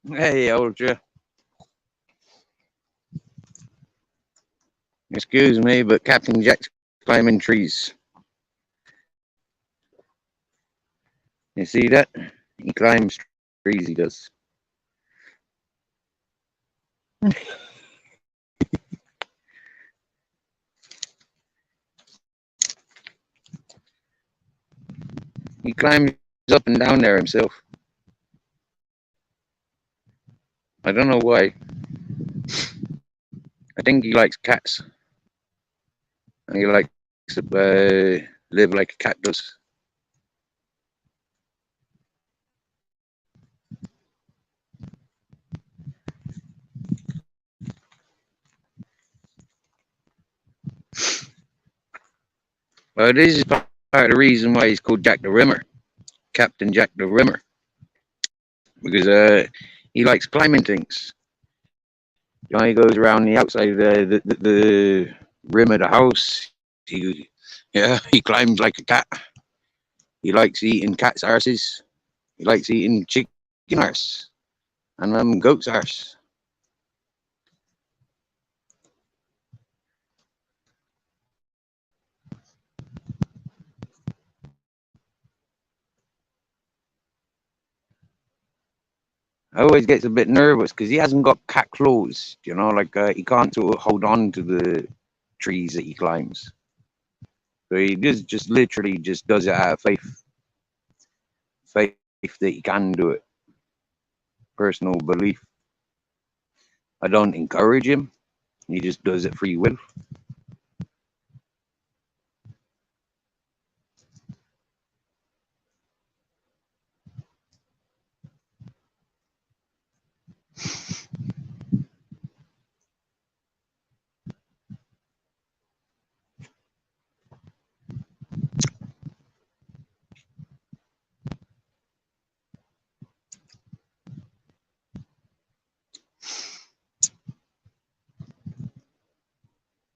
Hey, old Joe. Excuse me, but Captain Jack's climbing trees. You see that? He climbs trees, he does. He climbs up and down there himself. I don't know why. I think he likes cats. And he likes to live like a cat does. Well, this is part of the reason why he's called Jack the Rimmer, Captain Jack the Rimmer, because he likes climbing things. You know, he goes around the outside of the rim of the house. He climbs like a cat. He likes eating cat's arses. He likes eating chicken arse and goat's arse. I always gets a bit nervous because he hasn't got cat claws, you know, like he can't sort of hold on to the trees that he climbs. So he just literally just does it out of faith that he can do it. Personal belief. I don't encourage him. He just does it free will.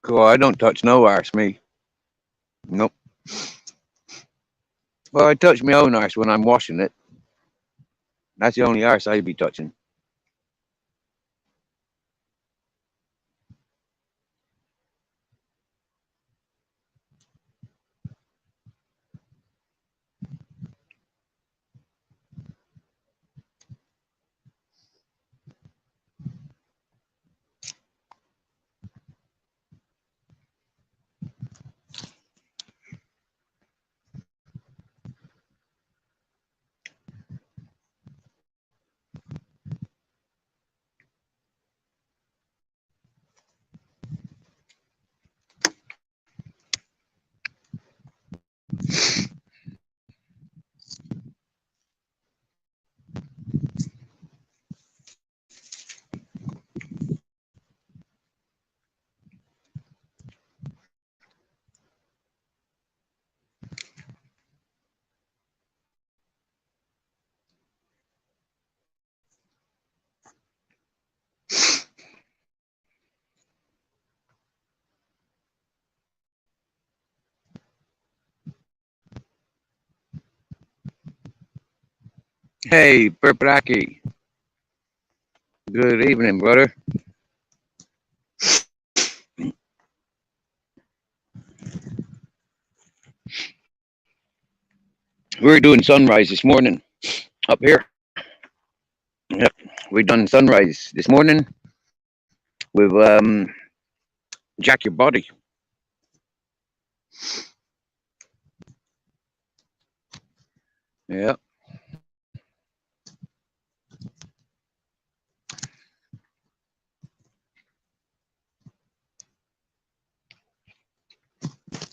Cool. I don't touch no arse, me. Nope. Well, I touch my own arse when I'm washing it. That's the only arse I'd be touching. Hey, Purplaki. Good evening, brother. We were doing sunrise this morning up here. Yep, we done sunrise this morning. with Jack Your Body. Yeah.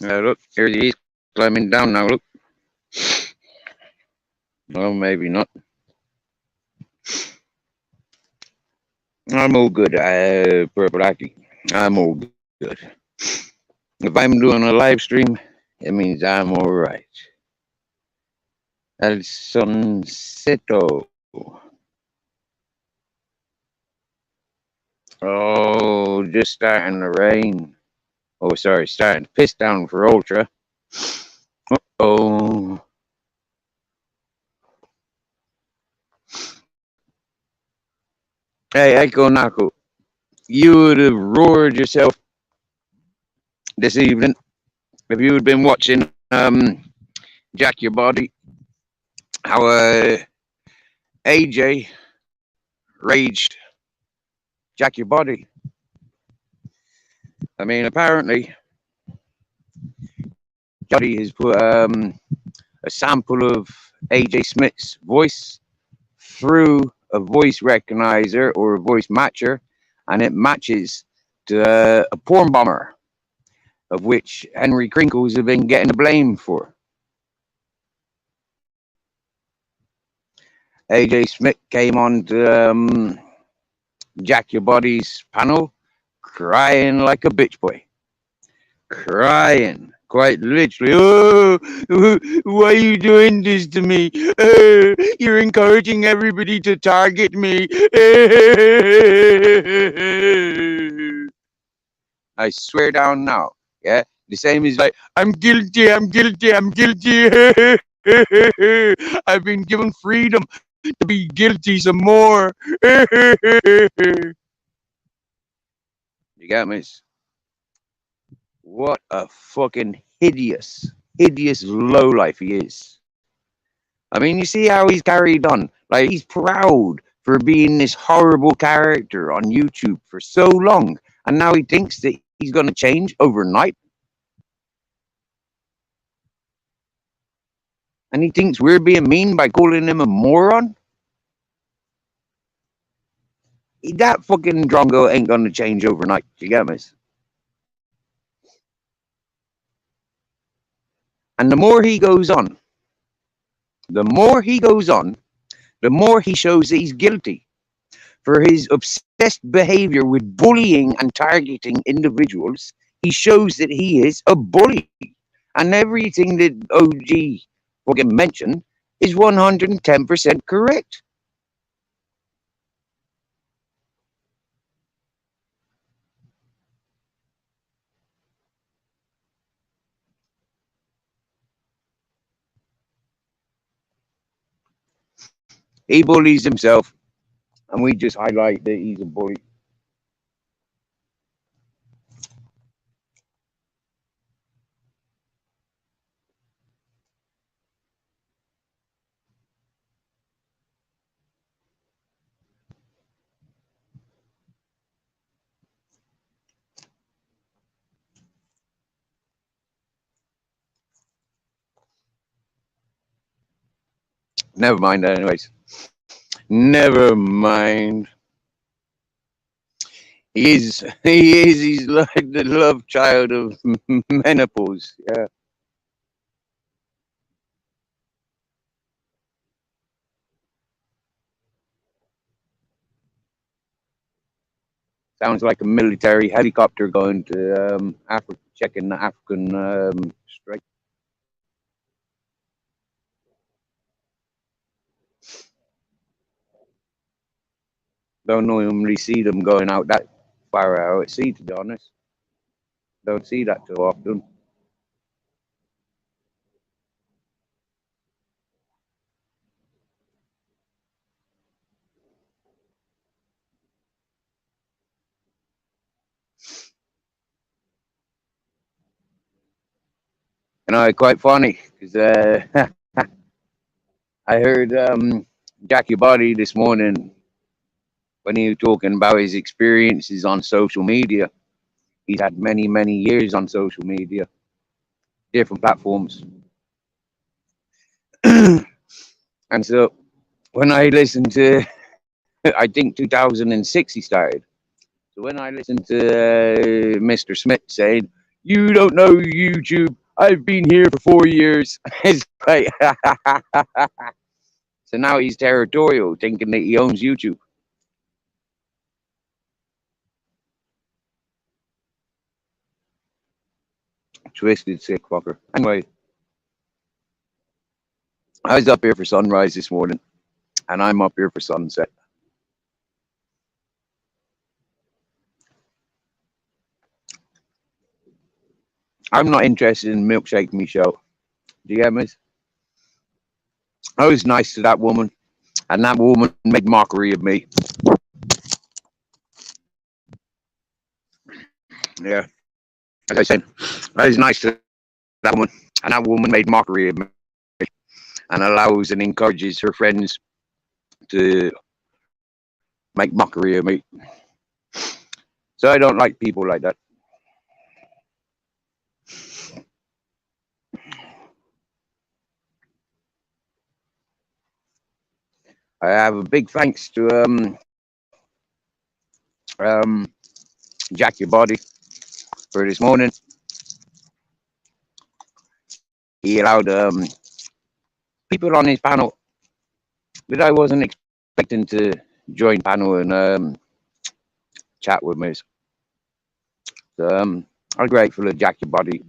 Look, here he is climbing down now. Look. Well, maybe not. I'm all good, Purple Aki. I'm all good. If I'm doing a live stream, it means I'm all right. El Sonceto. Oh, just starting to rain. Oh, sorry, starting to piss down for Ultra. Oh. Hey, Echo Nako, you would have roared yourself this evening if you had been watching Jack Your Body. How AJ raged Jack Your Body. I mean, apparently, Jody has put a sample of AJ Smith's voice through a voice recognizer or a voice matcher, and it matches to a porn bomber, of which Henry Crinkles have been getting the blame for. AJ Smith came on to Jack Your Body's panel crying like a bitch boy. Crying. Quite literally. Oh, why are you doing this to me? You're encouraging everybody to target me. I swear down now. Yeah. The same is like, I'm guilty, I'm guilty, I'm guilty. I've been given freedom to be guilty some more. You got me? What a fucking hideous, hideous lowlife he is. I mean, you see how he's carried on. Like, he's proud for being this horrible character on YouTube for so long. And now he thinks that he's going to change overnight. And he thinks we're being mean by calling him a moron. That fucking drongo ain't going to change overnight. You get me? And the more he goes on, the more he goes on, the more he shows that he's guilty for his obsessed behavior with bullying and targeting individuals. He shows that he is a bully. And everything that OG fucking mentioned is 110% correct. He bullies himself, and we just highlight that he's a bully. Never mind, anyways. Never mind. He's like the love child of menopause. Yeah. Sounds like a military helicopter going to Africa, checking the African strike. Don't normally see them going out that far out at sea, to be honest. Don't see that too often. You know, quite funny because I heard Jackie Body this morning when he was talking about his experiences on social media. He's had many, many years on social media, different platforms. And so when I listened to, I think 2006 he started. So when I listened to Mr. Smith saying, "You don't know YouTube, I've been here for 4 years," it's like, so now he's territorial, thinking that he owns YouTube. Twisted sick fucker. Anyway, I was up here for sunrise this morning, and I'm up here for sunset. I'm not interested in Milkshake Me show. Do you get me? I was nice to that woman, and that woman made mockery of me. Yeah, as I said, I was nice to that woman, and that woman made mockery of me and allows and encourages her friends to make mockery of me. So I don't like people like that. I have a big thanks to um, Jack Your Body for this morning. He allowed people on his panel that I wasn't expecting to join panel and chat with me. So I'm grateful to Jack Your Body.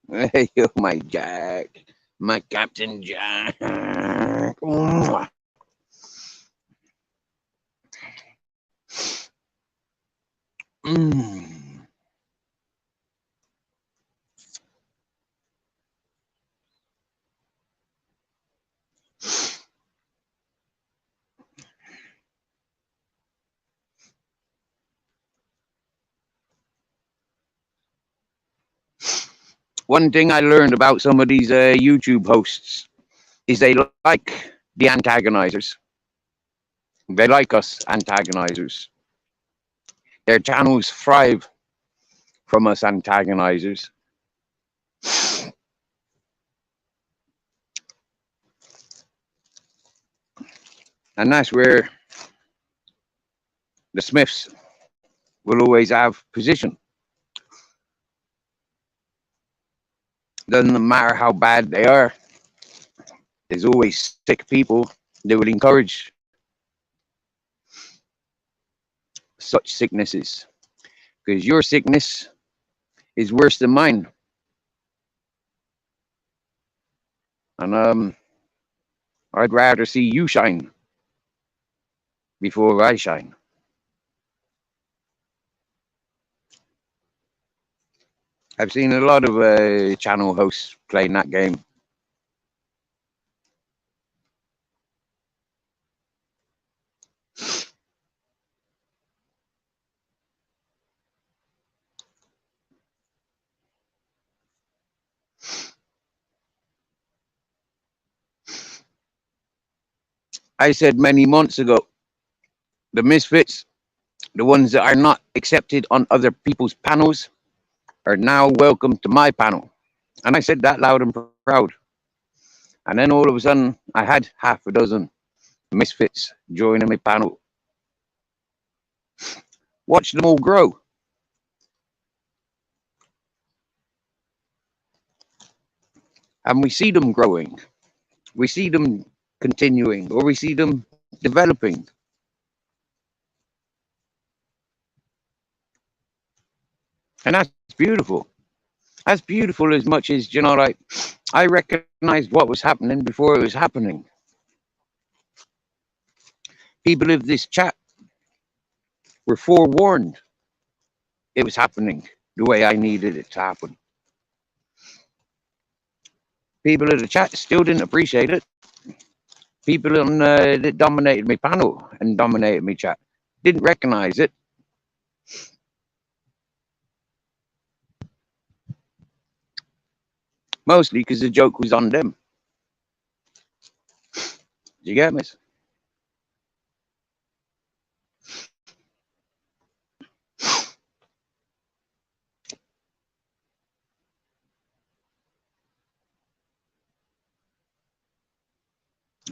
Hey, oh my Jack, my Captain Jack. Mm. One thing I learned about some of these YouTube hosts is they like the antagonizers. They like us antagonizers. Their channels thrive from us antagonizers. And that's where the Smiths will always have position. Doesn't matter how bad they are, there's always sick people that will encourage such sicknesses. Because your sickness is worse than mine. And I'd rather see you shine before I shine. I've seen a lot of channel hosts playing that game. I said many months ago, the misfits, the ones that are not accepted on other people's panels, are now welcome to my panel. And I said that loud and proud. And then all of a sudden, I had half a dozen misfits joining my panel. Watch them all grow. And we see them growing. We see them continuing, or we see them developing. And that's beautiful. That's beautiful as much as, you know, like, I recognized what was happening before it was happening. People of this chat were forewarned it was happening the way I needed it to happen. People of the chat still didn't appreciate it. People on, that dominated my panel and dominated my chat didn't recognize it. Mostly because the joke was on them. Do you get me?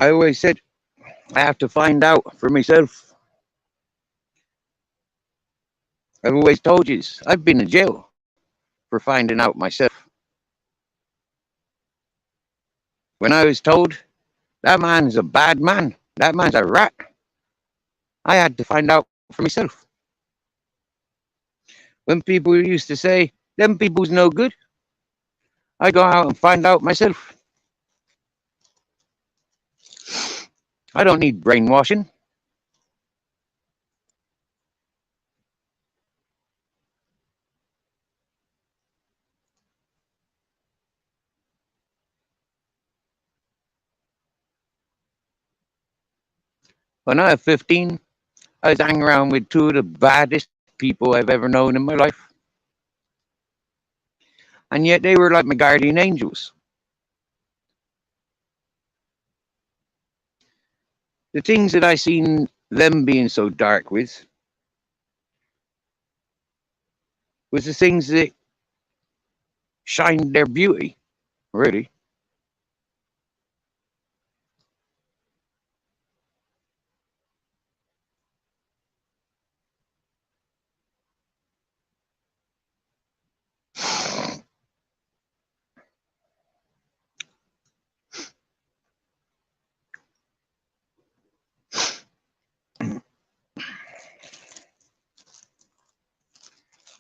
I always said I have to find out for myself. I've always told you I've been in jail for finding out myself. When I was told that man's a bad man, that man's a rat, I had to find out for myself. When people used to say, them people's no good, I go out and find out myself. I don't need brainwashing. When I was 15, I was hanging around with two of the baddest people I've ever known in my life. And yet they were like my guardian angels. The things that I seen them being so dark with was the things that shined their beauty, really.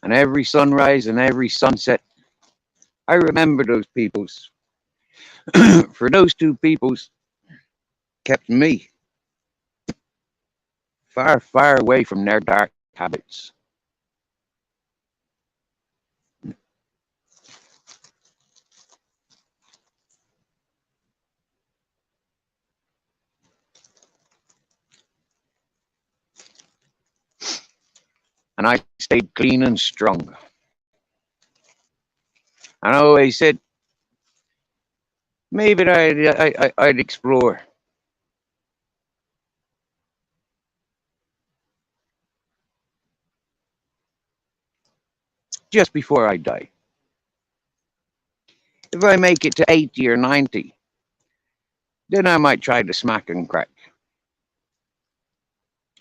And every sunrise and every sunset, I remember those peoples. For those two peoples kept me far, far away from their dark habits. And I stayed clean and strong. And I always said, maybe I'd explore. Just before I die. If I make it to 80 or 90, then I might try to smack and crack.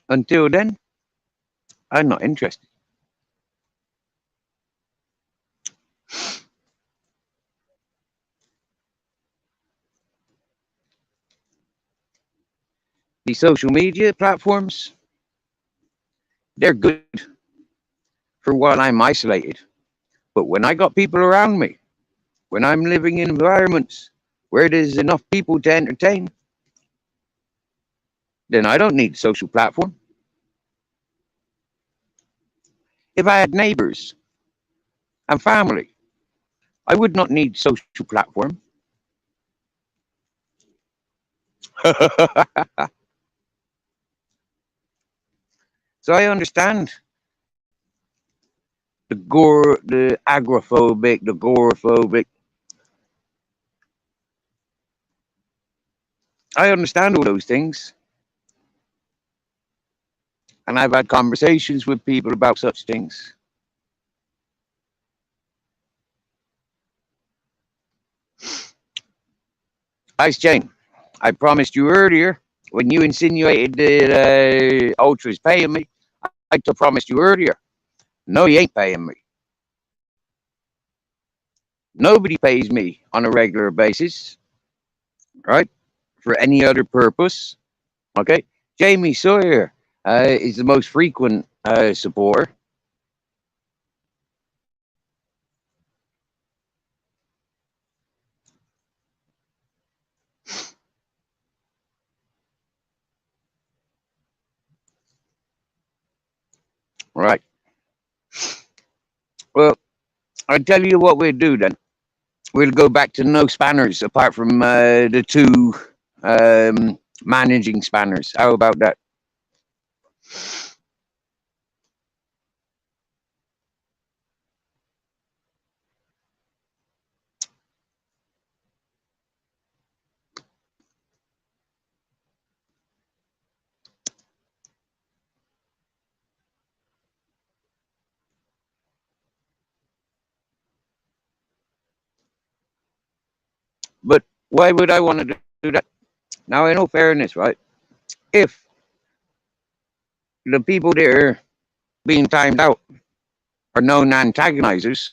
Until then, I'm not interested. The social media platforms, they're good for while I'm isolated. But when I got people around me, when I'm living in environments where there's enough people to entertain, then I don't need social platform. If I had neighbors and family, I would not need social platform. So I understand the agoraphobic, the agoraphobic. I understand all those things. And I've had conversations with people about such things. Ice Jane, I promised you earlier when you insinuated that Ultra's paying me. I promised you earlier. No, he ain't paying me. Nobody pays me on a regular basis, right? For any other purpose. Okay. Jamie Sawyer is the most frequent supporter. Right. Well, I'll tell you what we'll do then. We'll go back to no spanners apart from the two managing spanners. How about that? Why would I want to do that? Now, in all fairness, right? If the people there being timed out are known antagonizers,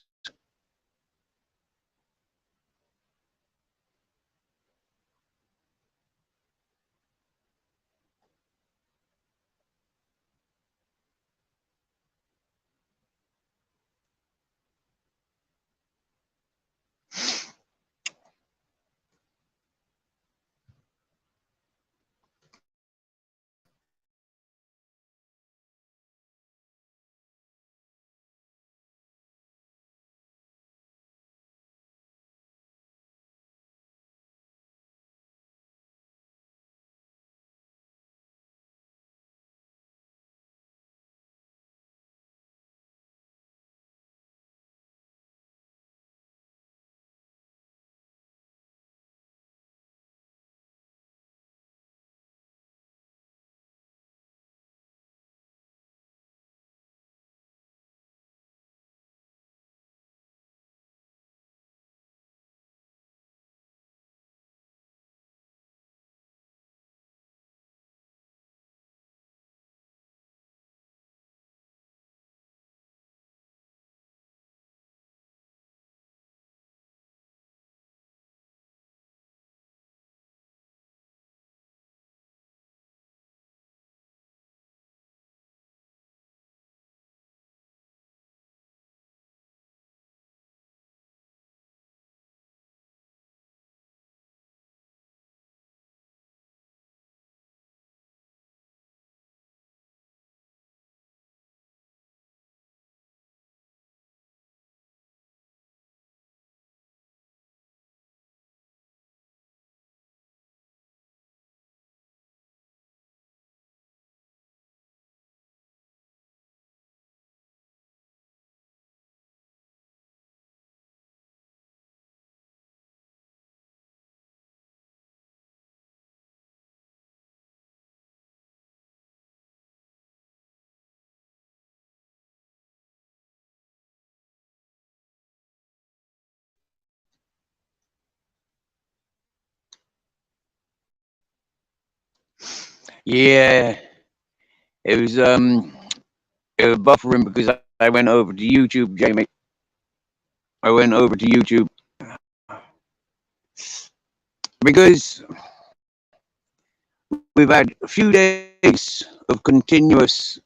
yeah, it was buffering because I went over to YouTube, Jamie. I went over to YouTube because we've had a few days of continuous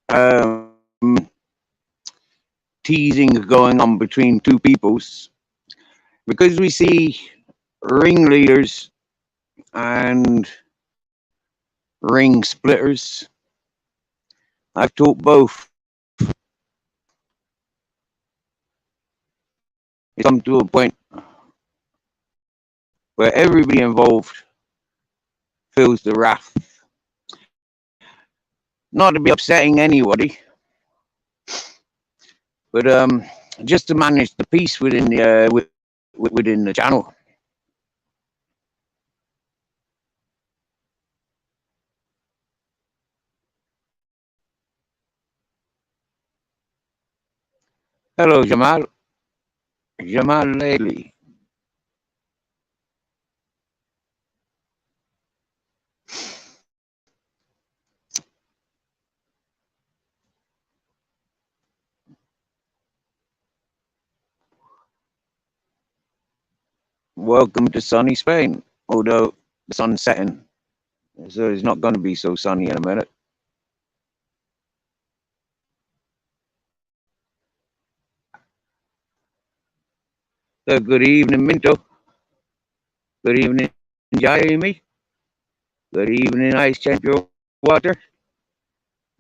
um, teasing going on between two peoples because we see ringleaders and ring splitters. I've taught both. It's come to a point where everybody involved feels the wrath. Not to be upsetting anybody, but just to manage the peace within the channel. Hello, Jamal. Jamal Laley. Welcome to sunny Spain. Although the sun's setting, so it's not going to be so sunny in a minute. So good evening, Minto. Good evening, Jamie. Good evening, Ice Champion Water.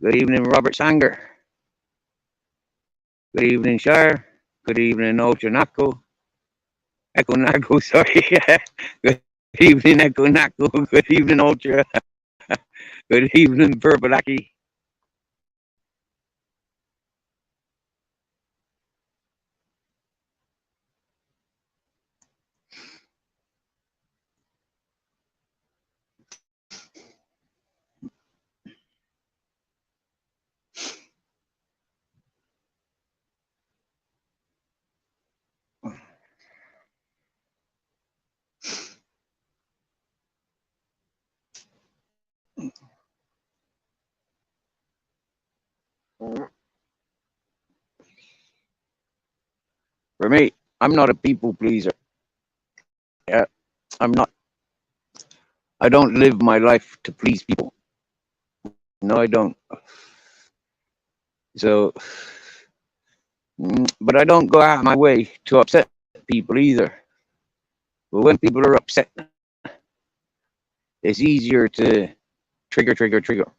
Good evening, Robert Sanger. Good evening, Shire. Good evening, Ultra Nako. Echo Nako, sorry. Good evening, Echo Nako. Good evening, Ultra. Good evening, Purbalaki. For me, I'm not a people pleaser. Yeah, I'm not. I don't live my life to please people. No, I don't. So, but I don't go out of my way to upset people either. But when people are upset, it's easier to trigger.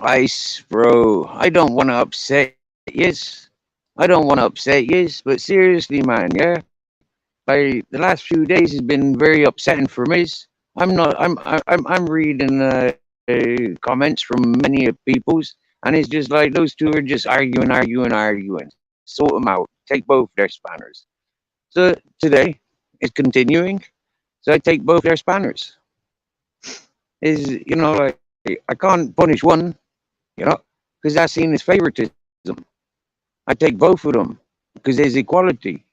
Ice, bro. I don't want to upset yes. I don't want to upset yes, but seriously, man, yeah. Like the last few days has been very upsetting for me. I'm not. I'm reading comments from many of people's, and it's just like those two are just arguing. Sort them out. Take both their spanners. So today it's continuing. So I take both their spanners. Is like I can't punish one, because that's seen as favoritism. I take both of them because there's equality.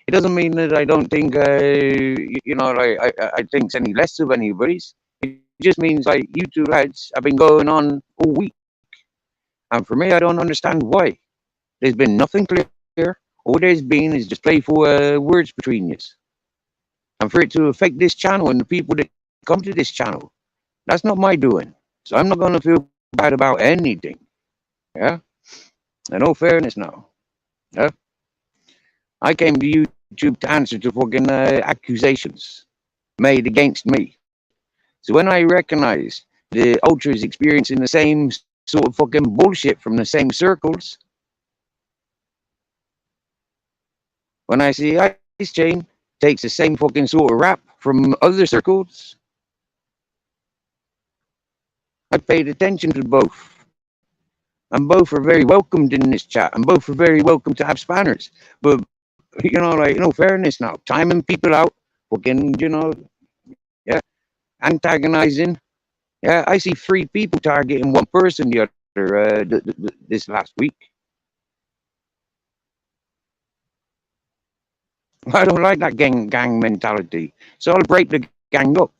It doesn't mean that I don't think, like I think any less of anybody's. It just means like you two lads have been going on all week, and for me, I don't understand why. There's been nothing clear. All there's been is just playful words between you, and for it to affect this channel and the people that come to this channel, that's not my doing. So I'm not going to feel bad about anything. Yeah, and all fairness now. Yeah, I came to YouTube to answer to fucking accusations made against me. So when I recognize the ultras experiencing the same sort of fucking bullshit from the same circles, when I see Ice Chain takes the same fucking sort of rap from other circles, I paid attention to both. And both are very welcomed in this chat, and both are very welcome to have spanners. But like fairness now, timing people out, fucking, yeah, antagonizing. Yeah, I see 3 people targeting one person the other this last week. I don't like that gang mentality, so I'll break the gang up.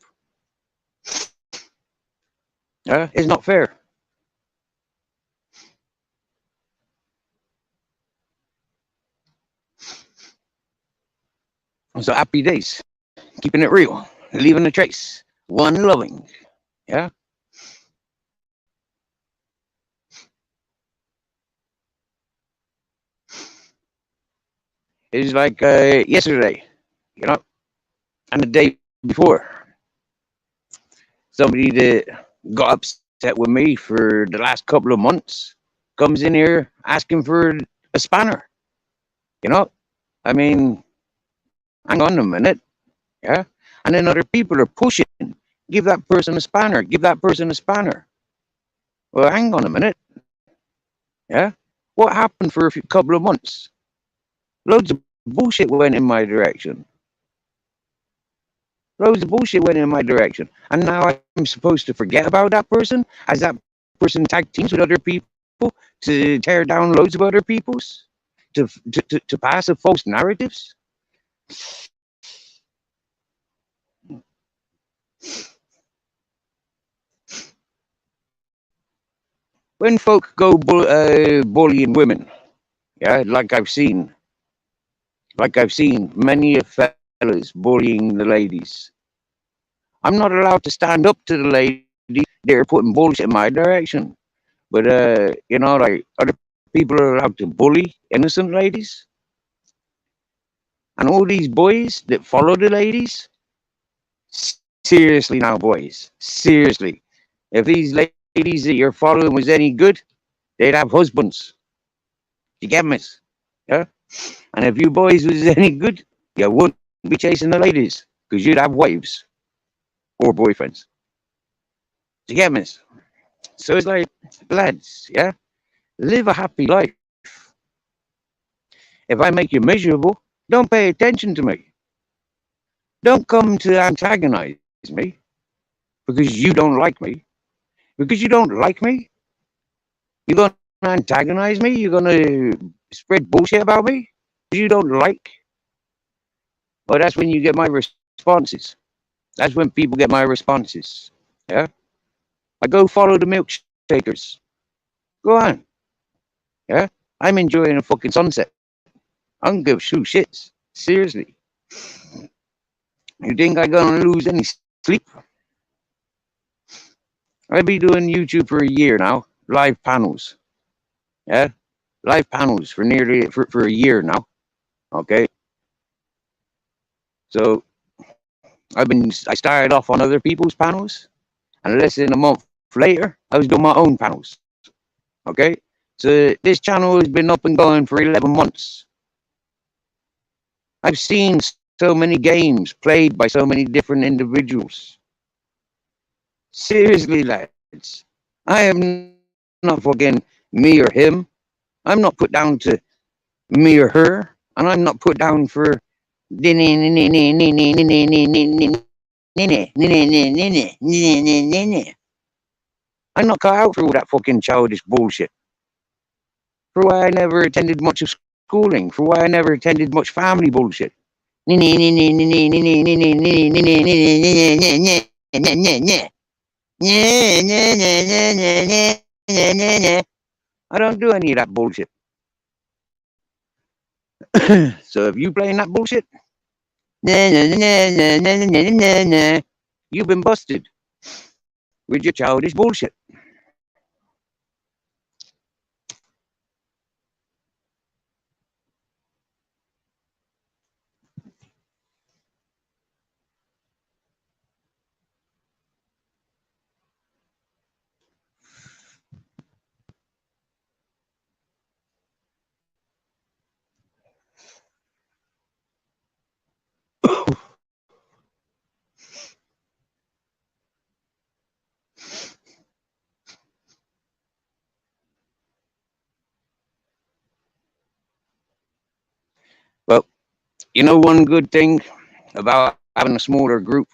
It's not fair. So happy days, keeping it real, leaving a trace, one loving. Yeah. It's like yesterday, and the day before. Somebody that got upset with me for the last couple of months comes in here asking for a spanner. I mean, hang on a minute. Yeah. And then other people are pushing. Give that person a spanner. Give that person a spanner. Well, hang on a minute. Yeah. What happened for a couple of months? Loads of bullshit went in my direction. Loads of bullshit went in my direction. And now I'm supposed to forget about that person as that person tag teams with other people to tear down loads of other people's, to pass a false narratives. When folk go bullying women, yeah, like I've seen many of fellas bullying the ladies, I'm not allowed to stand up to the ladies. They're putting bullshit in my direction. But like other people are allowed to bully innocent ladies, and all these boys that follow the ladies. Seriously, now, boys, seriously, if these ladies that you're following was any good, they'd have husbands. You get me? Yeah. And if you boys was any good, you wouldn't be chasing the ladies because you'd have wives or boyfriends. You get me? So it's like, lads, yeah, live a happy life. If I make you miserable, don't pay attention to me. Don't come to antagonize me because you don't like me. Because you don't like me, you're going to antagonize me? You're going to spread bullshit about me? You don't like? Oh, that's when you get my responses. That's when people get my responses. Yeah? I go follow the milkshakers. Go on. Yeah? I'm enjoying a fucking sunset. I don't give two shits. Seriously. You think I'm gonna lose any sleep? I've been doing YouTube for a year now. Live panels. Yeah? Live panels for nearly for a year now. Okay. So I started off on other people's panels, and less than a month later, I was doing my own panels. Okay. So this channel has been up and going for 11 months. I've seen so many games played by so many different individuals. Seriously, lads, I am not fucking me or him. I'm not put down to me or her, and I'm not put down for. I'm not cut out for all that fucking childish bullshit. For why I never attended much of schooling. For why I never attended much family bullshit. I don't do any of that bullshit. So if you playing that bullshit, you've been busted with your childish bullshit. Well, you know one good thing about having a smaller group,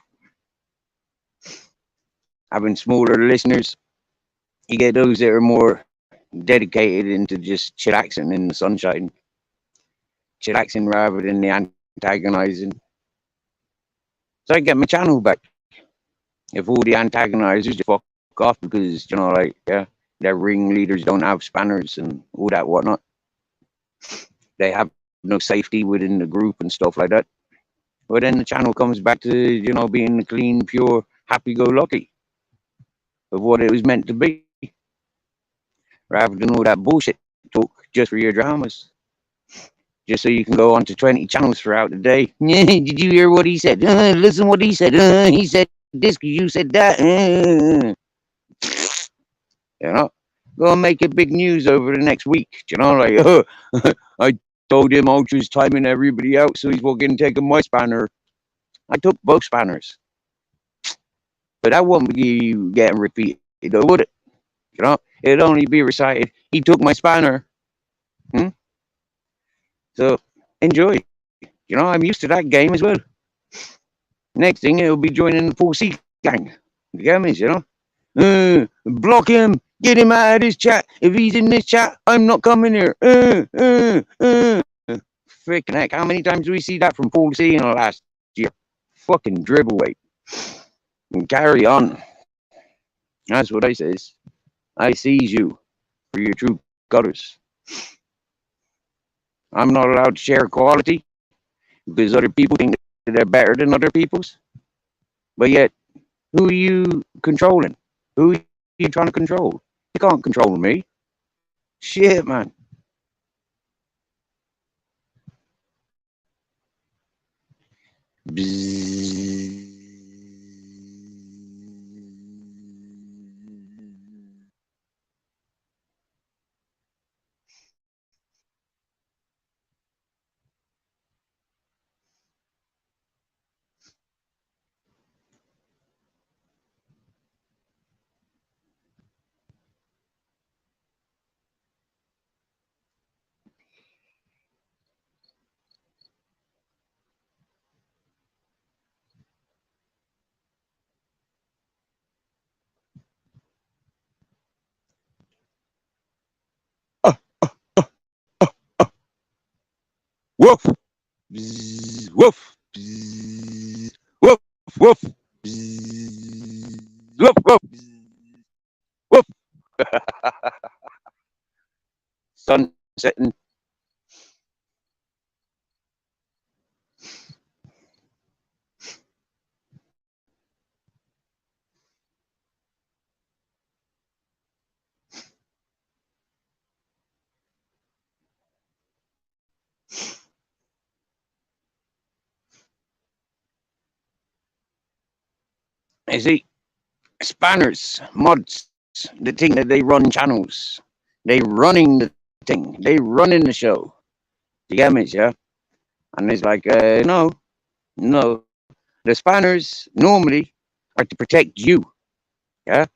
having smaller listeners, you get those that are more dedicated into just chillaxing in the sunshine, chillaxing rather than the antagonizing. So I get my channel back. If all the antagonizers just fuck off because, like, yeah, their ringleaders don't have spanners and all that whatnot. They have no safety within the group and stuff like that. But then the channel comes back to, being the clean, pure, happy-go-lucky of what it was meant to be. Rather than all that bullshit talk just for your dramas. Just so you can go on to 20 channels throughout the day. Did you hear what he said? Listen what he said. He said this because you said that. Go and make it big news over the next week. Like, I told him I was timing everybody out, so he's fucking taking my spanner. I took both spanners. But that wouldn't be getting repeated, though, would it? It'd only be recited, he took my spanner. So, enjoy. I'm used to that game as well. Next thing, it'll be joining the 4C gang. You get me, block him. Get him out of this chat. If he's in this chat, I'm not coming here. Freaking heck. How many times do we see that from 4C in the last year? Fucking dribble weight. And carry on. That's what I says. I seize you for your true colors. I'm not allowed to share quality because other people think that they're better than other people's. But yet, who are you controlling? Who are you trying to control? You can't control me. Shit, man. Bzzz. Woof. Bzzz. Woof. Bzzz. Woof, woof. Bzzz. Woof, woof. Woof. Sun setting. You see, spanners, mods, the thing that they run channels. They running the thing. They running the show. You get me, yeah? And it's like, no, no. The spanners normally are to protect you. Yeah.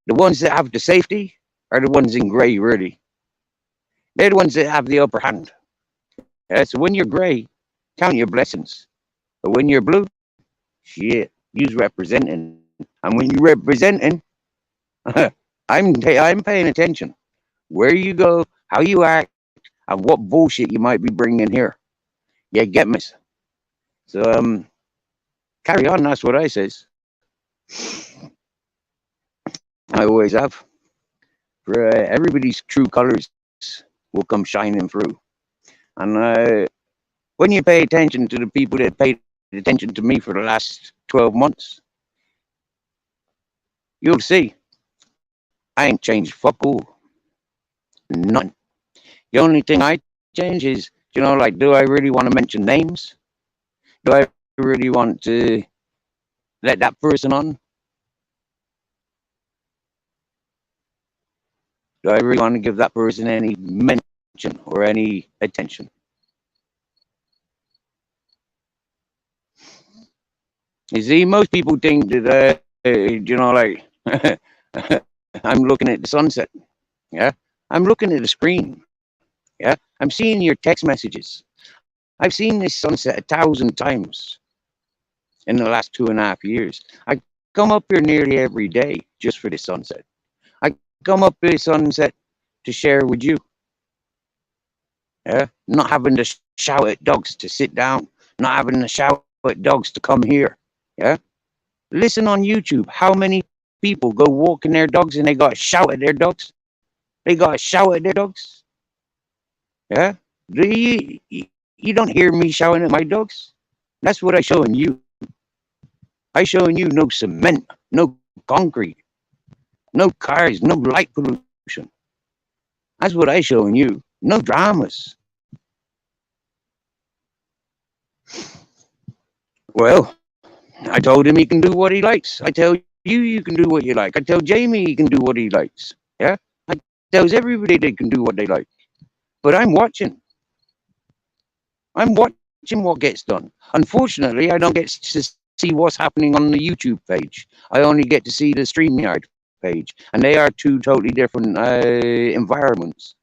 The ones that have the safety are the ones in grey, really. They're the ones that have the upper hand. Yeah. So when you're grey, count your blessings. But when you're blue, shit, you's representing. And when you're representing, I'm paying attention. Where you go, how you act, and what bullshit you might be bringing here. You get me? So carry on. That's what I says. I always have. For everybody's true colors will come shining through. And when you pay attention to the people that paid attention to me for the last 12 months, you'll see I ain't changed fuck all. None. The only thing I change is, like, do I really want to mention names? Do I really want to let that person on? Do I really want to give that person any mention or any attention? You see, most people think that, like, I'm looking at the sunset. Yeah. I'm looking at the screen. Yeah. I'm seeing your text messages. I've seen this sunset 1,000 times in the last 2.5 years. I come up here nearly every day just for the sunset. I come up here sunset to share with you. Yeah. Not having to shout at dogs to sit down. Not having to shout at dogs to come here. Yeah. Listen on YouTube. How many people go walking their dogs and they got to shout at their dogs? They got to shout at their dogs. Yeah. Do you don't hear me shouting at my dogs? That's what I showing you. I showing you no cement, no concrete, no cars, no light pollution. That's what I showing you. No dramas. Well, I told him he can do what he likes. I tell you, you can do what you like. I tell Jamie he can do what he likes. Yeah. I tells everybody they can do what they like. But I'm watching. I'm watching what gets done. Unfortunately, I don't get to see what's happening on the YouTube page. I only get to see the StreamYard page, and they are two totally different environments.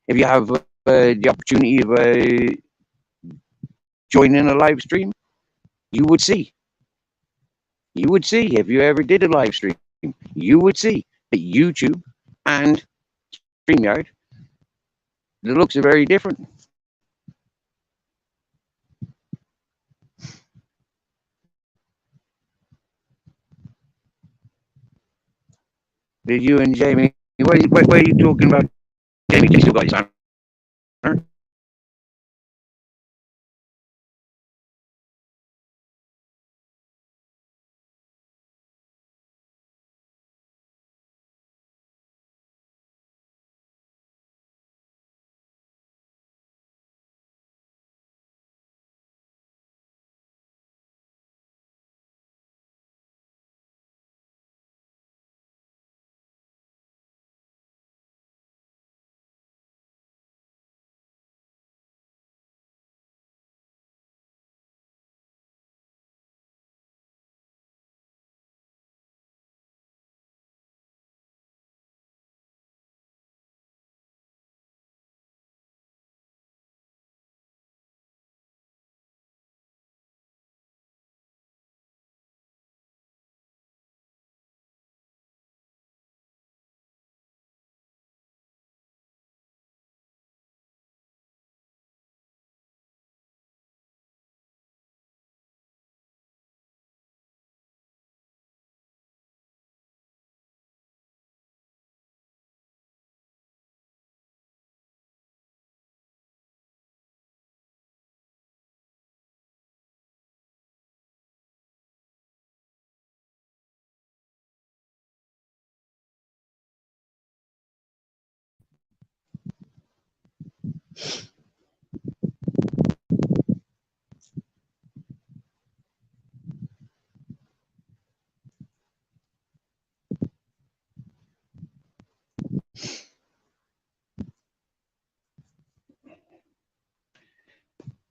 If you have the opportunity of joining a live stream, you would see. You would see if you ever did a live stream. You would see that YouTube and StreamYard, the looks are very different. Did you and Jamie? What are you talking about? Jamie still got his hand.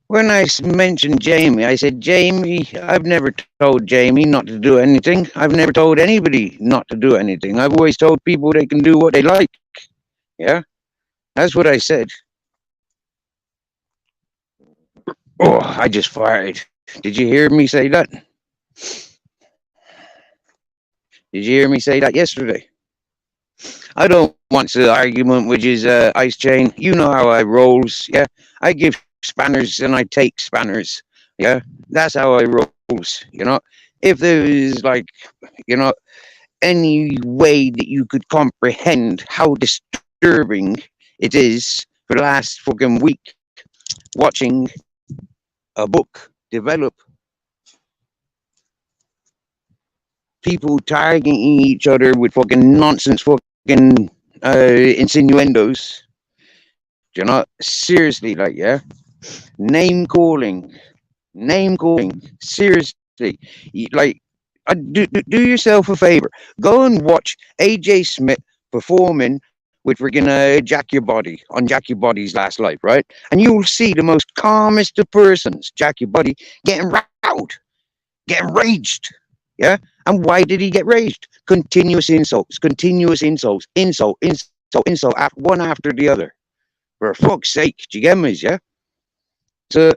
When I mentioned Jamie, I said, Jamie, I've never told Jamie not to do anything. I've never told anybody not to do anything. I've always told people they can do what they like. Yeah, that's what I said. Oh, I just farted. Did you hear me say that? Did you hear me say that yesterday? I don't want the argument, which is Ice Chain. You know how I rolls. Yeah, I give spanners and I take spanners. Yeah, that's how I rolls. If there is like, you know, any way that you could comprehend how disturbing it is for the last fucking week watching a book develop, people targeting each other with fucking nonsense, fucking insinuendos. Seriously, like, yeah, name calling, seriously, like, do yourself a favor, go and watch AJ Smith performing with friggin' Jack Your Body on Jack Your Body's last life, right? And you'll see the most calmest of persons, Jack Your Body, getting riled, getting raged. Yeah? And why did he get raged? Continuous insults, insult, one after the other. For fuck's sake, do you get me? Yeah? So,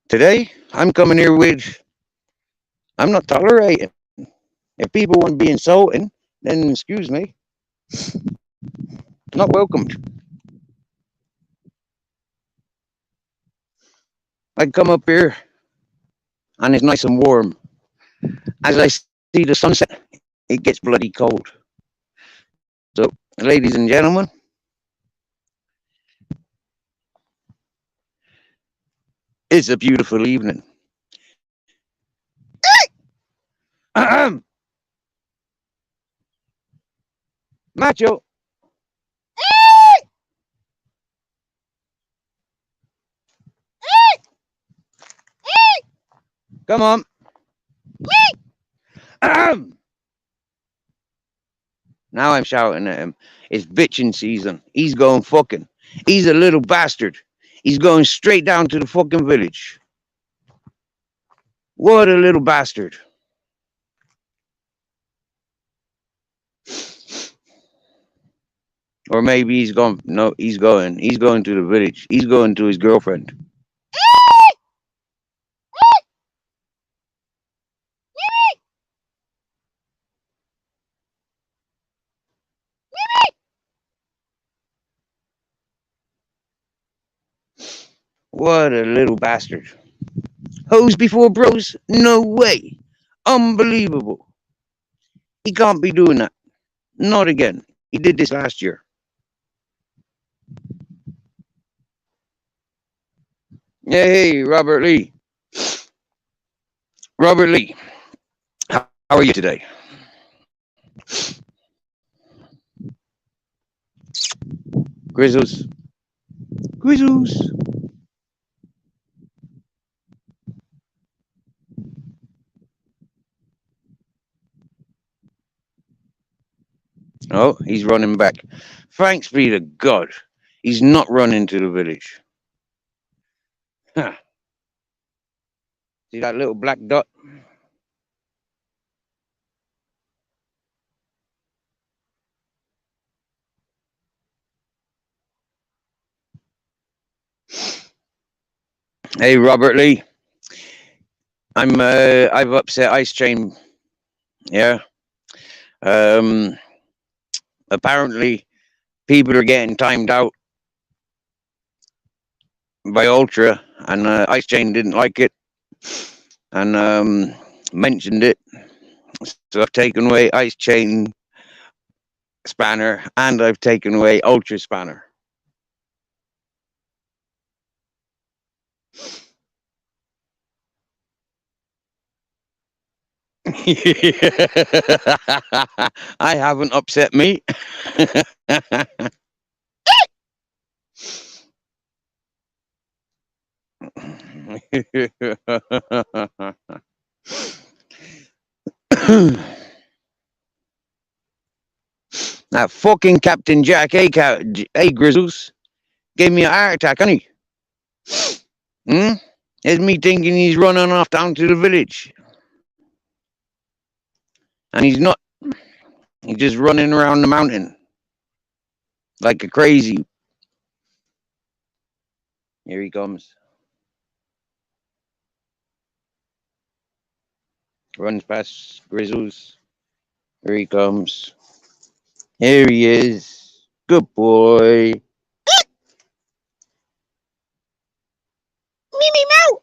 today, I'm coming here with, I'm not tolerating. If people want to be insulting, then excuse me, not welcomed. I come up here and it's nice and warm. As I see the sunset, it gets bloody cold. So, ladies and gentlemen, it's a beautiful evening. Macho, come on. Now I'm shouting at him. It's bitching season. He's going fucking. He's a little bastard. He's going straight down to the fucking village. What a little bastard. Or maybe he's gone. No, he's going. He's going to the village. He's going to his girlfriend. What a little bastard. Hose before bros? No way. Unbelievable. He can't be doing that. Not again. He did this last year. Hey, Robert Lee. Robert Lee, how are you today? Grizzles. Grizzles. Oh, he's running back. Thanks be to God. He's not running to the village. Huh. See that little black dot? Hey, Robert Lee. I've upset Ice Chain. Yeah. Um, apparently people are getting timed out by Ultra, and Ice Chain didn't like it, and mentioned it. So I've taken away Ice Chain spanner, and I've taken away Ultra spanner. I haven't upset me. That fucking Captain Jack, hey Grizzles, gave me a heart attack, honey. Hmm? It's me thinking he's running off down to the village. And he's not. He's just running around the mountain like a crazy. Here he comes. Runs past Grizzles. Here he comes. Here he is. Good boy. Me, me, meow.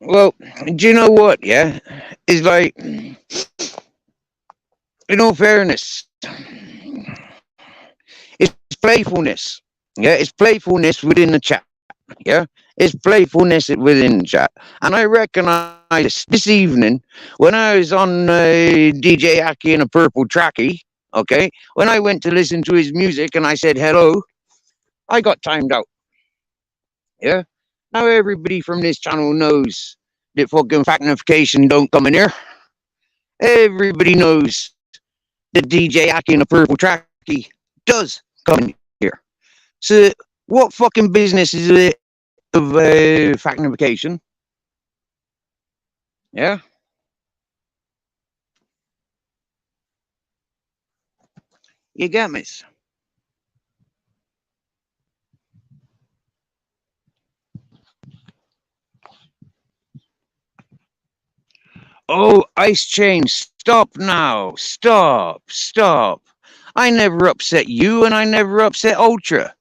Well, do you know what? Yeah, it's like, in all fairness, it's playfulness. Yeah, it's playfulness within the chat. Yeah, it's playfulness within the chat, and I recognize this evening when I was on DJ Aki in a purple trackie. Okay, when I went to listen to his music and I said hello, I got timed out. Yeah, now everybody from this channel knows that fucking factification don't come in here. Everybody knows that DJ Aki in a purple trackie does come in here. So what fucking business is it of factification? Yeah. You get me? Oh, Ice Chain, stop now. Stop. Stop. I never upset you and I never upset Ultra.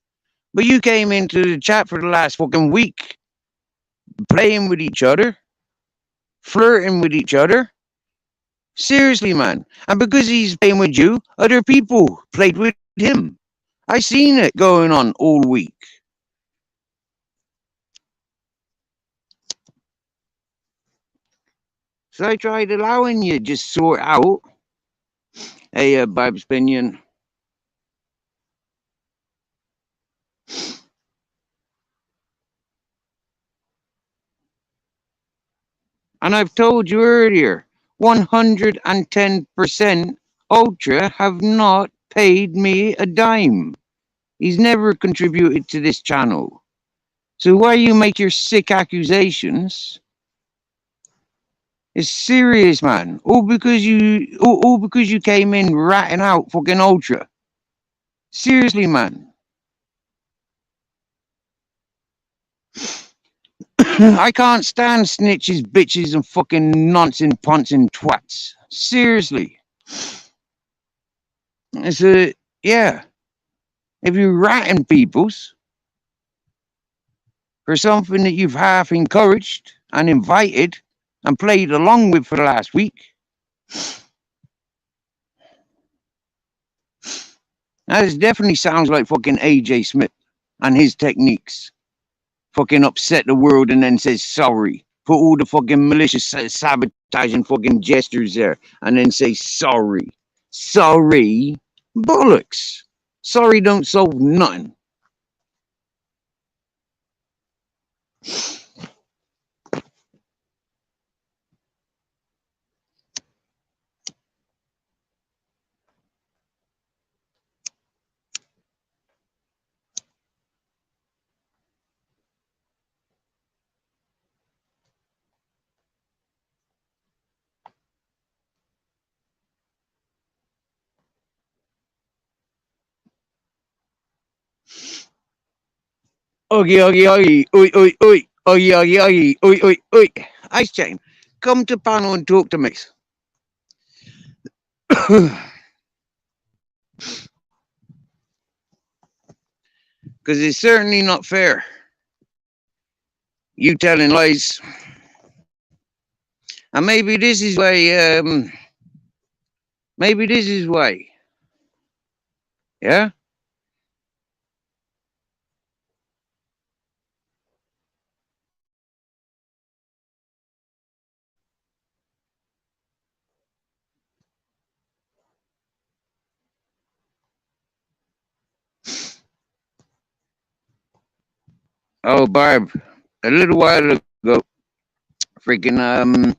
But you came into the chat for the last fucking week playing with each other, flirting with each other. Seriously, man. And because he's playing with you, other people played with him. I seen it going on all week. So I tried allowing you just sort out. Hey, Babs Pinion. And I've told you earlier, 110% Ultra have not paid me a dime. He's never contributed to this channel. So why you make your sick accusations? It's serious, man. All because you came in ratting out fucking Ultra. Seriously, man. I can't stand snitches, bitches, and fucking nonsense, punts, and twats. Seriously. It's a, yeah. If you're ratting peoples for something that you've half encouraged and invited and played along with for the last week, that definitely sounds like fucking AJ Smith and his techniques. Fucking upset the world and then says sorry. Put all the fucking malicious sabotaging fucking gestures there and then say sorry. Sorry? Bollocks. Sorry don't solve nothing. Oogie, oogie, oogie, oi, oi, oi, oogie, oogie, oogie, oi, oi, oi. Ice Chain, come to panel and talk to me. Because it's certainly not fair. You telling lies. And maybe this is why, maybe this is why. Yeah? Oh, Barb, a little while ago, freaking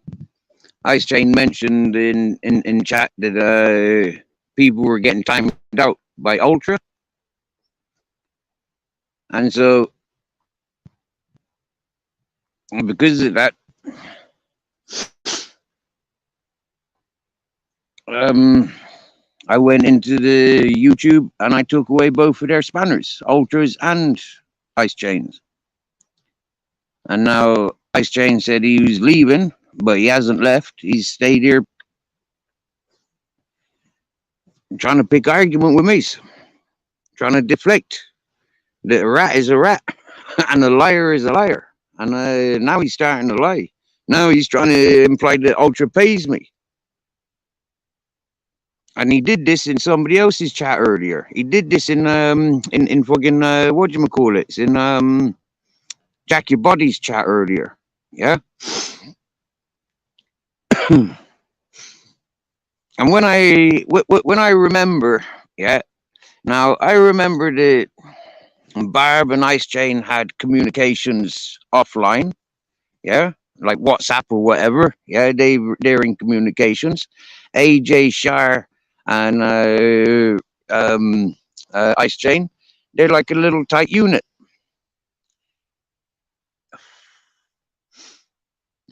Ice Chain mentioned in chat that people were getting timed out by Ultra. And so, because of that, um, I went into the YouTube and I took away both of their spanners, Ultras and Ice Chains. And now Ice Chain said he was leaving, but he hasn't left. He's stayed here trying to pick argument with me, trying to deflect. The rat is a rat, and a liar is a liar. And now he's starting to lie. Now he's trying to imply that Ultra pays me. And he did this in somebody else's chat earlier. He did this in fucking what do you call it? It's in Jack Your Body's chat earlier. Yeah. And when I remember, yeah. Now I remember that Barb and Ice Chain had communications offline. Yeah, like WhatsApp or whatever. Yeah, they're in communications. AJ Shar and Ice Chain, they're like a little tight unit.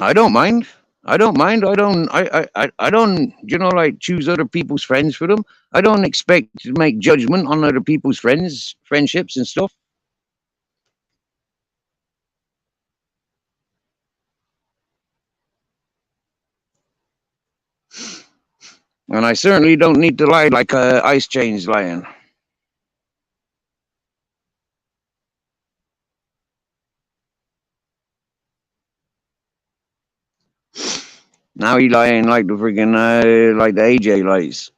I don't mind. I don't mind. I don't. I don't. You know, like choose other people's friends for them. I don't expect to make judgment on other people's friendships and stuff. And I certainly don't need to lie like Ice Chain's lying. Now he lying like the friggin' like the AJ lies.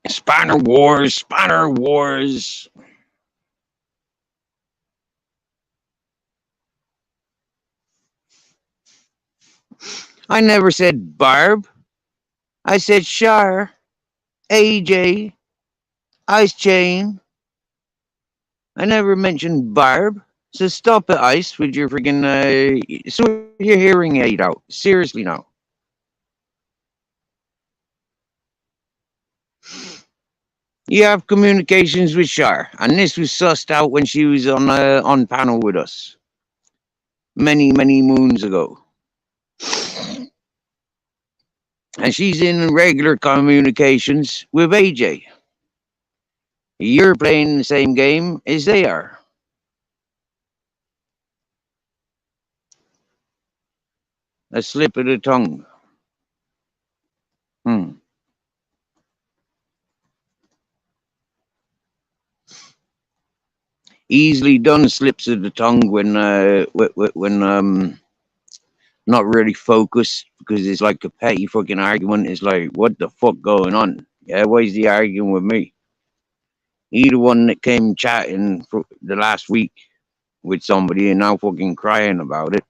Spanner Wars, Spanner Wars. I never said Barb. I said Shar, AJ, Ice Chain. I never mentioned Barb. So stop it, Ice, with your friggin' sort your hearing aid out. Seriously now. You have communications with Shar, and this was sussed out when she was on panel with us many moons ago. And she's in regular communications with AJ. You're playing the same game as they are. A slip of the tongue. Easily done slips of the tongue when not really focused, because it's like a petty fucking argument. It's like, what the fuck going on? Yeah, why is he arguing with me? He the one that came chatting for the last week. with somebody and now fucking crying about it.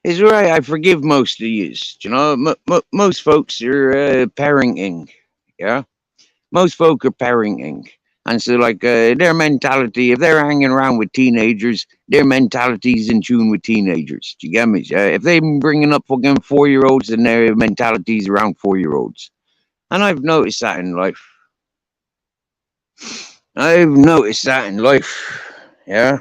It's right. I forgive most of yous. You know, most folks are parenting. Yeah, most folk are parenting, and so like their mentality. If they're hanging around with teenagers, their mentality's in tune with teenagers. Do you get me? If they've been bringing up fucking 4-year-olds, then their mentality's around 4-year-olds. And I've noticed that in life. I've noticed that in life. Yeah,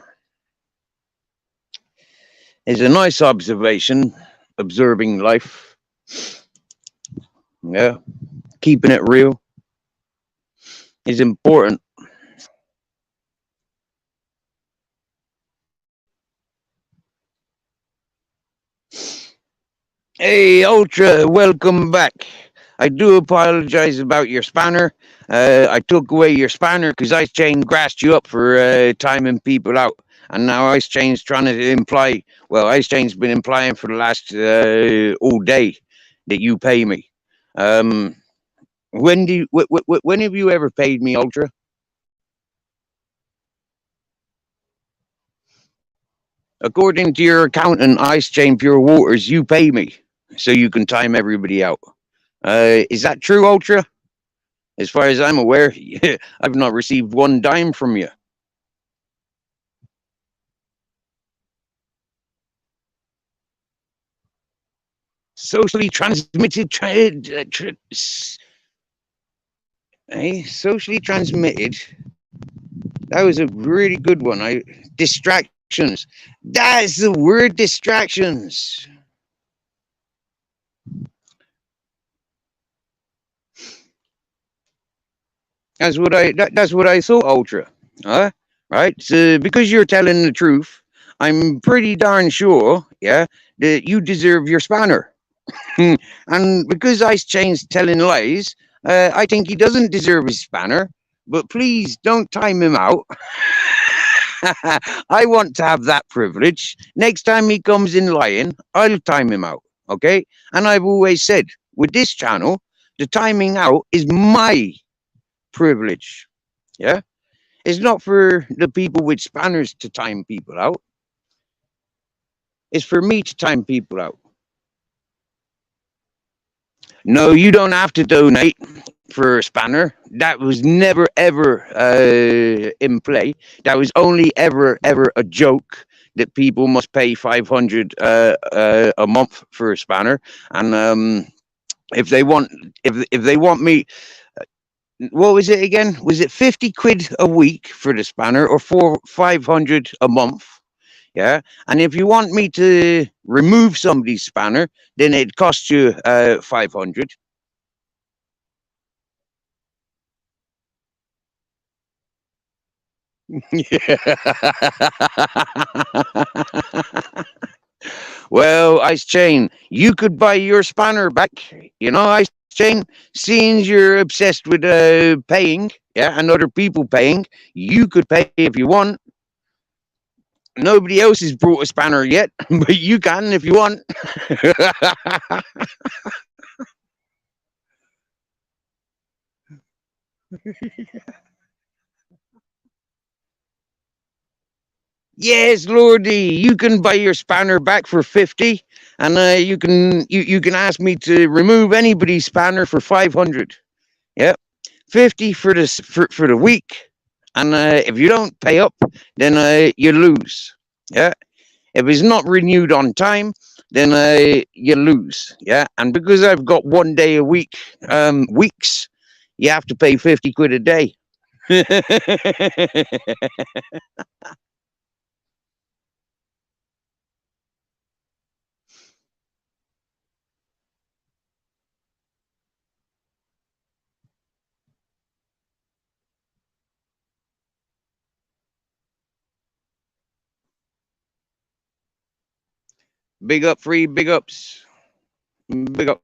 it's a nice observation. Observing life. Yeah, keeping it real is important. Hey, Ultra, welcome back. I do apologize about your spanner. I took away your spanner because Ice Chain grassed you up for timing people out. And now Ice Chain's trying to imply, well, Ice Chain's been implying for the last all day that you pay me. Um, when have you ever paid me, Ultra? According to your accountant, Ice Chain Pure Waters, you pay me so you can time everybody out. Is that true, Ultra? As far as I'm aware, I've not received one dime from you. Socially transmitted, socially transmitted. That was a really good one. Distractions. That's the word, distractions. That's what I thought, Ultra. Huh? Right? So because you're telling the truth, I'm pretty darn sure, yeah, that you deserve your spanner. And because Ice Chain's telling lies, I think he doesn't deserve his spanner. But please don't time him out. I want to have that privilege. Next time he comes in lying, I'll time him out. Okay? And I've always said with this channel, the timing out is my privilege. Yeah? It's not for the people with spanners to time people out. It's for me to time people out. No, you don't have to donate for a spanner. That was never ever in play. That was only ever a joke that people must pay 500 a month for a spanner, and if they want if they want me, what was it again? Was it 50 quid a week for the spanner or 500 a month? Yeah, and if you want me to remove somebody's spanner, then it costs you 500. Well, Ice Chain, you could buy your spanner back. You know, Ice Chain, seeing you're obsessed with paying, yeah, and other people paying, you could pay if you want. Nobody else has brought a spanner yet, but you can if you want. Yes, Lordy, you can buy your spanner back for 50, and you can ask me to remove anybody's spanner for 500. Yep, 50 for for the week, and if you don't pay up, then you lose. Yeah, if it's not renewed on time, then you lose. Yeah, and because I've got 1 day a week, weeks, you have to pay 50 quid a day. Big up, free, big ups, big up.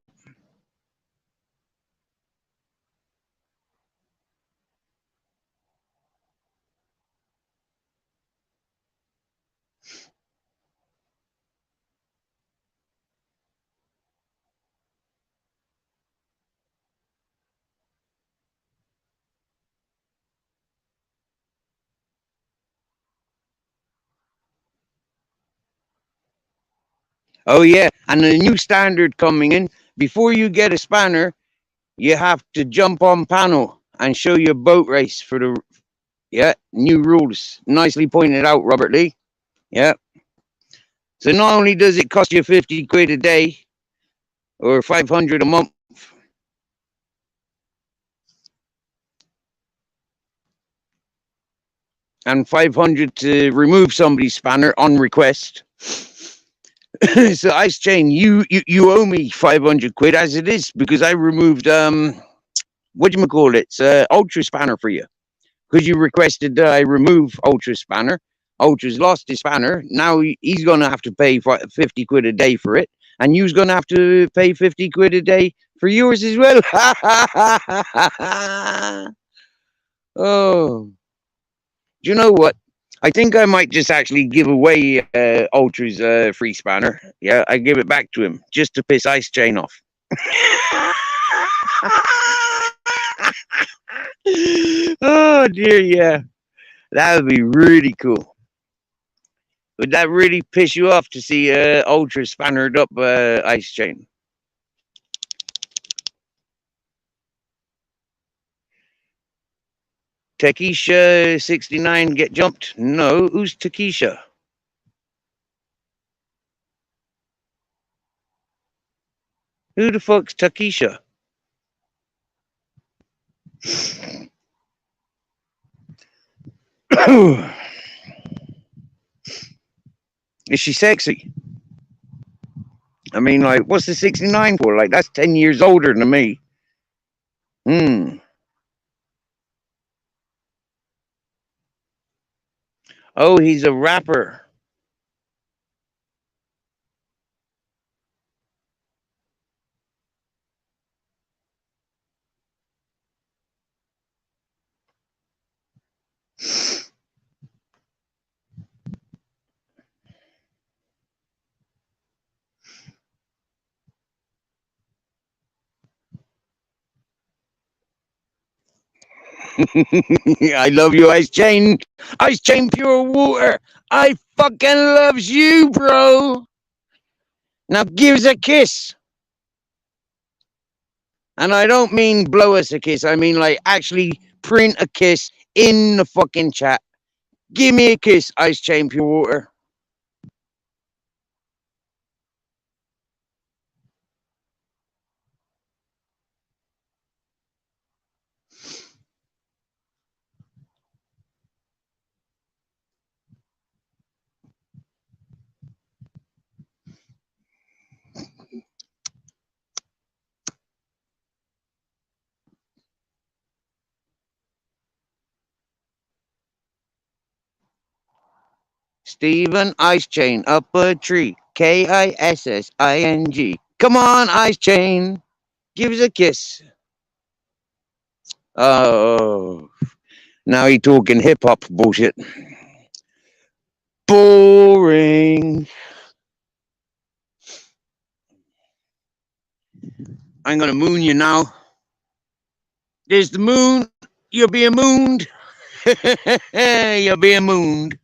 Oh yeah, and a new standard coming in. Before you get a spanner, you have to jump on panel and show your boat race for the new rules. Nicely pointed out, Robert Lee. Yeah. So not only does it cost you 50 quid a day or 500 a month, and 500 to remove somebody's spanner on request. So Ice Chain, you owe me 500 quid as it is because I removed what do you call it? It's Ultra Spanner for you because you requested that I remove Ultra Spanner. Ultra's lost his spanner. Now he's going to have to pay 50 quid a day for it. And you's going to have to pay 50 quid a day for yours as well. Oh, do you know what? I think I might just actually give away Ultra's free spanner. Yeah, I give it back to him just to piss Ice Chain off. Oh dear, yeah. That would be really cool. Would that really piss you off to see Ultra spannered up Ice Chain? Takesha 69 get jumped? No, who's Takesha? Who the fuck's Takesha? Is she sexy? I mean, like, what's the 69 for? Like, that's 10 years older than me. Hmm. Oh, he's a rapper. I love you, Ice Chain. Ice Chain Pure Water. I fucking loves you, bro. Now give us a kiss. And I don't mean blow us a kiss. I mean like actually print a kiss in the fucking chat. Give me a kiss, Ice Chain Pure Water. Stephen Ice Chain up a tree. Kissing. Come on, Ice Chain. Give us a kiss. Oh, now he talking hip hop bullshit. Boring. I'm gonna moon you now. There's the moon. You're being mooned. You're being mooned.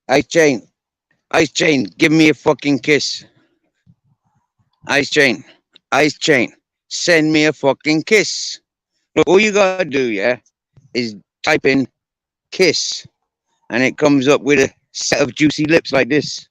Ice Chain, Ice Chain, give me a fucking kiss. Ice Chain, Ice Chain, send me a fucking kiss. Look, all you gotta do, yeah, is type in kiss, and it comes up with a set of juicy lips like this.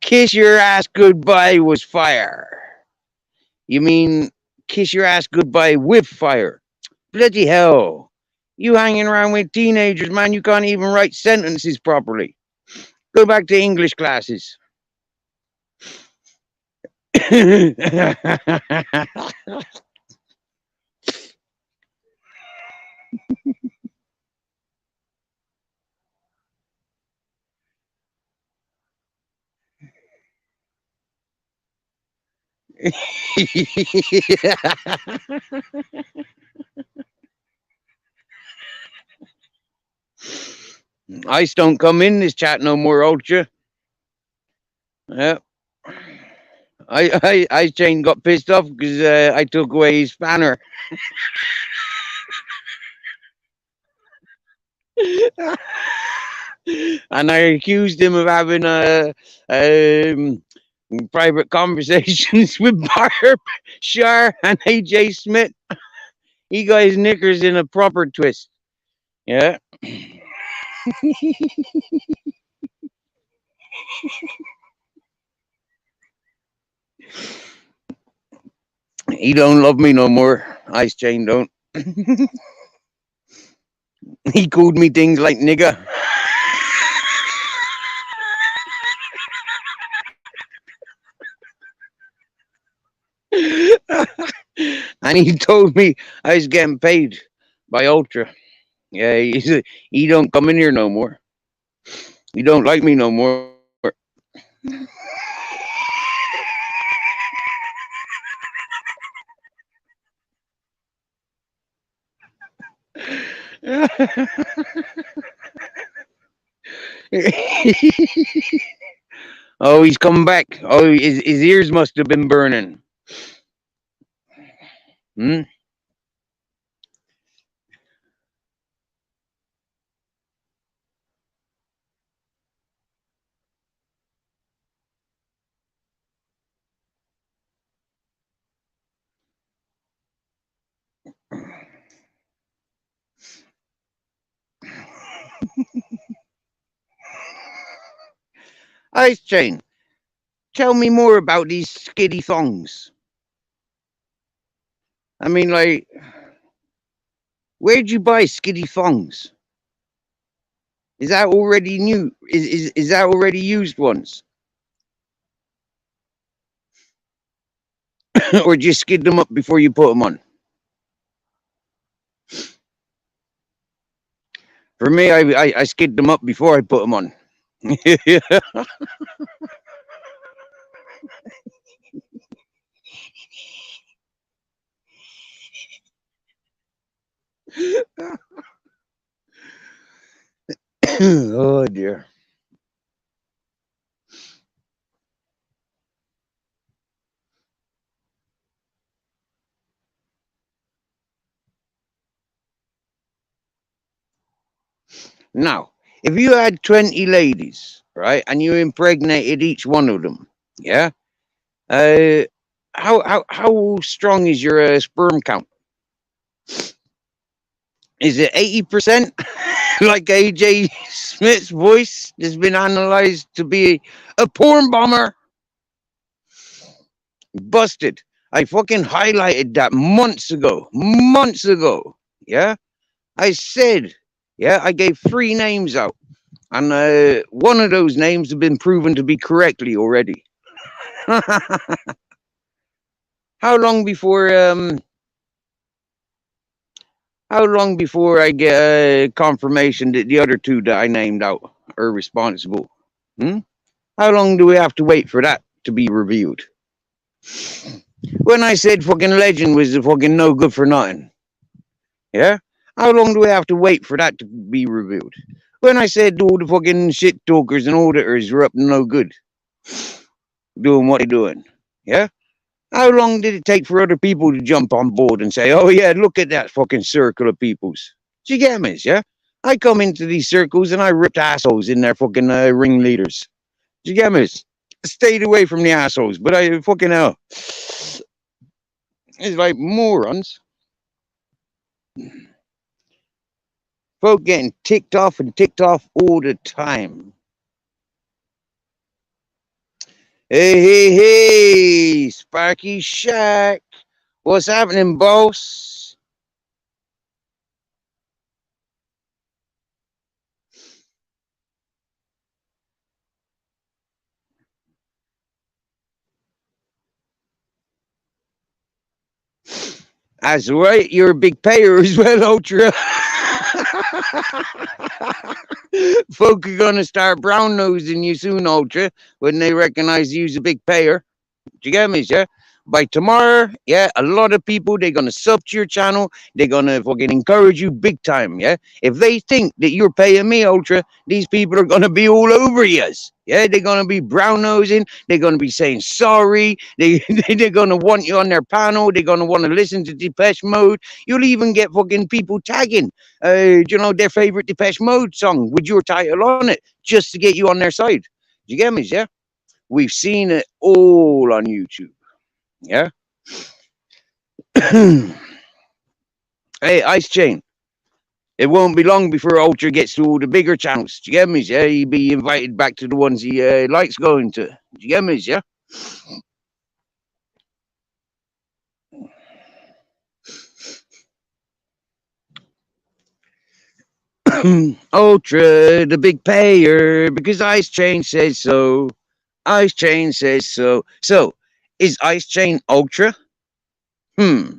Kiss your ass goodbye was fire. You mean kiss your ass goodbye with fire? Bloody hell. You hanging around with teenagers, man, you can't even write sentences properly. Go back to English classes. Ice don't come in this chat no more, Ultra. Yeah. Ice Chain got pissed off because I took away his spanner. And I accused him of having private conversations with Barb, Shar, and AJ Smith. He got his knickers in a proper twist. Yeah. He don't love me no more. Ice Chain don't. He called me things like nigger. And he told me I was getting paid by Ultra. Yeah, he don't come in here no more. He don't like me no more. Oh, he's come back. Oh, his ears must have been burning. Hmm? Ice Chain, tell me more about these skiddy thongs. I mean, like, where'd you buy skiddy thongs? Is that already new? Is that already used ones? Or just skid them up before you put them on? For me, I skid them up before I put them on. Oh dear. Now, if you had 20 ladies, right, and you impregnated each one of them, yeah, uh, how strong is your sperm count? Is it 80%? Like AJ Smith's voice has been analyzed to be a porn bomber? Busted. I fucking highlighted that months ago. Months ago. Yeah. I said, yeah, I gave 3 names out. And one of those names have been proven to be correctly already. How long before I get confirmation that the other 2 that I named out are responsible? Hmm? How long do we have to wait for that to be revealed? When I said fucking Legend was fucking no good for nothing, yeah? How long do we have to wait for that to be revealed? When I said all the fucking shit talkers and auditors were up to no good, doing what they're doing, yeah? How long did it take for other people to jump on board and say, oh yeah, look at that fucking circle of peoples? Do you get me, yeah? I come into these circles and I ripped assholes in their fucking ringleaders. Do you get me? Stayed away from the assholes, but I fucking hell. It's like morons. Folk getting ticked off and ticked off all the time. Hey, hey, hey, Sparky Shack. What's happening, boss? That's right, you're a big payer as well, Ultra. Folk are gonna start brown nosing you soon, Ultra, when they recognize you's a big payer. Do you get me, yeah? By tomorrow, yeah, a lot of people, they're gonna sub to your channel. They're gonna fucking encourage you big time, yeah? If they think that you're paying me, Ultra, these people are gonna be all over you. Yeah, they're gonna be brown nosing. They're gonna be saying sorry. They're gonna want you on their panel. They're gonna want to listen to Depeche Mode. You'll even get fucking people tagging, their favorite Depeche Mode song with your title on it, just to get you on their side. Do you get me? Yeah, we've seen it all on YouTube. Yeah. Hey, Ice Chain. It won't be long before Ultra gets to all the bigger channels. Do you get me? Yeah, he'll be invited back to the ones he likes going to. Do you get me? Yeah. Ultra, the big payer, because Ice Chain says so. Ice Chain says so. So, is Ice Chain Ultra? Hmm.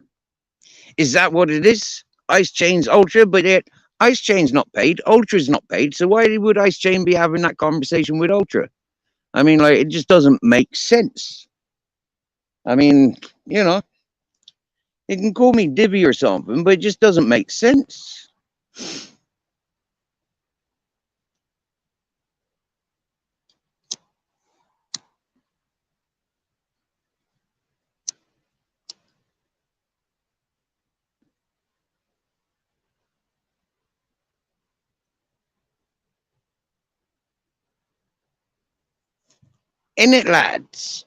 Is that what it is? Ice Chain's Ultra, but Ice Chain's not paid. Ultra's not paid. So why would Ice Chain be having that conversation with Ultra? I mean, like, it just doesn't make sense. I mean, you know, you can call me Dibby or something, but it just doesn't make sense. In it, lads.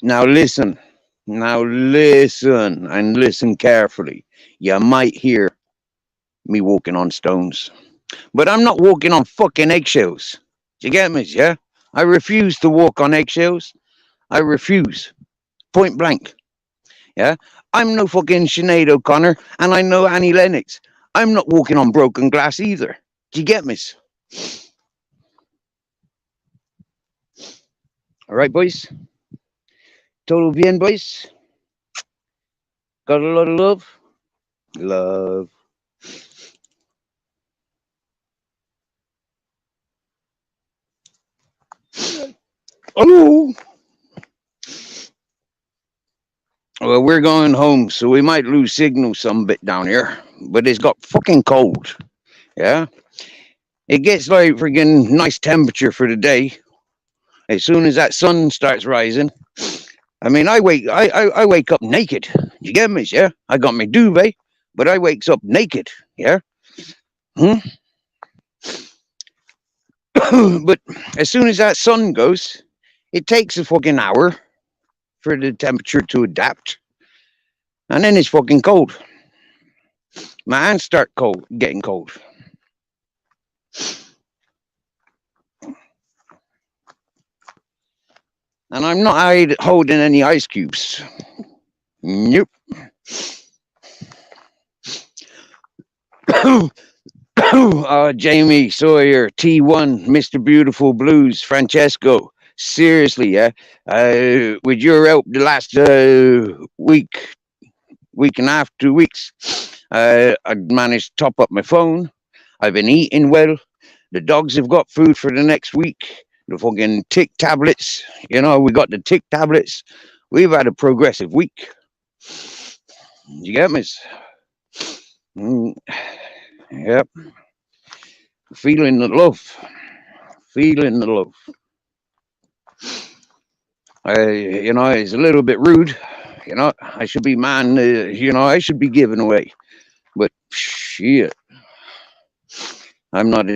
Now listen. Now listen and listen carefully. You might hear me walking on stones, but I'm not walking on fucking eggshells. Do you get me? Yeah? I refuse to walk on eggshells. I refuse. Point blank. Yeah? I'm no fucking Sinead O'Connor and I'm no Annie Lennox. I'm not walking on broken glass either. Do you get me? All right, boys. Todo bien, boys. Got a lot of love. Love. Oh, well, we're going home, so we might lose signal some bit down here. But it's got fucking cold. Yeah, it gets like friggin' nice temperature for the day. As soon as that sun starts rising, I mean, I wake up naked. You get me? Yeah, I got my duvet, but I wakes up naked. Yeah. Hmm? But as soon as that sun goes, it takes a fucking hour for the temperature to adapt, and then it's fucking cold. My hands start getting cold. And I'm not holding any ice cubes. Nope. Jamie Sawyer, T1, Mr. Beautiful Blues, Francesco. Seriously, yeah. With your help, the last week and a half, 2 weeks, I managed to top up my phone. I've been eating well. The dogs have got food for the next week. The fucking tick tablets, we got the tick tablets. We've had a progressive week. You get me? Mm, yep. Feeling the love. Feeling the love. It's a little bit rude. I should be man. I should be giving away. But shit, I'm not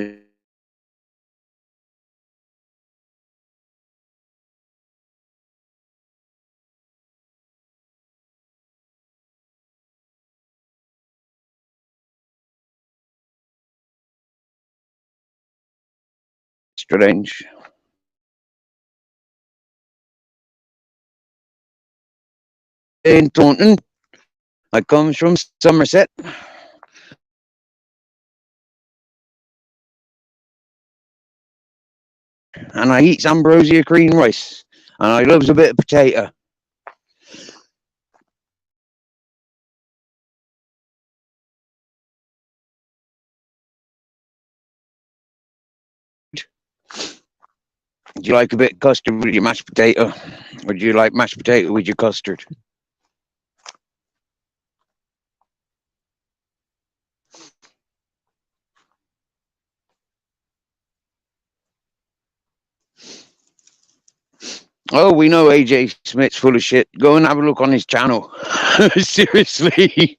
strange. In Taunton, I comes from Somerset, and I eats ambrosia cream rice, and I loves a bit of potato. Do you like a bit of custard with your mashed potato, or do you like mashed potato with your custard? Oh, we know AJ Smith's full of shit. Go and have a look on his channel. Seriously.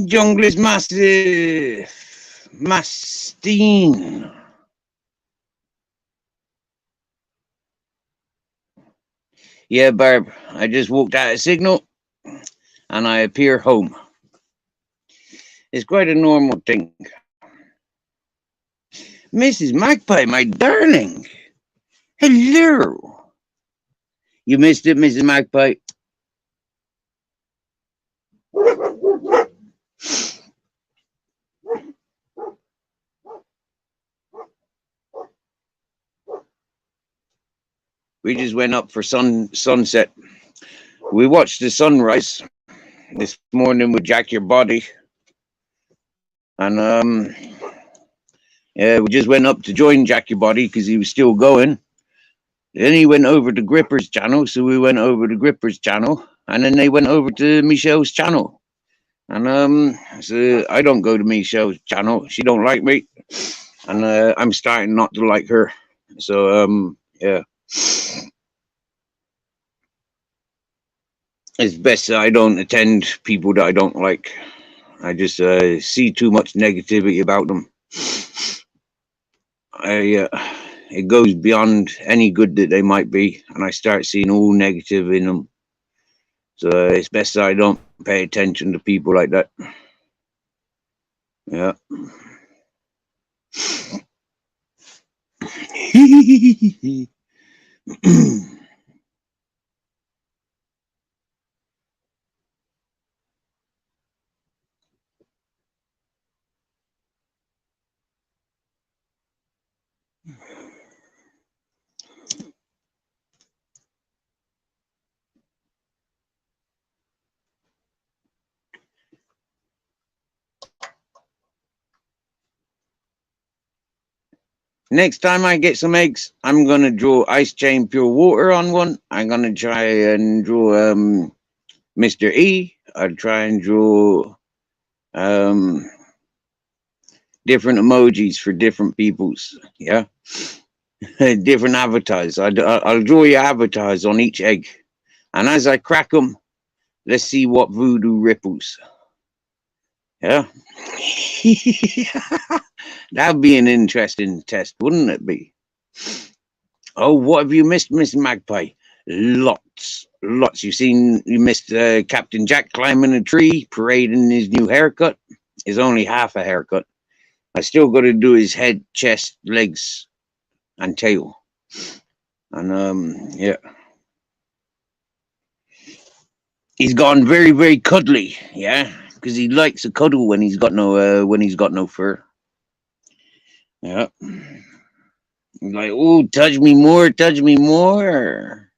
Jungle is massive. Mastine. Yeah, Barb, I just walked out a signal and I appear home. It's quite a normal thing. Mrs. Magpie, my darling. Hello. You missed it, Mrs. Magpie. We just went up for sunset. We watched the sunrise this morning with Jack Your Body. And yeah, we just went up to join Jack Your Body because he was still going. Then he went over to Gripper's channel, so we went over to Gripper's channel, and then they went over to Michelle's channel. And so I don't go to Michelle's channel. She don't like me, and I'm starting not to like her. So yeah, it's best that I don't attend people that I don't like. I just see too much negativity about them. It goes beyond any good that they might be, and I start seeing all negative in them. So it's best that I don't pay attention to people like that. Yeah. Next time I get some eggs, I'm gonna draw Ice Chain Pure Water on one. I'm gonna try and draw Mr. E. I'll try and draw different emojis for different peoples. Yeah, different avatars. I'll draw your avatars on each egg, and as I crack them, let's see what voodoo ripples. Yeah. That'd be an interesting test, wouldn't it be? Oh, what have you missed, Miss Magpie? Lots, lots. You missed Captain Jack climbing a tree, parading his new haircut. It's only half a haircut. I still got to do his head, chest, legs, and tail. And yeah, he's gone very, very cuddly. Yeah, because he likes a cuddle when he's got no fur. Yeah. He's like, oh, touch me more, touch me more.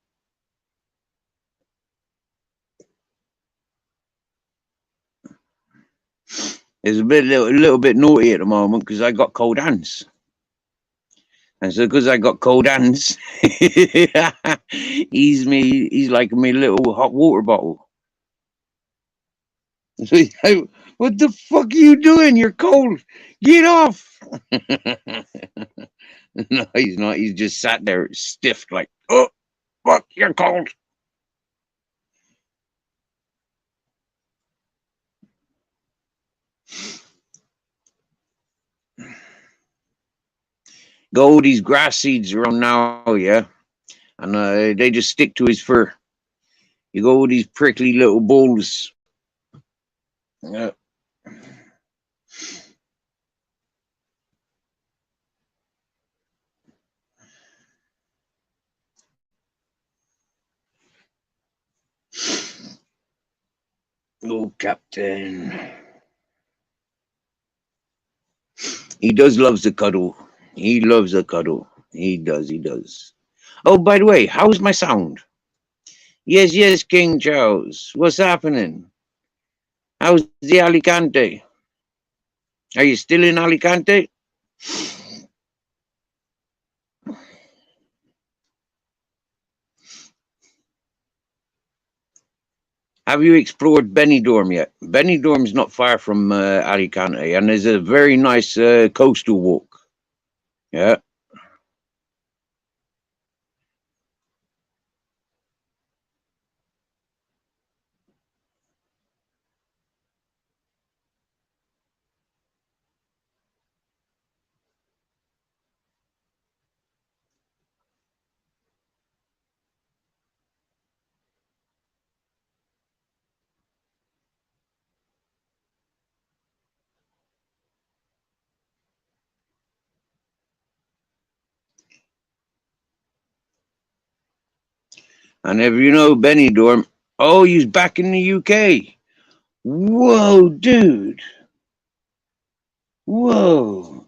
It's a little bit naughty at the moment because I got cold hands. And so because I got cold hands, he's like me little hot water bottle. So he's like, what the fuck are you doing? You're cold. Get off. No, he's not. He's just sat there stiff, like, oh, fuck, you're cold. Go these grass seeds around now, yeah? And they just stick to his fur. You go with these prickly little balls. Yeah. Oh, Captain. He does loves the cuddle. He loves a cuddle. He does, he does. Oh, by the way, how's my sound? Yes, yes, King Charles. What's happening? How's the Alicante? Are you still in Alicante? Have you explored Benidorm yet? Benidorm's not far from Alicante, and there's a very nice coastal walk. Yeah. And if you know Benidorm, oh, he's back in the UK. Whoa, dude. Whoa.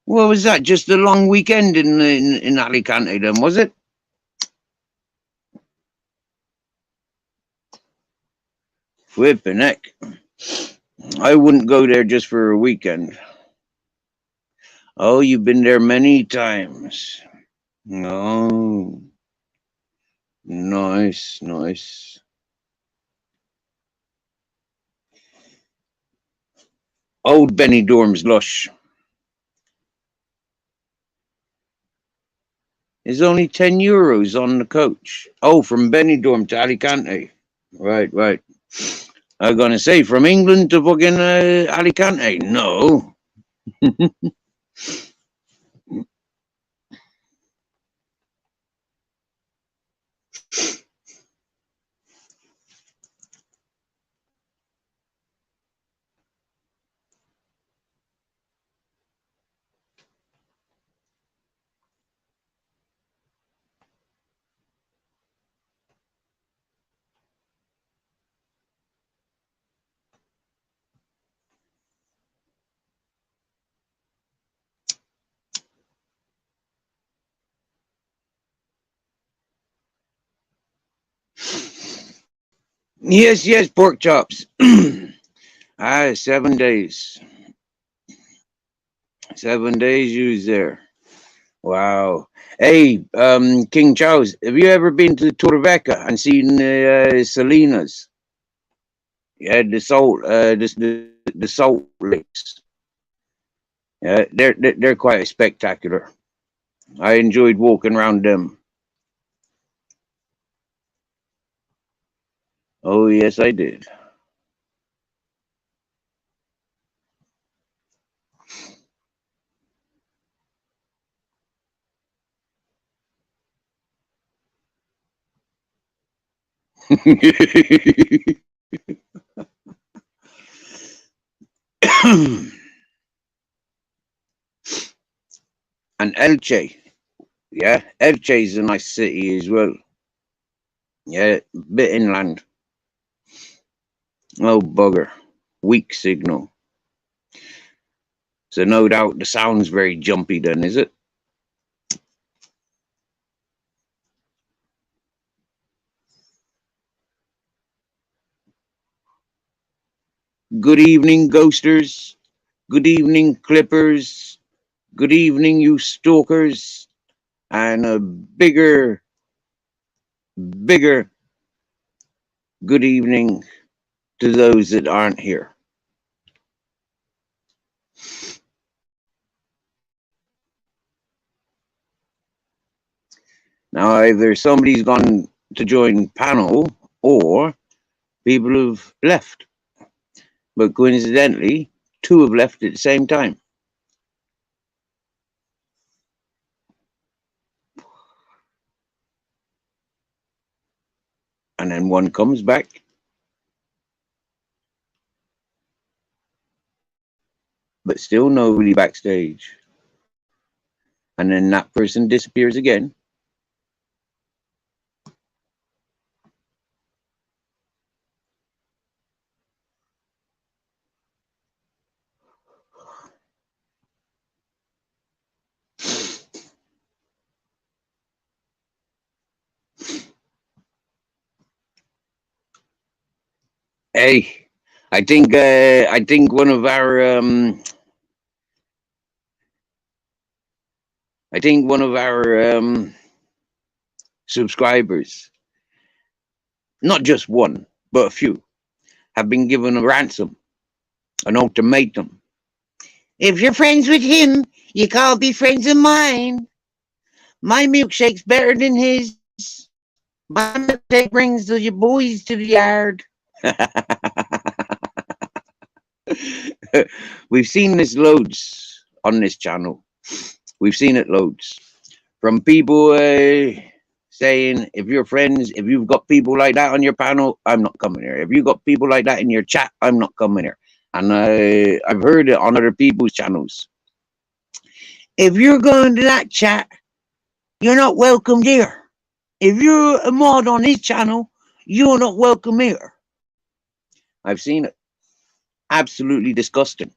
What was that? Just a long weekend in Alicante, then, was it? Flipping heck. I wouldn't go there just for a weekend. Oh, you've been there many times. No. Nice, nice. Old Benidorm's lush. It's only €10 on the coach. Oh, from Benidorm to Alicante. Right, right. I'm gonna say from England to fucking Alicante. No. Yes, yes, pork chops. 7 days. 7 days you was there. Wow. Hey, King Charles, have you ever been to Torrevecca and seen Salinas? Yeah, the salt lakes. Yeah, they're quite spectacular. I enjoyed walking around them. Oh yes, I did. And Elche, yeah, Elche is a nice city as well. Yeah, bit inland. Oh bugger, weak signal. So no doubt the sound's very jumpy. Then is it? Good evening, ghosters. Good evening, clippers. Good evening, you stalkers. And a bigger good evening to those that aren't here. Now, either somebody's gone to join panel or people have left. But coincidentally, two have left at the same time. And then one comes back, but still nobody backstage. And then that person disappears again. Hey, I think one of our subscribers, not just one, but a few, have been given a ransom, an ultimatum. If you're friends with him, you can't be friends of mine. My milkshake's better than his. My milkshake brings the boys to the yard. We've seen this loads on this channel. We've seen it loads from people saying, if you're friends, if you've got people like that on your panel, I'm not coming here. If you've got people like that in your chat, I'm not coming here. And I've heard it on other people's channels. If you're going to that chat, You're not welcome here. If you're a mod on his channel, you're not welcome here. I've seen it. Absolutely disgusting.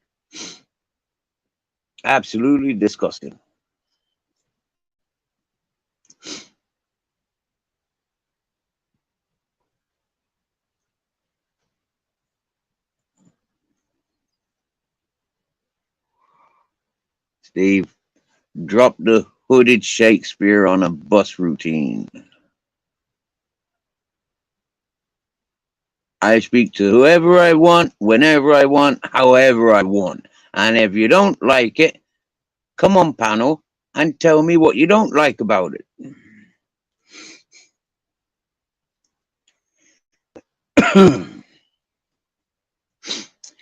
Absolutely disgusting. Steve, drop the hooded Shakespeare on a bus routine. I speak to whoever I want, whenever I want, however I want. And if you don't like it, come on, panel, and tell me what you don't like about it.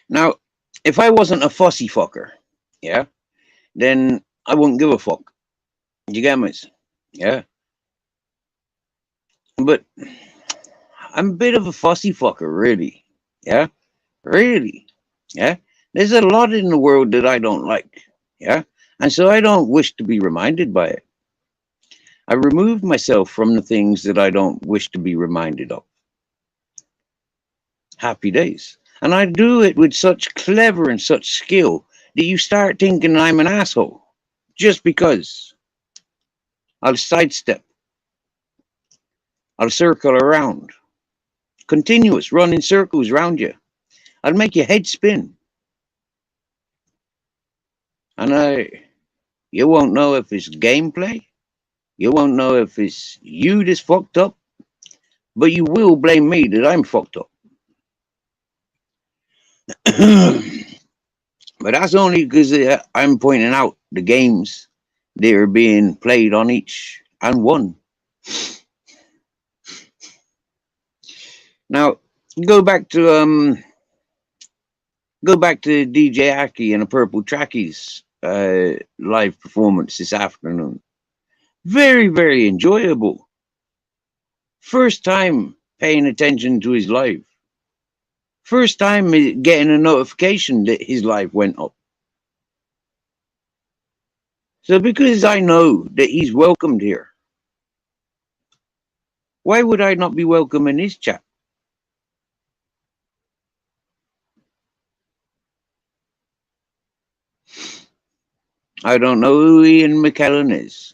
Now, if I wasn't a fussy fucker, yeah, then I wouldn't give a fuck. You get me? Yeah. But I'm a bit of a fussy fucker, really. Yeah. Really. Yeah. There's a lot in the world that I don't like. Yeah. And so I don't wish to be reminded by it. I remove myself from the things that I don't wish to be reminded of. Happy days. And I do it with such clever and such skill that you start thinking I'm an asshole just because. I'll sidestep, I'll circle around, continuous, running circles around you. I'll make your head spin. And you won't know if it's gameplay, you won't know if it's you that's fucked up, but you will blame me that I'm fucked up. But that's only because I'm pointing out the games that are being played on each and one. Now, go back to DJ Aki and a Purple Trackies live performance this afternoon. Very, very enjoyable. First time paying attention to his live. First time getting a notification that his live went up. So because I know that he's welcomed here, why would I not be welcome in his chat? I don't know who Ian McKellen is.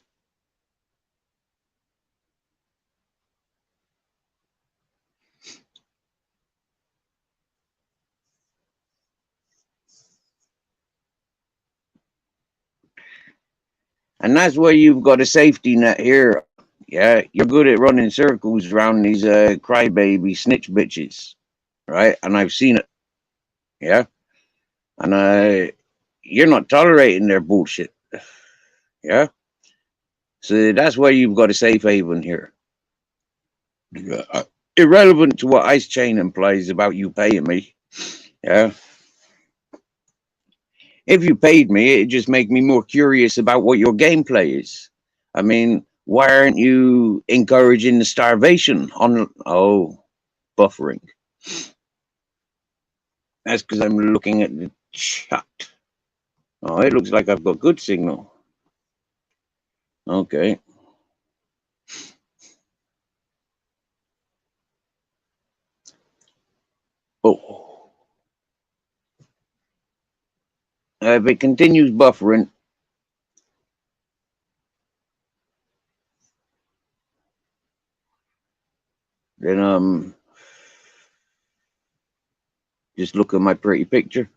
And that's why you've got a safety net here. Yeah, you're good at running circles around these crybaby snitch bitches, right? And I've seen it. Yeah, and you're not tolerating their bullshit. Yeah, so that's why you've got a safe haven here. Irrelevant to what Ice Chain implies about you paying me. Yeah, if you paid me, it'd just make me more curious about what your gameplay is. I mean, why aren't you encouraging the starvation on? Oh, buffering. That's because I'm looking at the chat. Oh, it looks like I've got good signal. Okay. Oh. If it continues buffering, then just look at my pretty picture,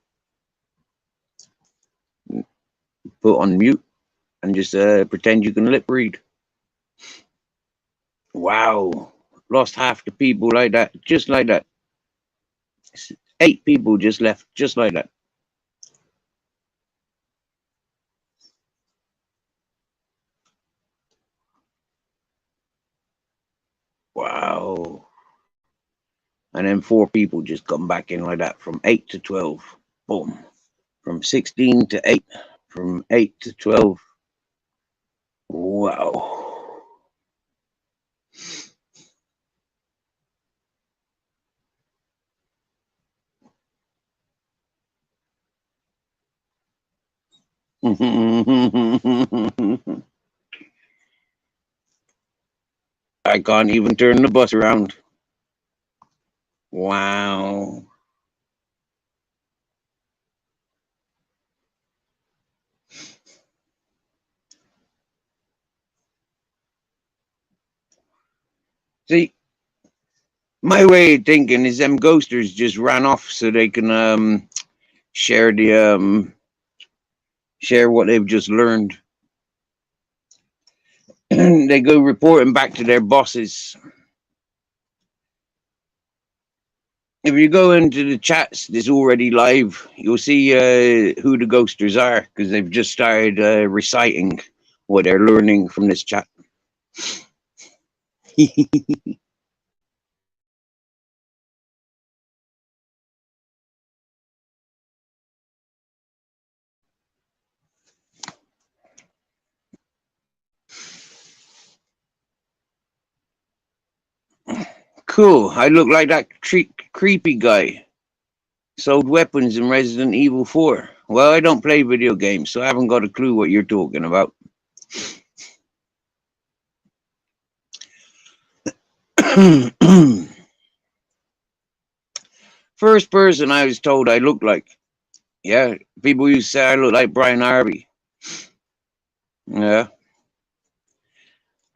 put on mute, and just pretend you can lip read. Wow. Lost half the people like that, just like that. 8 people just left, just like that. Wow. And then 4 people just come back in like that from 8 to 12. Boom. From 16 to 8. From 8 to 12. Wow. I can't even turn the bus around. Wow. See, my way of thinking is them ghosters just ran off so they can share the share what they've just learned. They go reporting back to their bosses. If you go into the chats that's already live, you'll see who the ghosters are because they've just started reciting what they're learning from this chat. Cool. I look like that creepy guy. Sold weapons in Resident Evil 4. Well, I don't play video games, so I haven't got a clue what you're talking about. First person I was told I looked like. Yeah, people used to say I look like Brian Harvey. Yeah.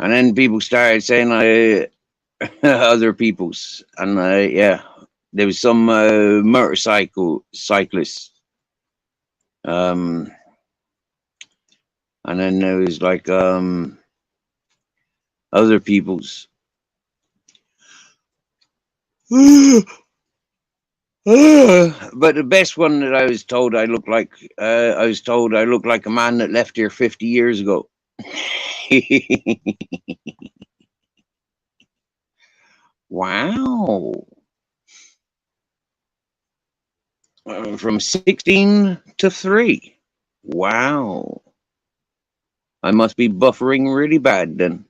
And then people started saying other people's. And yeah, there was some cyclists. And then there was like other people's. But the best one that I was told I look like a man that left here 50 years ago. Wow. From 16 to 3. Wow. I must be buffering really bad then.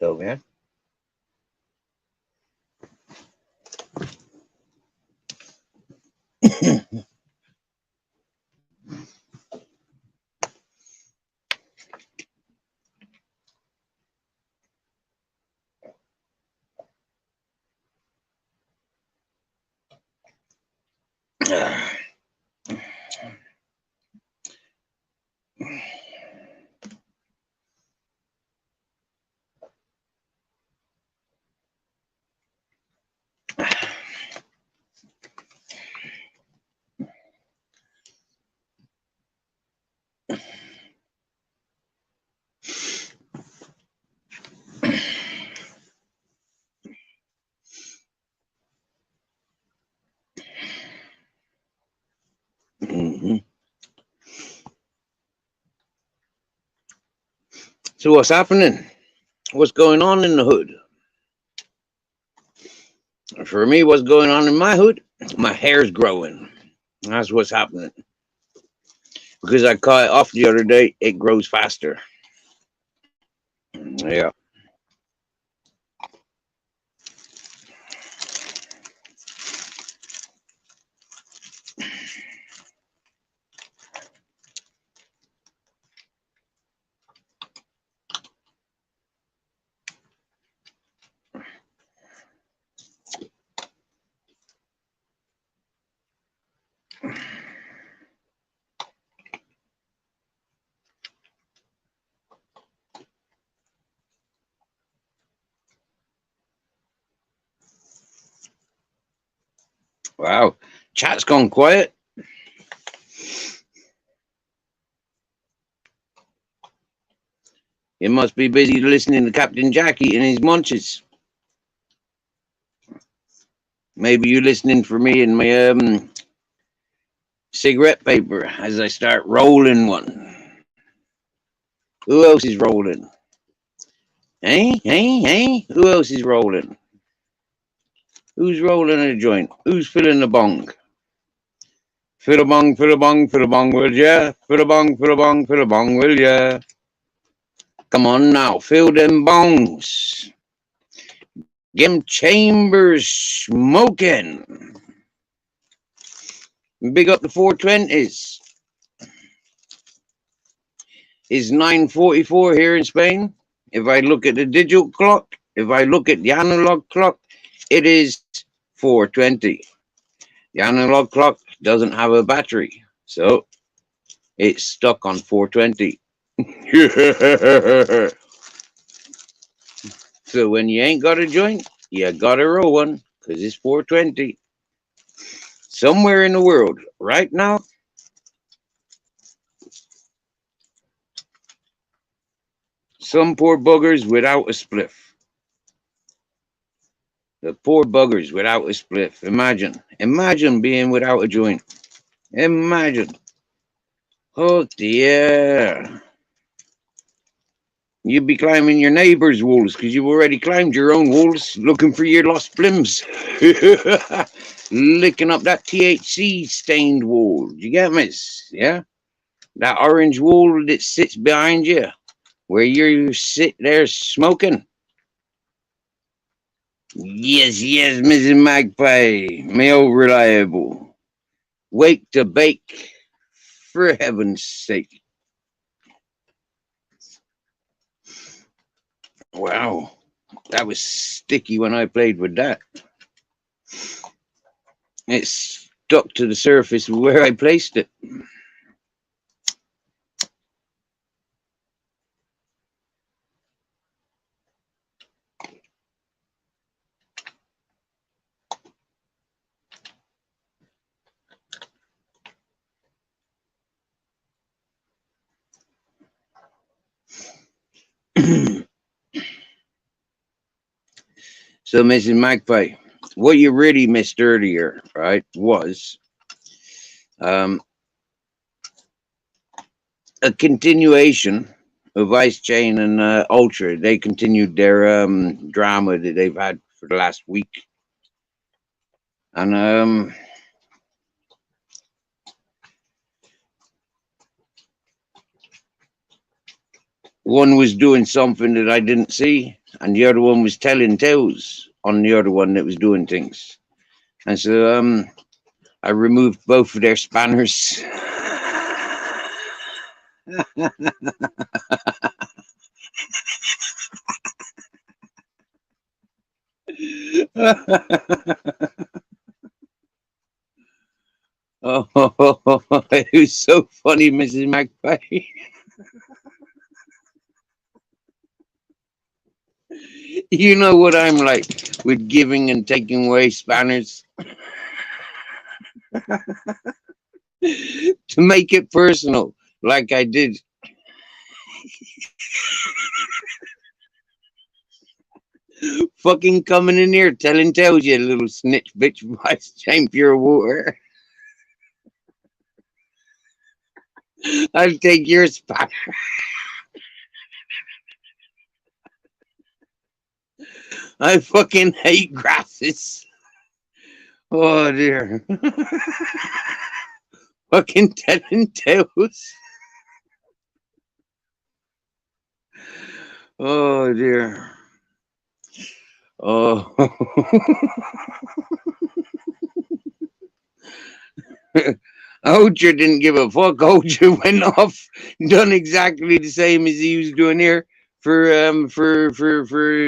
So, man. Mhm. So what's happening? What's going on in the hood? For me, what's going on in my hood? My hair's growing. That's what's happening. Because I cut it off the other day, it grows faster. Yeah. Wow. Chat's gone quiet. You must be busy listening to Captain Jack eating his munches. Maybe you listening for me and my cigarette paper as I start rolling one. Who else is rolling? Hey? Who else is rolling? Who's rolling a joint? Who's filling the bong? Fill a bong, will ya? Fill a bong, will ya? Come on now, fill them bongs. Get them chambers smoking. Big up the 420s. It's 9:44 here in Spain. If I look at the digital clock, if I look at the analog clock, it is 4:20. The analog clock doesn't have a battery, so it's stuck on 4:20. So when you ain't got a joint, you gotta roll one, because it's 4:20. Somewhere in the world, right now, some poor buggers without a spliff. The poor buggers without a spliff. Imagine being without a joint. Imagine. Oh dear. You'd be climbing your neighbor's walls because you've already climbed your own walls looking for your lost plims. Licking up that THC stained wall. You get me? Yeah? That orange wall that sits behind you where you sit there smoking. Yes, Mrs. Magpie. Male reliable. Wake to bake. For heaven's sake. Wow. That was sticky when I played with that. It stuck to the surface where I placed it. So, Mrs. Magpie, what you really missed earlier, right, was um, a continuation of Ice Chain and Ultra. They continued their drama that they've had for the last week. And one was doing something that I didn't see, and the other one was telling tales on the other one that was doing things. And so I removed both of their spanners. Oh, it was so funny, Mrs. Magpie. You know what I'm like with giving and taking away spanners. To make it personal, like I did. Fucking coming in here telling tales, you little snitch bitch, by St. Pure Water. I'll take your spanner. I fucking hate grasses. Oh dear. Fucking Ted and Tails. Oh dear. Oh. Ocher didn't give a fuck. Ocher went off, done exactly the same as he was doing here for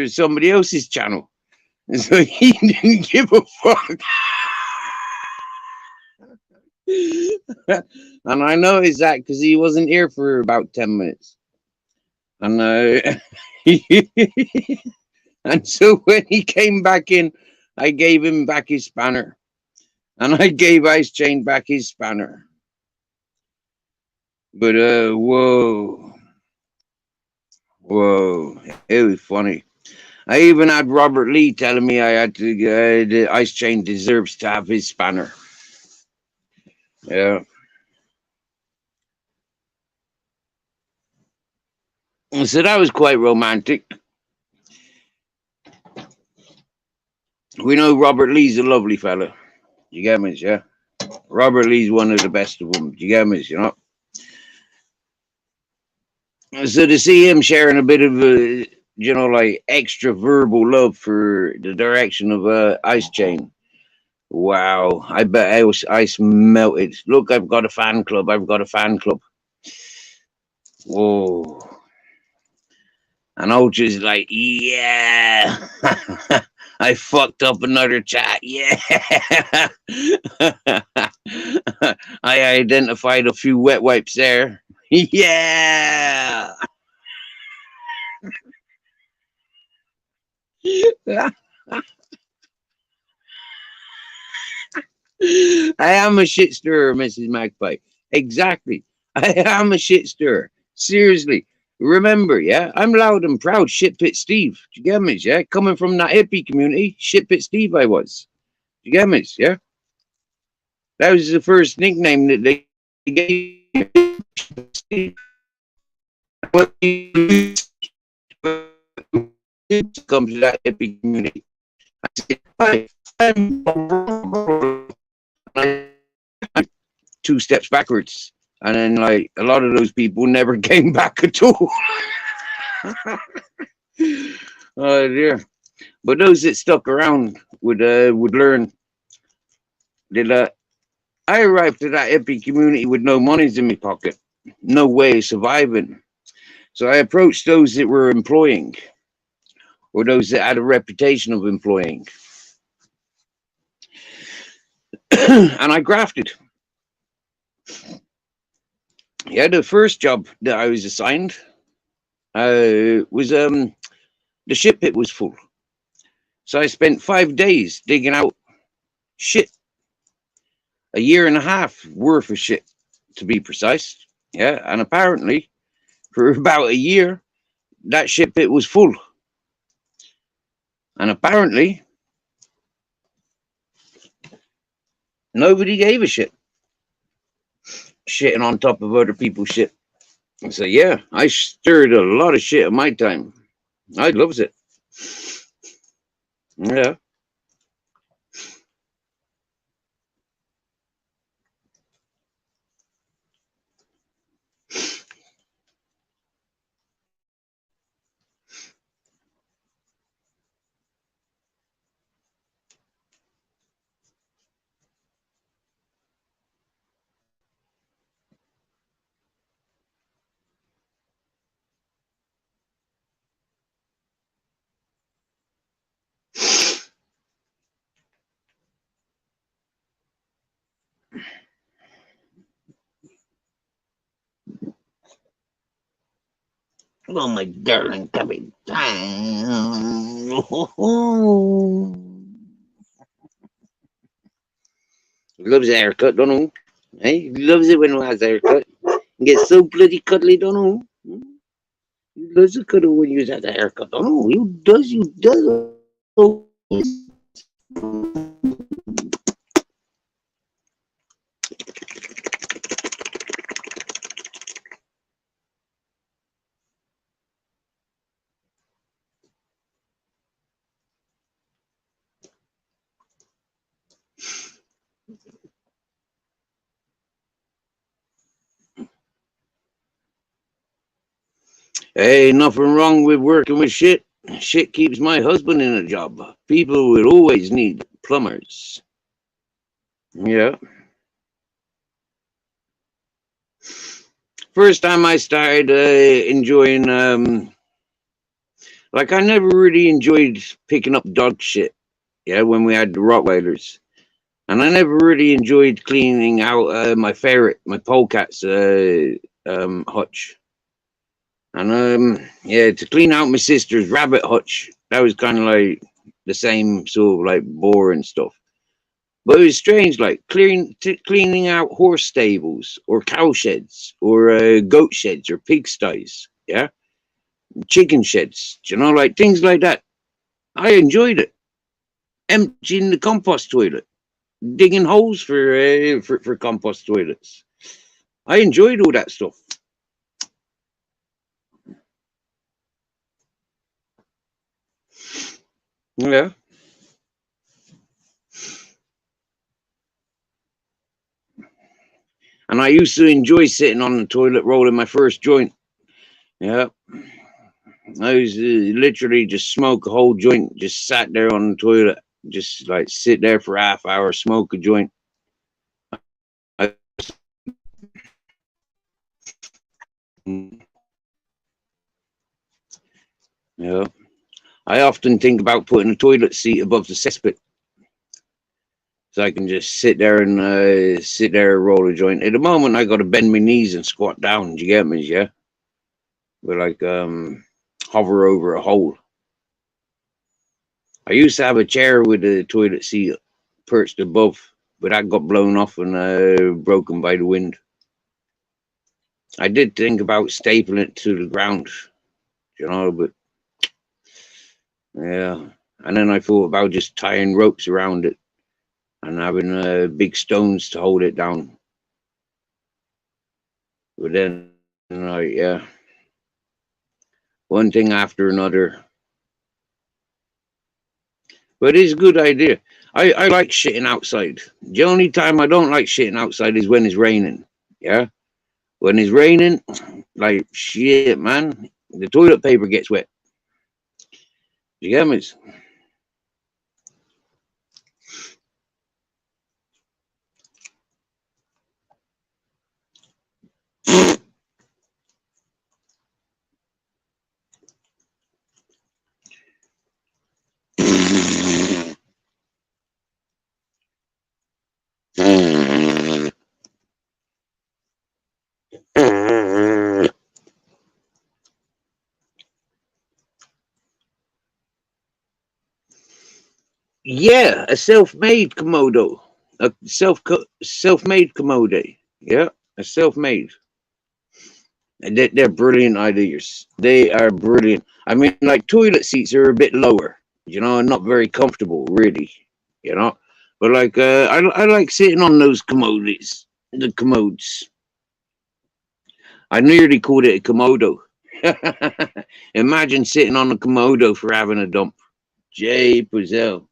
somebody else's channel. So he didn't give a fuck. And I noticed that because he wasn't here for about 10 minutes. And and so when he came back in, I gave him back his spanner. And I gave Ice Chain back his spanner. But whoa. Whoa. It was funny. I even had Robert Lee telling me I had to the Ice Chain deserves to have his spanner. Yeah. So that was quite romantic. We know Robert Lee's a lovely fella. You get me, yeah? Robert Lee's one of the best of them. You get me, you know? So to see him sharing a bit of, like extra verbal love for the direction of Ice Chain. Wow. I bet Ice melted. Look, I've got a fan club. I've got a fan club. Whoa. And Ultra's like, yeah. I fucked up another chat. Yeah. I identified a few wet wipes there. Yeah. I am a shit stirrer, Mrs. Magpie. Exactly. I am a shit stirrer. Seriously. Remember, yeah, I'm loud and proud, Shitpit Steve. Do you get me? Yeah, coming from that hippie community, Shitpit Steve I was. Do you get me? Yeah, that was the first nickname that they gave me. What you come to that hippie community? I said, hi, I'm 2 steps backwards. And then, like, a lot of those people never came back at all. Oh dear! But those that stuck around would learn that I arrived to that hippie community with no monies in my pocket, no way of surviving. So I approached those that were employing, or those that had a reputation of employing, and I grafted. Yeah, the first job that I was assigned was the shit pit was full. So I spent 5 days digging out shit, a year and a half worth of shit, to be precise. Yeah, and apparently for about a year, that shit pit was full. And apparently nobody gave a shit. Shitting on top of other people's shit. So yeah, I stirred a lot of shit in my time. I loves it. Yeah. Oh, my darling coming down. He loves a haircut, don't know. Hey, he loves it when he has a haircut. He gets so bloody cuddly, don't know. He loves a cuddle when you have a haircut, don't know. You does, you does. Oh, Hey, nothing wrong with working with shit. Shit keeps my husband in a job. People will always need plumbers. Yeah. First time I started enjoying, like I never really enjoyed picking up dog shit. Yeah, when we had the Rottweilers, and I never really enjoyed cleaning out my ferret, my polecat's hutch. And yeah, to clean out my sister's rabbit hutch, that was kind of like the same sort of like boring stuff. But it was strange, like cleaning out horse stables or cow sheds or goat sheds or pigsties. Yeah, chicken sheds. You know, like things like that. I enjoyed it. Emptying the compost toilet, digging holes for compost toilets. I enjoyed all that stuff. Yeah. And I used to enjoy sitting on the toilet rolling my first joint. Yeah. I was literally just smoke a whole joint, just sat there on the toilet, just like sit there for half hour, smoke a joint. I, yeah. I often think about putting a toilet seat above the cesspit so I can just sit there and roll a joint. At the moment, I got to bend my knees and squat down. Do you get me? Yeah. But like hover over a hole. I used to have a chair with a toilet seat perched above, but that got blown off and broken by the wind. I did think about stapling it to the ground, you know, but yeah. And then I thought about just tying ropes around it and having big stones to hold it down. But then, yeah, one thing after another. But it's a good idea. I like shitting outside. The only time I don't like shitting outside is when it's raining. Yeah. When it's raining, like shit, man, the toilet paper gets wet. You get me? Yeah, a self-made Komodo, a self-made Komodo. Yeah, a self-made. They're brilliant ideas. They are brilliant. I mean, like toilet seats are a bit lower, you know, and not very comfortable, really, you know. But like, I like sitting on those commodes, the commodes. I nearly called it a Komodo. Imagine sitting on a Komodo for having a dump. Jay Puzel.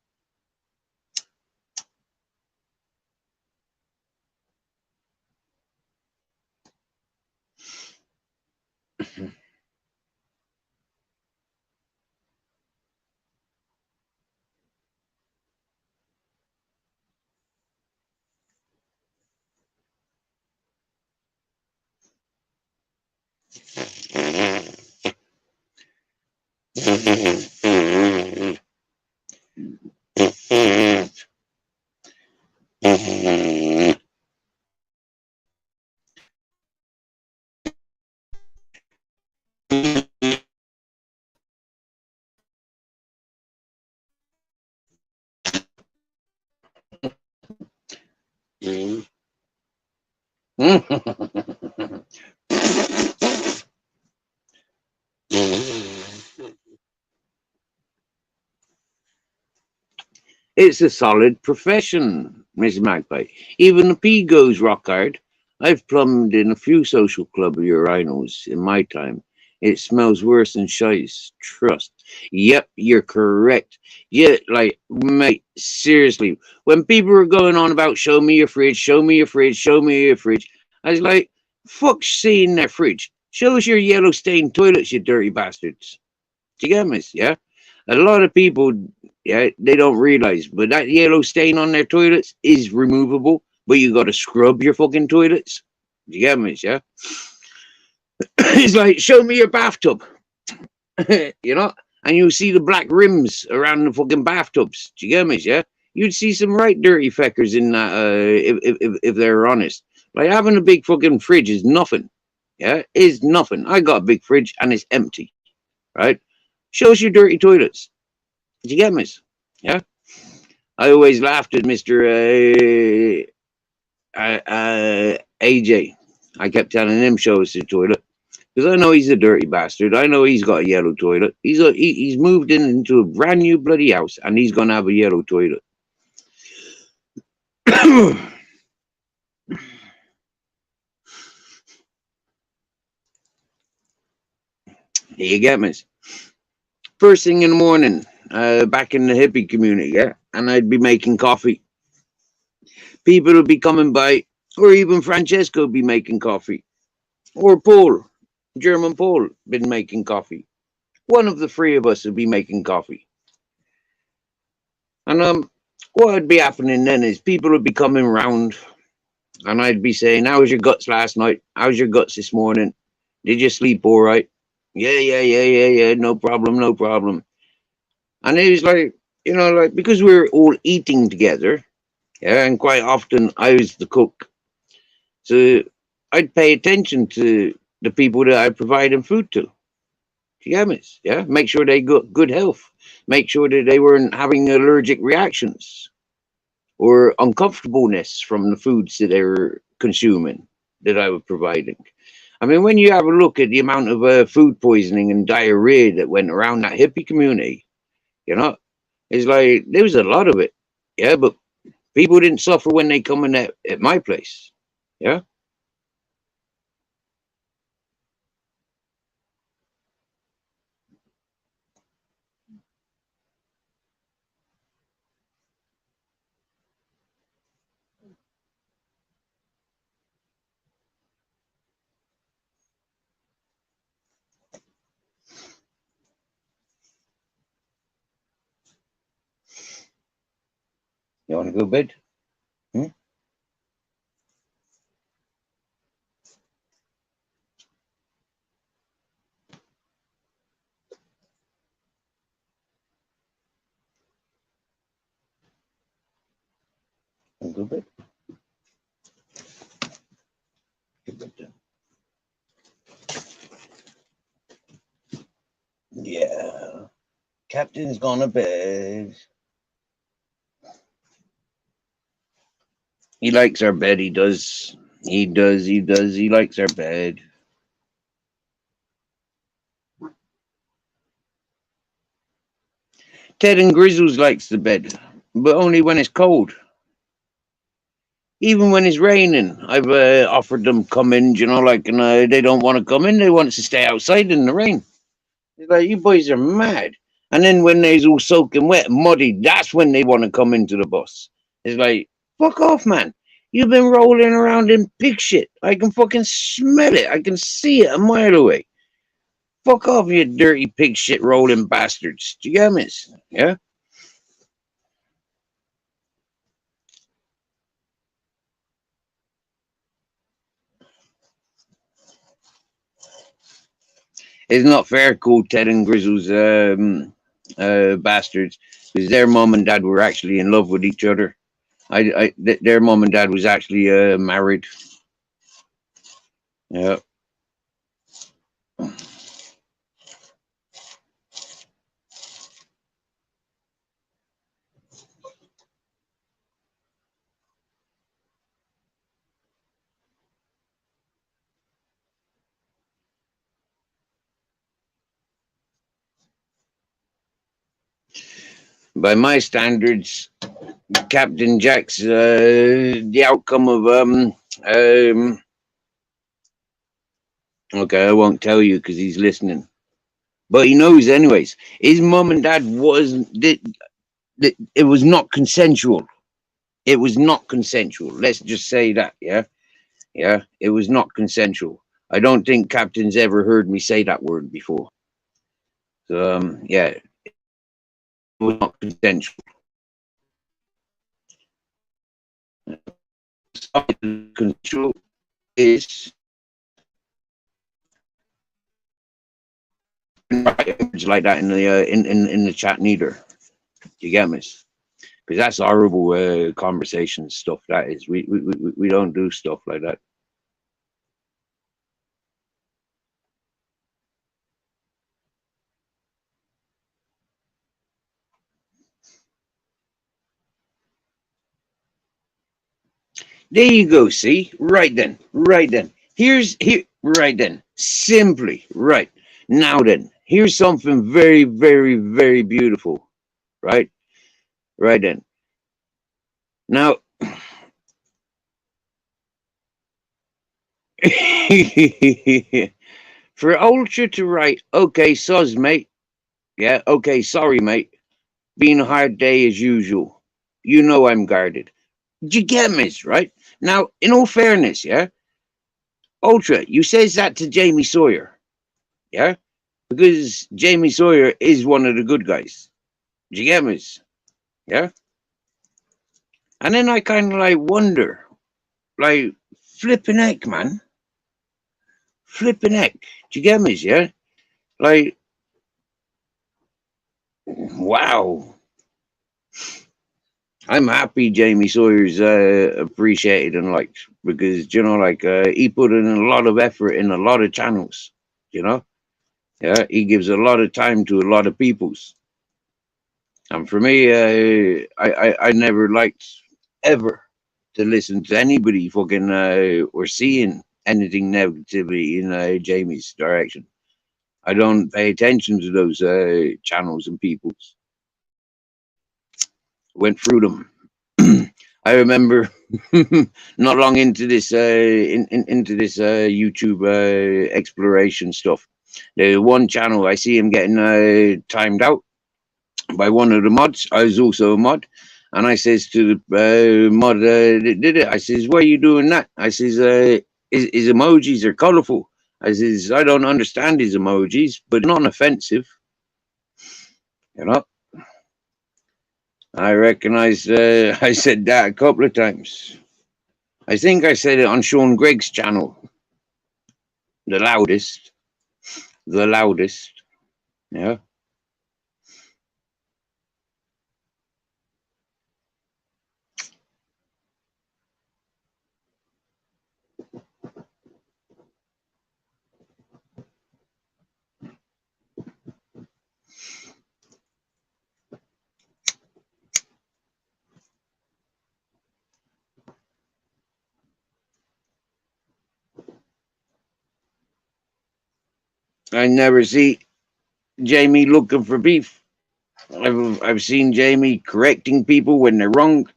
It's a solid profession, Miss Magpie. Even the pea goes rock hard. I've plumbed in a few social club urinals in my time. It smells worse than shites. Trust. Yep, you're correct. Yeah, like, mate, seriously. When people were going on about show me your fridge, show me your fridge, show me your fridge, I was like, fuck seeing their fridge. Show us your yellow stained toilets, you dirty bastards. Do you get me? Yeah. A lot of people, yeah, they don't realize, but that yellow stain on their toilets is removable. But you got to scrub your fucking toilets. Do you get me? Yeah. It's like, show me your bathtub, you know, and you'll see the black rims around the fucking bathtubs. Do you get me? Yeah. You'd see some right dirty feckers in that if they're honest. Like having a big fucking fridge is nothing. Yeah, is nothing. I got a big fridge and it's empty. Right? Show us your dirty toilets. Did you get me? Yeah. I always laughed at Mister AJ. I kept telling him show us the toilet because I know he's a dirty bastard. I know he's got a yellow toilet. He's moved into a brand new bloody house and he's gonna have a yellow toilet. You get me? First thing in the morning, back in the hippie community, yeah, and I'd be making coffee. People would be coming by, or even Francesco would be making coffee, or Paul, German Paul, been making coffee. One of the three of us would be making coffee. And what would be happening then is people would be coming round, and I'd be saying, "How was your guts last night? How's your guts this morning? Did you sleep all right? Yeah. No problem, no problem." And it was like, you know, like because we were all eating together, yeah, and quite often I was the cook, so I'd pay attention to the people that I provided food to. Yeah, miss. Yeah, make sure they got good health. Make sure that they weren't having allergic reactions or uncomfortableness from the foods that they were consuming that I was providing. I mean, when you have a look at the amount of food poisoning and diarrhea that went around that hippie community, you know, it's like there was a lot of it. Yeah, but people didn't suffer when they come in at my place. Yeah. You want to go to bed? Hmm? Want to go to bed? Go to bed then. Yeah. Captain's gone to bed. He likes our bed. He does. He does. He does. He likes our bed. Ted and Grizzles likes the bed, but only when it's cold. Even when it's raining, I've offered them come in, you know, like, and they don't want to come in. They want to stay outside in the rain. It's like, you boys are mad. And then when they's all soaking wet and muddy, that's when they want to come into the bus. It's like, fuck off, man. You've been rolling around in pig shit. I can fucking smell it. I can see it a mile away. Fuck off, you dirty pig shit rolling bastards. Do you get me? Yeah? It's not fair, cool Ted and Grizzle's bastards, because their mom and dad were actually in love with each other. Their mom and dad was actually married. Yeah. By my standards, Captain Jack's the outcome of okay, I won't tell you because he's listening, but he knows anyways. His mom and dad it was not consensual. It was not consensual. Let's just say that, yeah, yeah. It was not consensual. I don't think Captain's ever heard me say that word before. So, yeah, it was not consensual. Consensual is like that in the in the chat neither. You get me? Because that's horrible conversation stuff. That is, we don't do stuff like that. There you go. See, right then, right then. Here, right then. Simply, right now. Then here's something very, very, very beautiful. Right, right then. Now, for Ultra to write, okay, soz, mate. Yeah, okay, sorry, mate. Been a hard day as usual. You know I'm guarded. Do you get me, right? Now, in all fairness, yeah, Ultra, you says that to Jamie Sawyer, yeah? Because Jamie Sawyer is one of the good guys. Do you get me? Yeah? And then I kind of like wonder, like, flipping heck, man. Flipping heck. Do you get me, yeah? Like, wow. I'm happy Jamie Sawyer's appreciated and liked because, you know, like, he put in a lot of effort in a lot of channels, you know? Yeah, he gives a lot of time to a lot of peoples. And for me, I never liked ever to listen to anybody fucking or seeing anything negativity in Jamie's direction. I don't pay attention to those channels and peoples. Went through them. I remember not long into this into this YouTube exploration stuff. There's one channel I see him getting timed out by one of the mods. I was also a mod, and I says to the mod that did it, I says, "Why are you doing that?" I says, his emojis are colourful." I says, "I don't understand his emojis, but not offensive, you know." I recognize I said that a couple of times. I think I said it on Sean Gregg's channel. The loudest. The loudest. Yeah. I never see Jamie looking for beef. I've seen Jamie correcting people when they're wrong,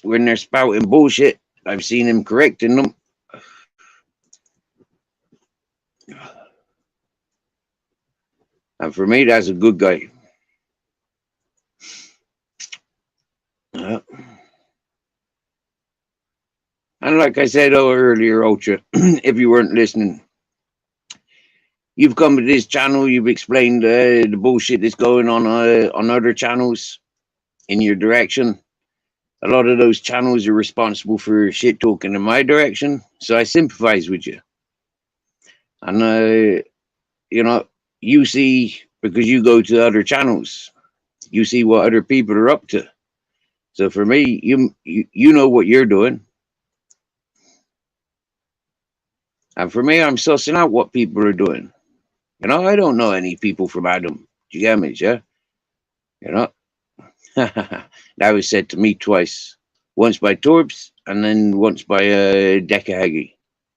when they're spouting bullshit. I've seen him correcting them. And for me, that's a good guy. Yeah. And like I said earlier, Ultra, if you weren't listening, you've come to this channel, you've explained the bullshit that's going on other channels in your direction. A lot of those channels are responsible for shit talking in my direction, so I sympathize with you. And you know, you see, because you go to other channels, you see what other people are up to. So for me, you know what you're doing, and for me, I'm sussing out what people are doing. You know, I don't know any people from Adam. Do you get me, yeah? You know, that was said to me twice. Once by Torbs, and then once by Dekahagi.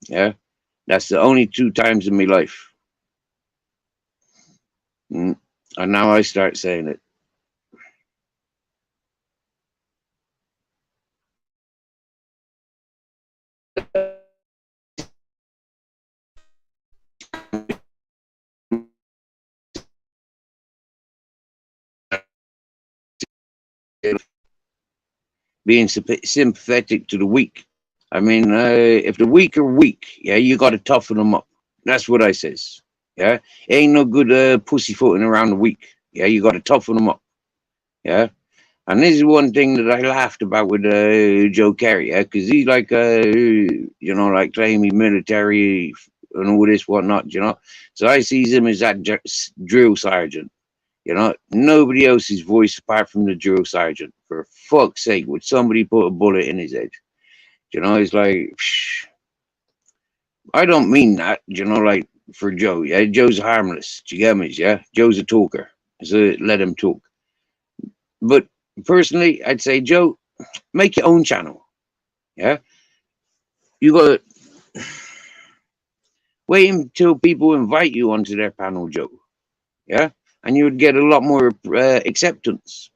Yeah, that's the only two times in my life. And now I start saying it. Being sympathetic to the weak. I mean, if the weak are weak, yeah, you got to toughen them up. That's what I says. Yeah, ain't no good pussyfooting around the weak. Yeah, you got to toughen them up. Yeah, and this is one thing that I laughed about with Joe Kerry. Yeah, because he's like, like claiming military and all this whatnot. So I sees him as that drill sergeant. Nobody else's voice apart from the drill sergeant. For fuck's sake, would somebody put a bullet in his head? It's like, psh, I don't mean that, like for Joe. Yeah, Joe's harmless. Do you get me? Yeah, Joe's a talker. So let him talk. But personally, I'd say, Joe, make your own channel. Yeah, you got to wait until people invite you onto their panel, Joe. Yeah, and you would get a lot more acceptance.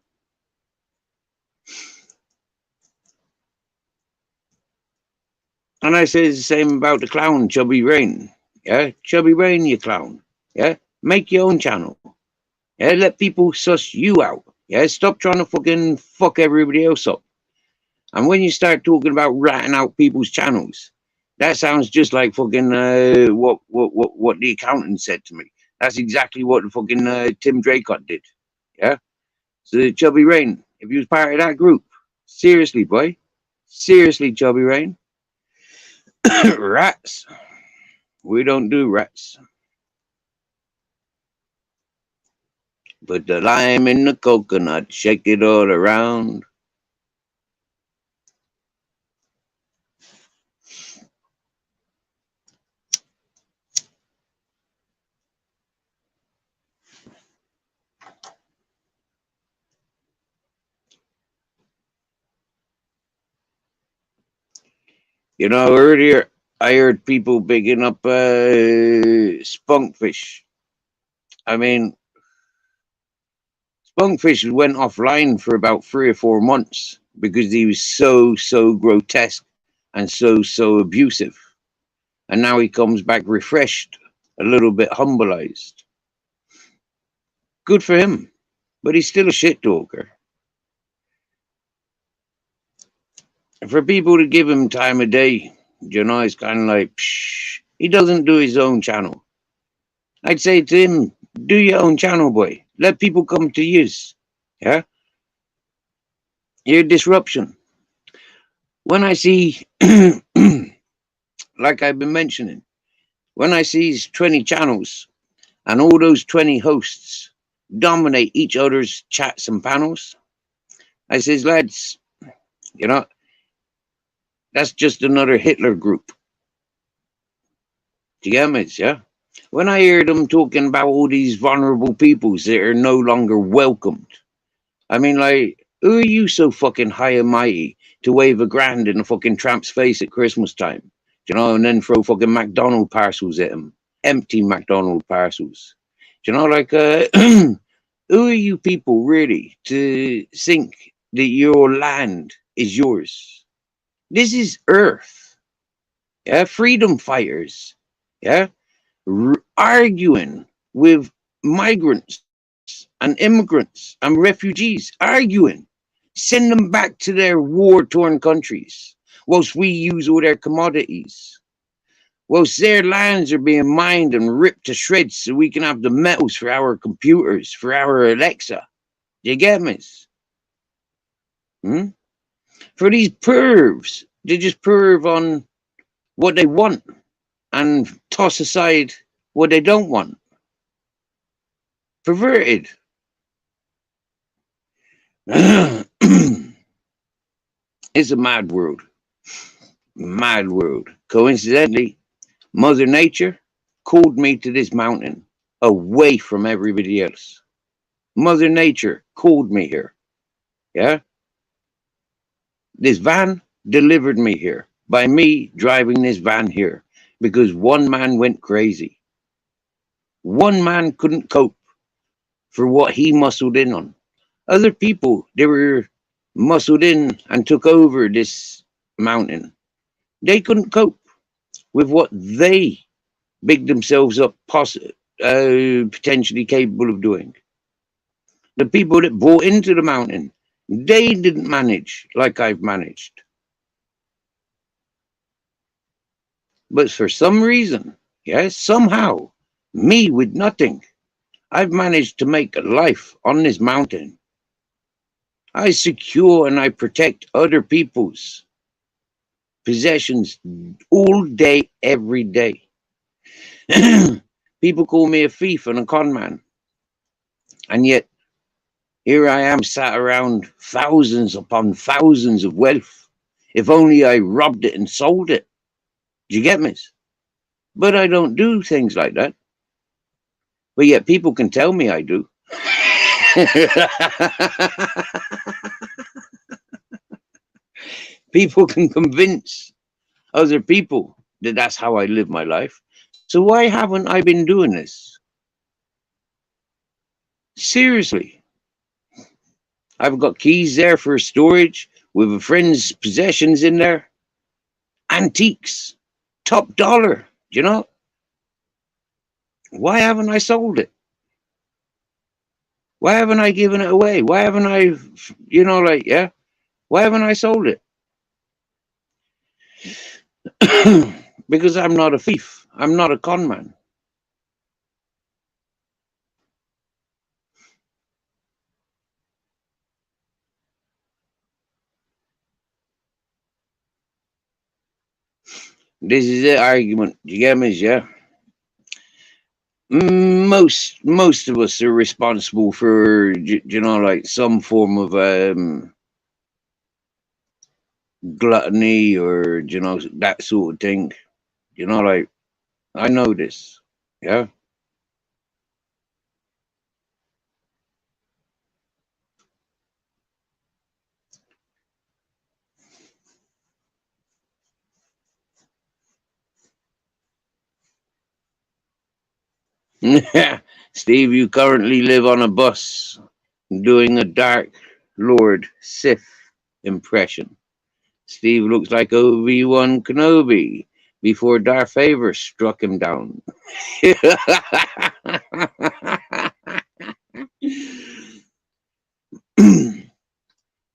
And I say the same about the clown, Chubby Rain. Yeah, Chubby Rain, you clown. Yeah, make your own channel. Yeah, let people suss you out. Yeah, stop trying to fucking fuck everybody else up. And when you start talking about ratting out people's channels, that sounds just like fucking what the accountant said to me. That's exactly what the fucking Tim Draycott did. Yeah. So Chubby Rain, if you was part of that group, seriously, boy, seriously, Chubby Rain, rats. We don't do rats. Put the lime in the coconut, shake it all around. Earlier I heard people bigging up Spunkfish. I mean, Spunkfish went offline for about 3 or 4 months because he was so grotesque and so abusive. And now he comes back refreshed, a little bit humbleized. Good for him, but he's still a shit talker. For people to give him time of day, it's kind of like, psh, he doesn't do his own channel. I'd say to him, do your own channel, boy. Let people come to use. Yeah? Your disruption. When I see, like I've been mentioning, when I see 20 channels and all those 20 hosts dominate each other's chats and panels, I says, lads, that's just another Hitler group. Do you get me? Yeah? When I hear them talking about all these vulnerable peoples that are no longer welcomed, I mean, like, who are you so fucking high and mighty to wave a grand in a fucking tramp's face at Christmas time? And then throw fucking McDonald parcels at him. Empty McDonald parcels. Like, who are you people really to think that your land is yours? This is Earth. Yeah, freedom fighters. Yeah, arguing with migrants and immigrants and refugees, arguing. Send them back to their war-torn countries whilst we use all their commodities. Whilst their lands are being mined and ripped to shreds so we can have the metals for our computers, for our Alexa. You get me? For these pervs, they just perv on what they want and toss aside what they don't want. Perverted. It's a mad world. Mad world. Coincidentally, Mother Nature called me to this mountain away from everybody else. Mother Nature called me here. Yeah? This van delivered me here by me driving this van here because one man went crazy. One man couldn't cope for what he muscled in on. Other people, they were muscled in and took over this mountain. They couldn't cope with what they bigged themselves up potentially capable of doing. The people that bought into the mountain, they didn't manage like I've managed. But for some reason, yes, somehow, me with nothing, I've managed to make a life on this mountain. I secure and I protect other people's possessions all day, every day. People call me a thief and a con man. And yet, here I am sat around thousands upon thousands of wealth. If only I robbed it and sold it. Do you get me? But I don't do things like that. But yet people can tell me I do. People can convince other people that that's how I live my life. So why haven't I been doing this? Seriously. I've got keys there for storage with a friend's possessions in there. Antiques. Top dollar. You know? Why haven't I sold it? Why haven't I given it away? Why haven't I, yeah? Why haven't I sold it? Because I'm not a thief. I'm not a con man. This is the argument. Do you get me? Yeah. Most of us are responsible for, like some form of gluttony or that sort of thing. Like I know this. Yeah. Steve, you currently live on a bus doing a Dark Lord Sith impression. Steve looks like Obi-Wan Kenobi before Darth Vader struck him down.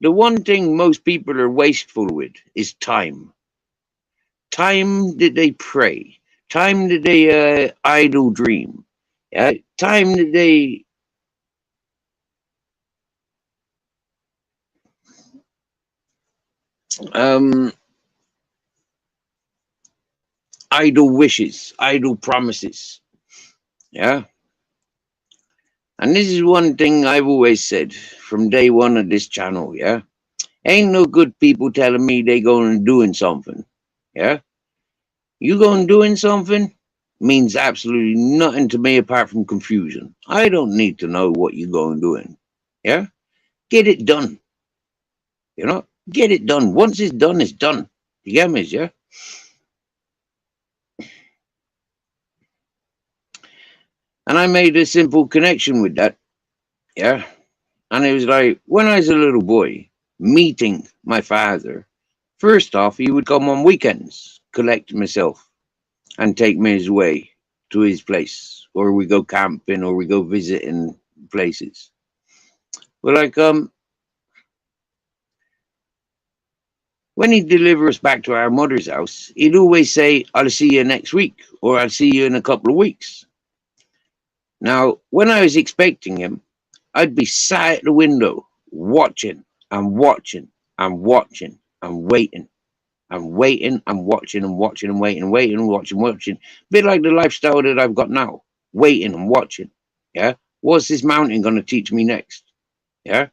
The one thing most people are wasteful with is time. Time that they pray. Time that they idle dream. Time that they idle wishes, idle promises. Yeah. And this is one thing I've always said from day one of this channel, yeah? Ain't no good people telling me they going and doing something, yeah? You going doing something means absolutely nothing to me apart from confusion. I don't need to know what you going doing, yeah? Get it done, Get it done. Once it's done, it's done. You get me, yeah? And I made a simple connection with that, yeah? And it was like, when I was a little boy, meeting my father, first off, he would come on weekends, collect myself, and take me his way to his place. Or we go camping, or we go visiting places. But like, when he'd deliver us back to our mother's house, he'd always say, I'll see you next week, or I'll see you in a couple of weeks. Now, when I was expecting him, I'd be sat at the window, watching and watching and watching and waiting and waiting and watching and watching and waiting and waiting and watching. A bit like the lifestyle that I've got now, waiting and watching. Yeah. What's this mountain going to teach me next? Yeah.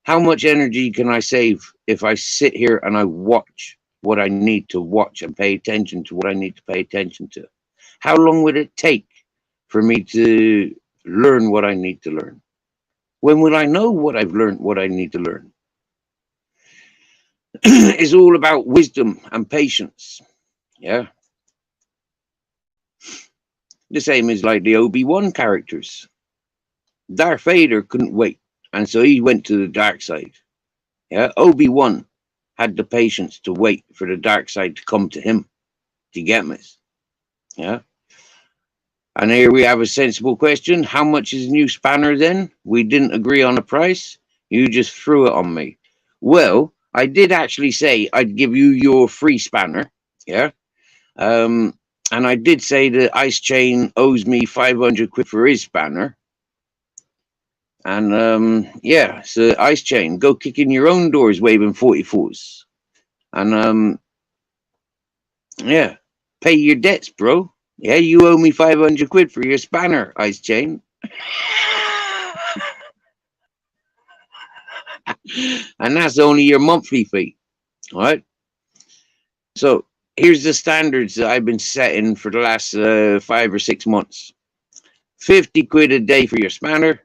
How much energy can I save if I sit here and I watch what I need to watch and pay attention to what I need to pay attention to? How long would it take for me to learn what I need to learn? When will I know what I've learned, what I need to learn? It's all about wisdom and patience. Yeah. The same as like the Obi-Wan characters. Darth Vader couldn't wait, and so he went to the dark side. Yeah. Obi-Wan had the patience to wait for the dark side to come to him. To get me? Yeah. And here we have a sensible question. How much is a new spanner then? We didn't agree on a price. You just threw it on me. Well, I did actually say I'd give you your free spanner. Yeah. And I did say that Ice Chain owes me 500 quid for his spanner. And yeah, so Ice Chain, go kick in your own doors waving 44s. And yeah, pay your debts, bro. Yeah, you owe me 500 quid for your spanner, Ice Chain. And that's only your monthly fee. All right. So here's the standards that I've been setting for the last 5 or 6 months. 50 quid a day for your spanner,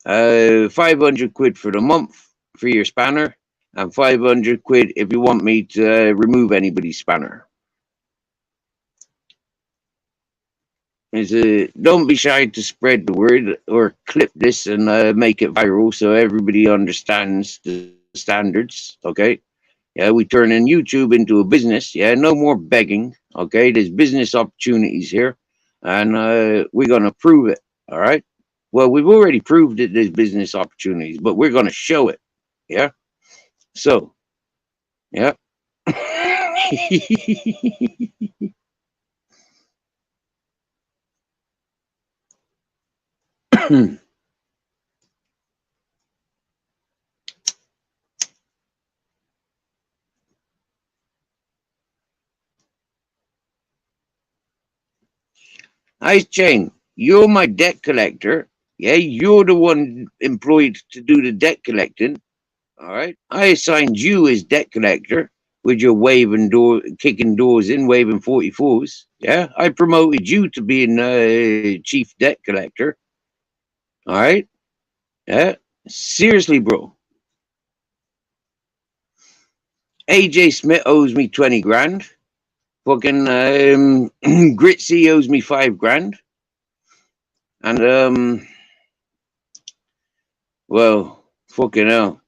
500 quid for the month for your spanner, and 500 quid if you want me to remove anybody's spanner. Don't be shy to spread the word or clip this and make it viral so everybody understands the standards. Okay. Yeah, we turning YouTube into a business. Yeah, no more begging. Okay, there's business opportunities here, and we're gonna prove it. All right. Well, we've already proved that there's business opportunities, but we're gonna show it. Yeah. So, yeah. Ice Chain, you're my debt collector. Yeah, you're the one employed to do the debt collecting. All right. I assigned you as debt collector with your kicking doors in, waving 44s. Yeah. I promoted you to being chief debt collector. All right. Yeah. Seriously, bro. AJ Smith owes me 20 grand. Fucking Gritzy owes me 5 grand. And well, fucking hell.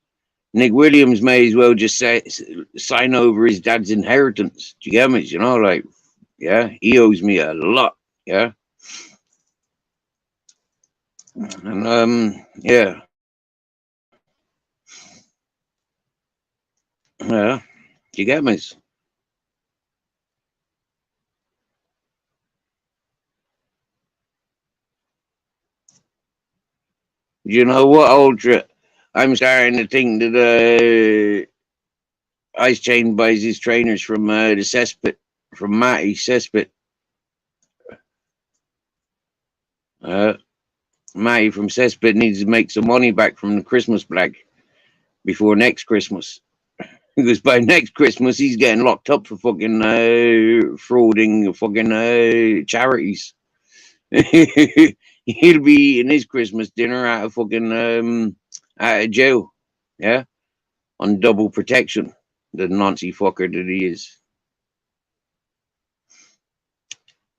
Nick Williams may as well just sign over his dad's inheritance. Do you get me? You know, like, yeah, he owes me a lot. Yeah. And yeah. Yeah. Do you get me? You know what, Ultra? I'm starting to think that Ice Chain buys his trainers from the cesspit, from Matty cesspit. Uh, Matty from cesspit needs to make some money back from the Christmas blag before next Christmas. Because by next Christmas, he's getting locked up for fucking frauding fucking charities. He'll be eating his Christmas dinner out of fucking out of jail. Yeah, on double protection. The Nazi fucker that he is.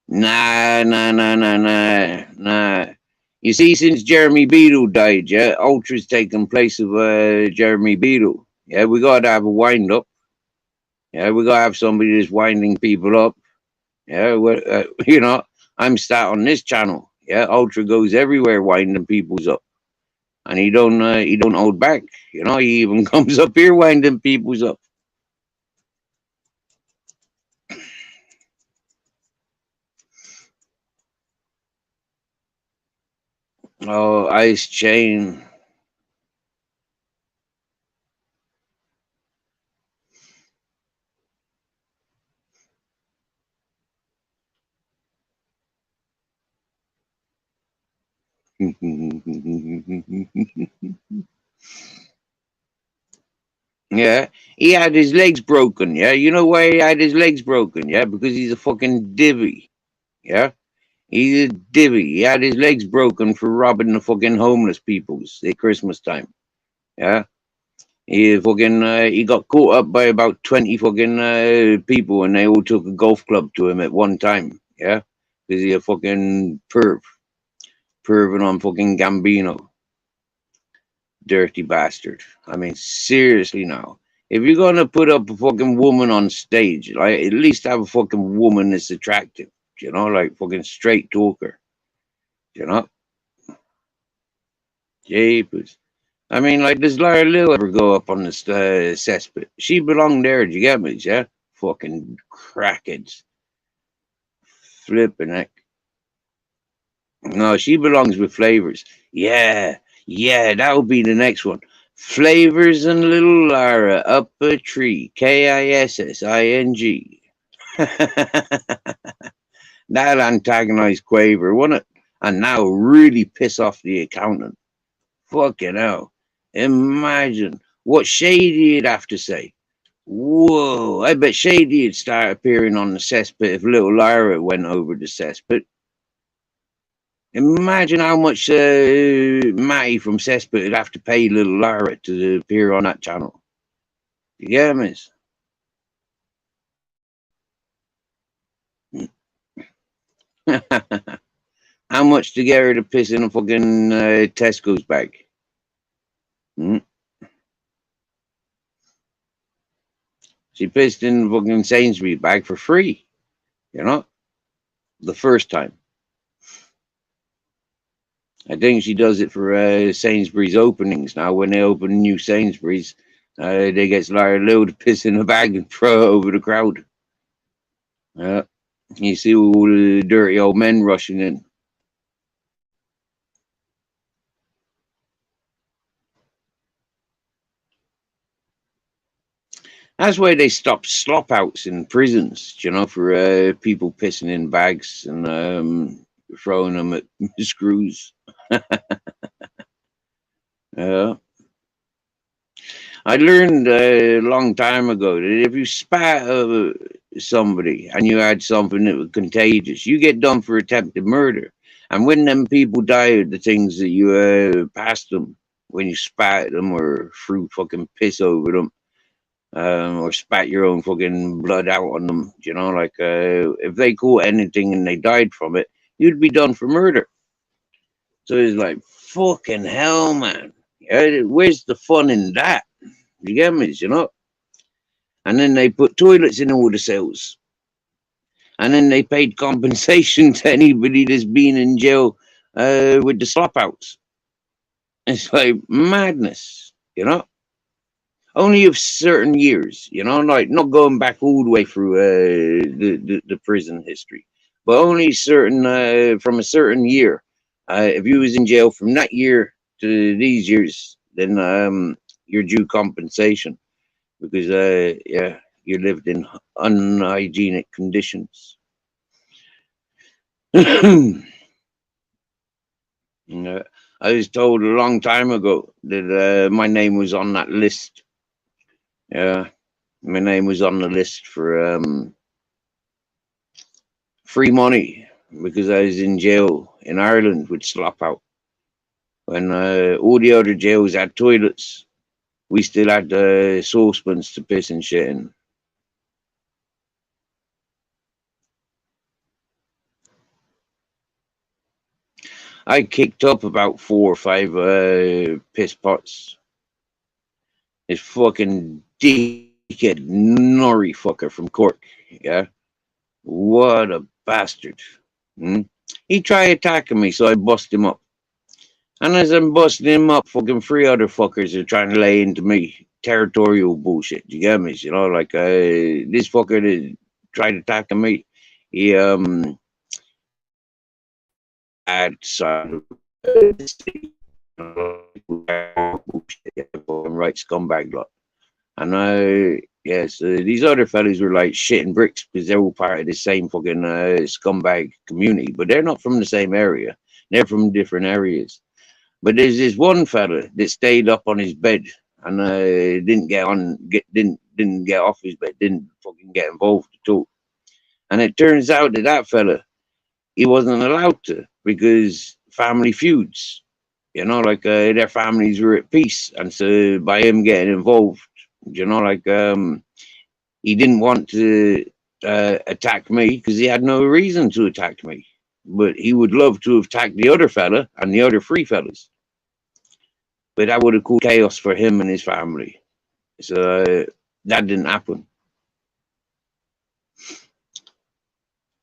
Nah. You see, since Jeremy Beadle died, yeah, Ultra's taken place of Jeremy Beadle. Yeah, we gotta have a wind up. Yeah, we gotta have somebody that's winding people up. Yeah, you know, I'm sat on this channel. Yeah, Ultra goes everywhere winding people's up, and he don't hold back. You know, he even comes up here winding people's up. Oh, Ice Chain. Yeah, he had his legs broken. Yeah, you know why he had his legs broken? Yeah, because he's a fucking divvy. Yeah, he's a divvy. He had his legs broken for robbing the fucking homeless peoples at Christmas time. Yeah, he got caught up by about 20 fucking people, and they all took a golf club to him at one time. Yeah, because he a fucking perving on fucking Gambino. Dirty bastard. I mean, seriously now. If you're gonna put up a fucking woman on stage, like at least have a fucking woman that's attractive, you know, like fucking straight talker, you know. Jeepers. I mean, like, does Lara Lil ever go up on the cesspit? She belonged there, do you get me? Yeah, fucking crackheads. Flipping heck. No, she belongs with Flavors. Yeah, yeah, that will be the next one. Flavors and Little Lara up a tree. Kissing. That'll antagonize Quaver, won't it? And now really piss off the accountant. Fucking hell. Imagine what Shady'd have to say. Whoa, I bet Shady'd start appearing on the cesspit if little Lyra went over the cesspit. Imagine how much Matty from cesspit would have to pay little Lyra to appear on that channel. You get me? How much to get her to piss in a fucking Tesco's bag? Hmm? She pissed in the fucking Sainsbury's bag for free, you know, the first time. I think she does it for Sainsbury's openings now. When they open new Sainsbury's, they get Lara Lil to piss in a bag and throw it over the crowd. You see all the dirty old men rushing in. That's why they stopped slop outs in prisons, you know, for people pissing in bags and throwing them at screws. I learned a long time ago that if you spat somebody and you had something that was contagious, you get done for attempted murder. And when them people died, the things that you passed them, when you spat at them or threw fucking piss over them, or spat your own fucking blood out on them, you know, like if they caught anything and they died from it, you'd be done for murder. So it's like, fucking hell, man. Where's the fun in that? You get me, you know? And then they put toilets in all the cells. And then they paid compensation to anybody that's been in jail with the slop outs. It's like madness, you know? Only of certain years, you know, like not going back all the way through the prison history, but only certain from a certain year. If you was in jail from that year to these years, then you're due compensation because yeah, you lived in unhygienic conditions. I was told a long time ago that my name was on that list. Yeah, my name was on the list for free money because I was in jail in Ireland with slop out. When all the other jails had toilets, we still had saucepans to piss and shit in. I kicked up about 4 or 5 piss pots. This fucking dickhead Norrie fucker from Cork, yeah? What a bastard. Hmm? He tried attacking me, so I bust him up. And as I'm busting him up, fucking 3 other fuckers are trying to lay into me. Territorial bullshit, you get me? You know, like this fucker that tried attacking me, he had some right scumbag lot. And yeah, so these other fellas were like shitting bricks because they're all part of the same fucking scumbag community, but they're not from the same area. They're from different areas. But there's this one fella that stayed up on his bed and didn't get off his bed, didn't fucking get involved at all. And it turns out that fella, he wasn't allowed to because family feuds, you know, like their families were at peace, and so by him getting involved, you know, like he didn't want to attack me because he had no reason to attack me, but he would love to have attacked the other fella and the other 3 fellas. But that would have caused chaos for him and his family. So that didn't happen.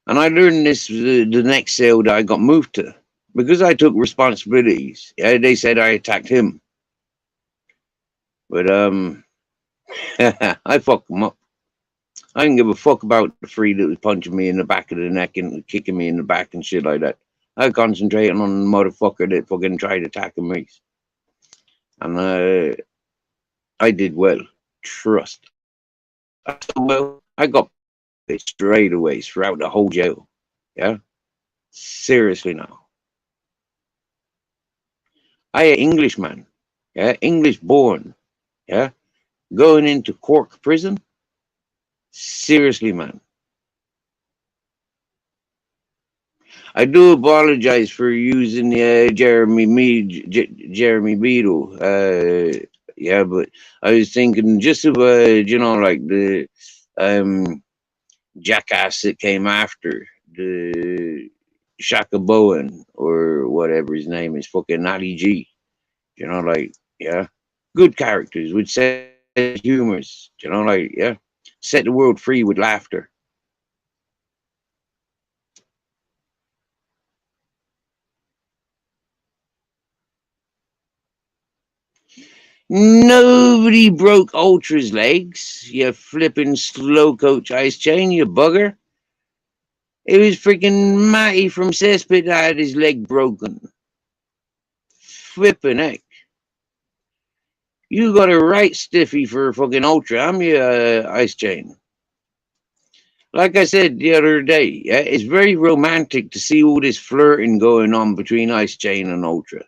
And I learned this the next cell that I got moved to. Because I took responsibilities, yeah, they said I attacked him. But I fucked him up. I didn't give a fuck about the free that was punching me in the back of the neck and kicking me in the back and shit like that. I concentrated on the motherfucker that fucking tried attacking me. And I did well. Trust. I did well. I got it straight away throughout the whole jail. Yeah? Seriously now. I an Englishman. Yeah? English born. Yeah? Going into Cork prison? Seriously, man. I do apologize for using Jeremy Beadle. Yeah, but I was thinking just of like the um jackass that came after the Shaka Bowen or whatever his name is, fucking Ali G. Like yeah, good characters with sense of humors. Like yeah, set the world free with laughter. Nobody broke Ultra's legs, you flipping slow coach ice chain, you bugger. It was freaking Matty from Cesspit that had his leg broken. Flipping heck. You got a right stiffy for fucking Ultra, I'm your ice chain. Like I said the other day, yeah, it's very romantic to see all this flirting going on between Ice Chain and Ultra.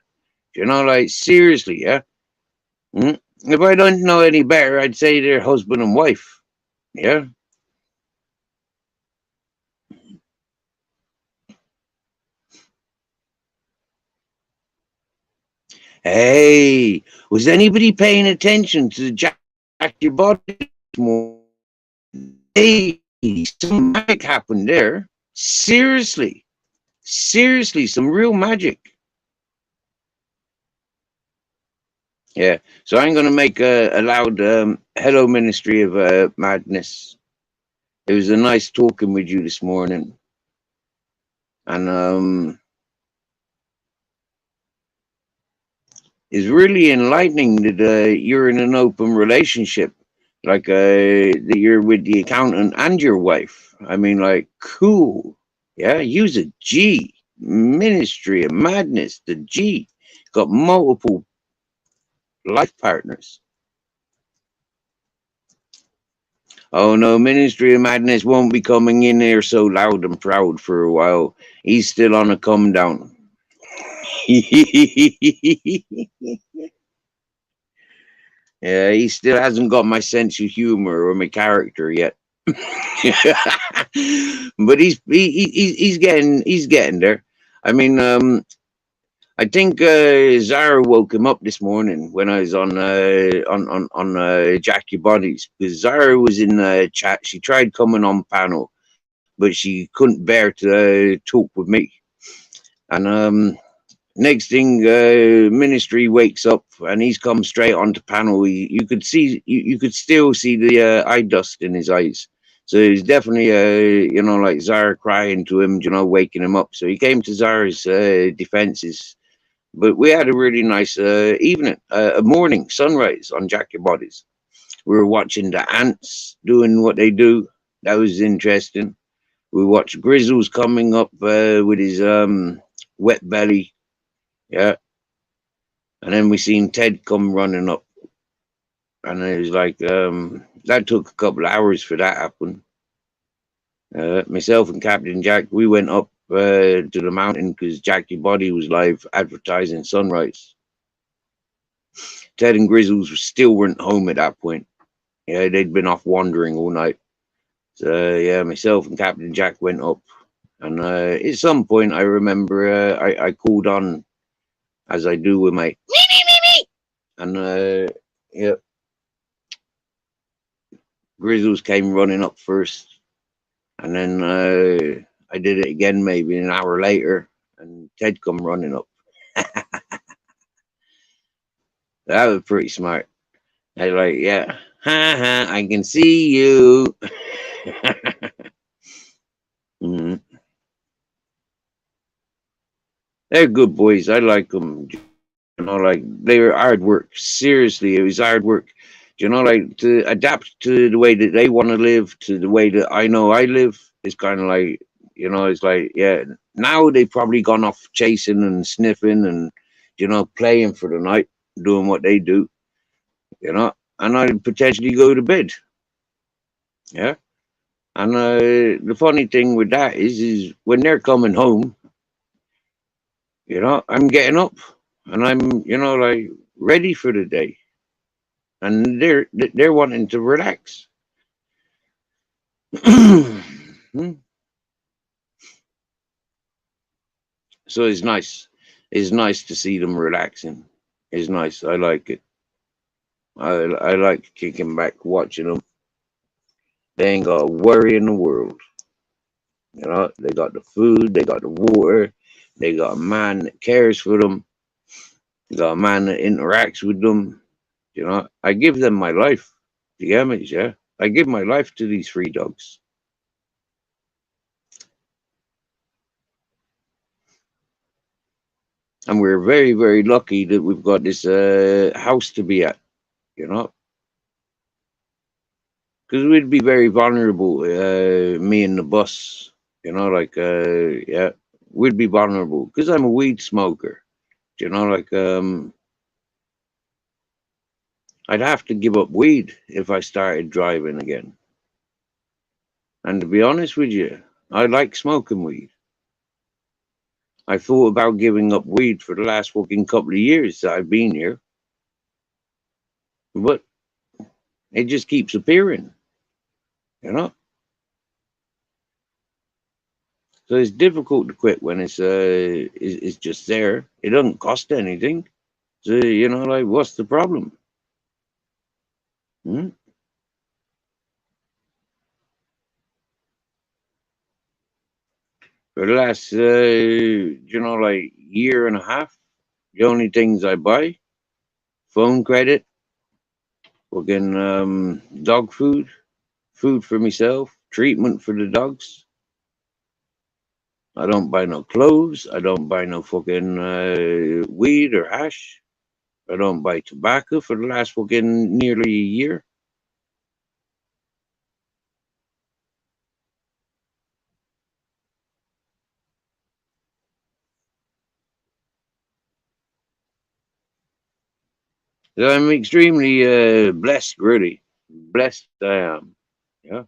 Like seriously, yeah. If I don't know any better, I'd say they're husband and wife. Yeah. Hey, was anybody paying attention to the Jack Your Body more? Hey, some magic happened there. Seriously. Seriously, some real magic. Yeah. So I'm going to make a loud hello, Ministry of Madness. It was a nice talking with you this morning. And it's really enlightening that you're in an open relationship. Like that you're with the accountant and your wife. I mean, like, cool. Yeah, use a G. Ministry of Madness, the G. Got multiple life partners. Oh no, Ministry of Madness won't be coming in there so loud and proud for a while. He's still on a come down. Yeah, he still hasn't got my sense of humor or my character yet. But he's getting there. I mean, I think Zara woke him up this morning when I was on Jack Your Bodies, because Zara was in chat. She tried coming on panel, but she couldn't bear to talk with me. And next thing, Ministry wakes up and he's come straight onto panel. You could see, you could still see the eye dust in his eyes. So he's definitely, like Zara crying to him, waking him up. So he came to Zara's defenses. But we had a really nice evening, a morning sunrise on Jack Your Bodies. We were watching the ants doing what they do. That was interesting. We watched Grizzles coming up with his wet belly. Yeah. And then we seen Ted come running up. And it was like, that took a couple of hours for that to happen. Myself and Captain Jack, we went up to the mountain because Jack Your Body was live advertising sunrise. Ted and Grizzles still weren't home at that point. Yeah, they'd been off wandering all night. So yeah, myself and Captain Jack went up. And at some point, I remember I called on, as I do with my me. And yeah, Grizzles came running up first. And then I did it again maybe an hour later. And Ted come running up. That was pretty smart. I was like, yeah, I can see you. Mm. They're good boys. I like them. Like they were hard work. Seriously, it was hard work Like to adapt to the way that they want to live, to the way that I know I live. It's kind of like, it's like, yeah, now they've probably gone off chasing and sniffing and, playing for the night, doing what they do, and I'd potentially go to bed. Yeah. And the funny thing with that is when they're coming home, I'm getting up and I'm, like ready for the day, and they're wanting to relax. So it's nice. It's nice to see them relaxing. It's nice. I like it. I like kicking back, watching them. They ain't got a worry in the world. They got the food, they got the water, they got a man that cares for them, they got a man that interacts with them. I give them my life. The image, yeah. I give my life to these three dogs. And we're very, very lucky that we've got this house to be at, you know, because we'd be very vulnerable, me and the bus, yeah, we'd be vulnerable because I'm a weed smoker, like, I'd have to give up weed if I started driving again. And to be honest with you, I like smoking weed. I thought about giving up weed for the last fucking couple of years that I've been here, but it just keeps appearing, you know. So it's difficult to quit when it's just there. It doesn't cost anything. So like, what's the problem? Hmm? For the last like year and a half, the only things I buy: phone credit, fucking dog food, food for myself, treatment for the dogs. I don't buy no clothes. I don't buy no fucking weed or hash. I don't buy tobacco for the last fucking nearly a year. So I'm extremely blessed, really. Blessed I am. Yeah,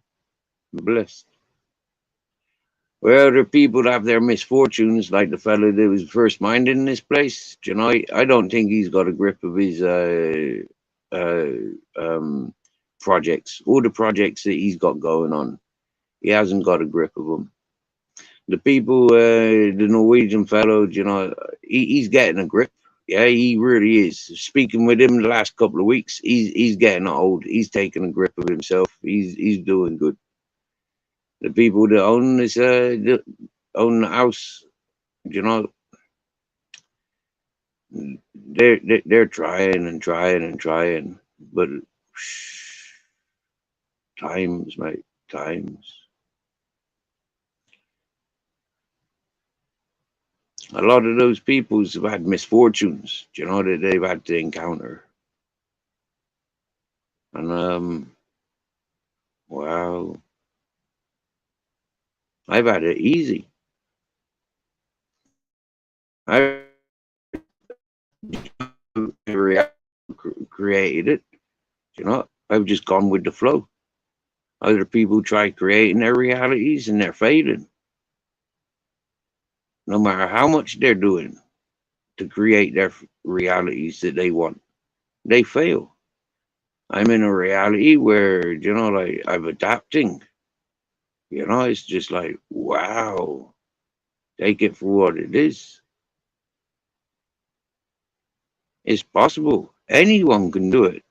blessed. Well, other people have their misfortunes, like the fellow that was first minding this place. I don't think he's got a grip of his uh, um, projects, all the projects that he's got going on. He hasn't got a grip of them. The people, the Norwegian fellow, he's getting a grip. Yeah, he really is. Speaking with him the last couple of weeks, he's getting old. He's taking a grip of himself. He's doing good. The people that own this, that own the house, you know, they're trying and trying and trying, but times, mate, times. A lot of those peoples have had misfortunes, that they've had to encounter, and wow, I've had it easy. I created it, I've just gone with the flow. Other people try creating their realities and they're failing, no matter how much they're doing to create their realities that they want. They fail. I'm in a reality where, like I'm adapting. It's just like, wow, take it for what it is. It's possible. Anyone can do it.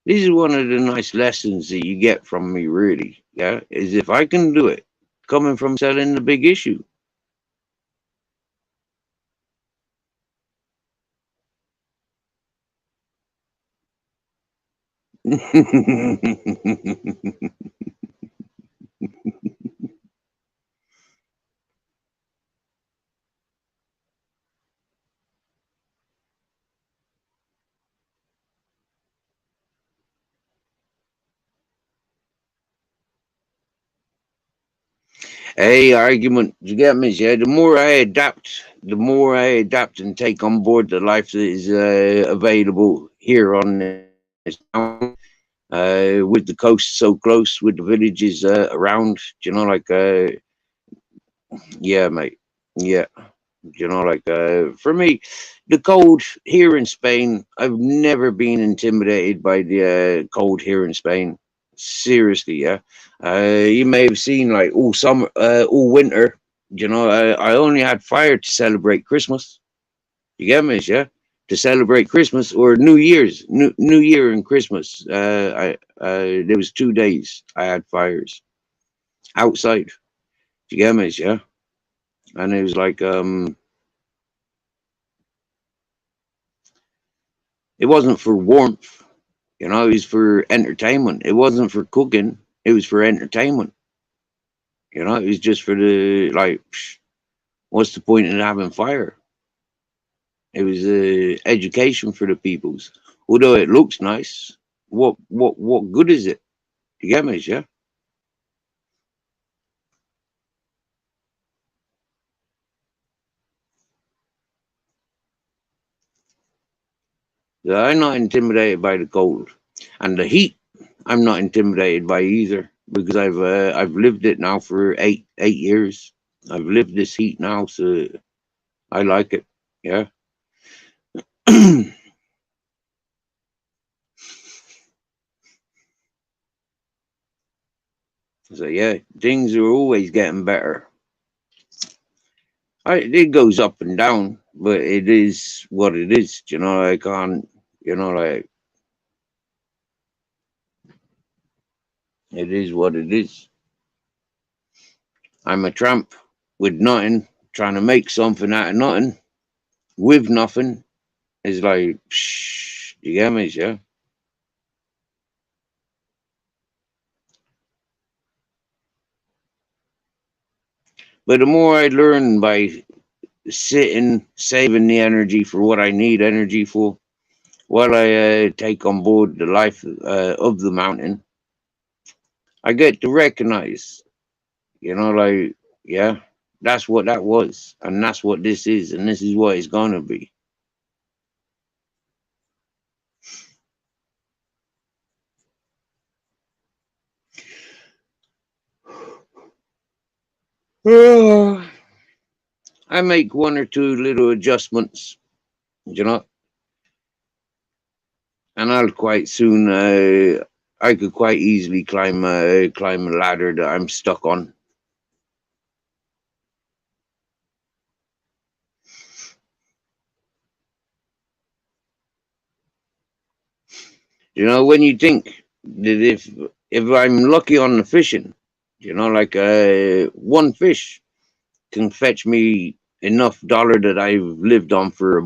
This is one of the nice lessons that you get from me, really. Yeah, is if I can do it, coming from selling the big issue. a argument. You get me? Yeah. The more I adapt and take on board the life that is available here on this mountain, with the coast so close, with the villages around. You know, like yeah, mate. Yeah. For me, the cold here in Spain, I've never been intimidated by the cold here in Spain. Seriously, yeah. You may have seen like all summer, all winter. I only had fire to celebrate Christmas. You get me, yeah? To celebrate Christmas or New Year's, New Year and Christmas. There was 2 days I had fires outside. You get me, yeah? And it was like it wasn't for warmth. It was for entertainment. It wasn't for cooking. It was for entertainment. It was just for the like. What's the point in having fire? It was education for the peoples. Although it looks nice, what good is it? You get me, yeah? So I'm not intimidated by the cold and the heat. I'm not intimidated by either because I've lived it now for eight years. I've lived this heat now, so I like it. Yeah. So yeah, things are always getting better. It goes up and down, but it is what it is. I can't. Like it is what it is. I'm a tramp with nothing, trying to make something out of nothing with nothing. It's like, psh, you get me, yeah. But the more I learn by sitting, saving the energy for what I need energy for, while I take on board the life of the mountain, I get to recognize, like, yeah, that's what that was, and that's what this is, and this is what it's gonna be. I make one or two little adjustments, you know, and I'll quite soon. I could quite easily climb a ladder that I'm stuck on. When you think that if I'm lucky on the fishing, like one fish can fetch me enough dollar that I've lived on for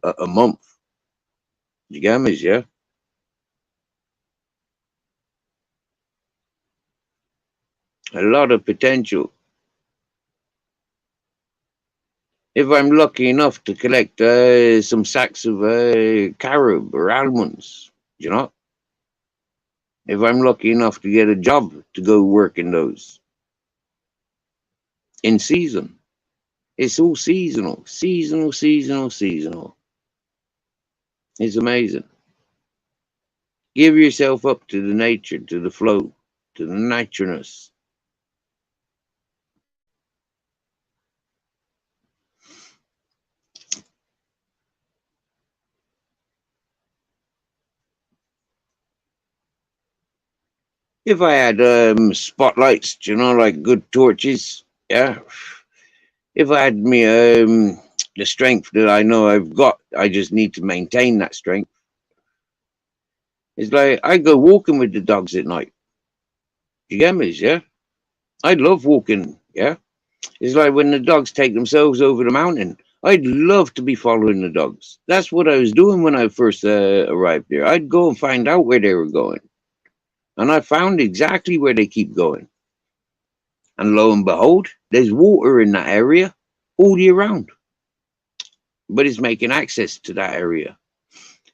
a month. You get me? Yeah, a lot of potential. If I'm lucky enough to collect some sacks of carob or almonds, you know, if I'm lucky enough to get a job to go work in those in season, it's all seasonal, seasonal, seasonal, seasonal. It's amazing. Give yourself up to the nature, to the flow, to the natureness. If I had spotlights, like good torches, yeah. If I had me the strength that I know I've got, I just need to maintain that strength. It's like I go walking with the dogs at night. You get me? Yeah. I love walking. Yeah. It's like when the dogs take themselves over the mountain. I'd love to be following the dogs. That's what I was doing when I first arrived there. I'd go and find out where they were going. And I found exactly where they keep going. And lo and behold, there's water in that area all year round. But it's making access to that area.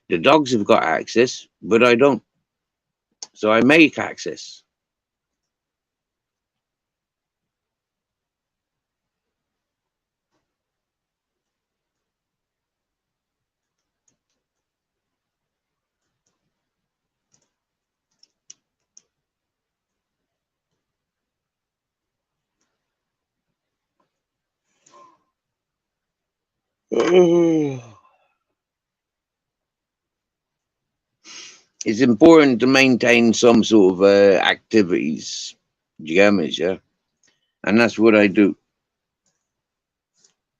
The dogs have got access, but I don't. So I make access. It's important to maintain some sort of activities. Do you get me, yeah? And that's what I do.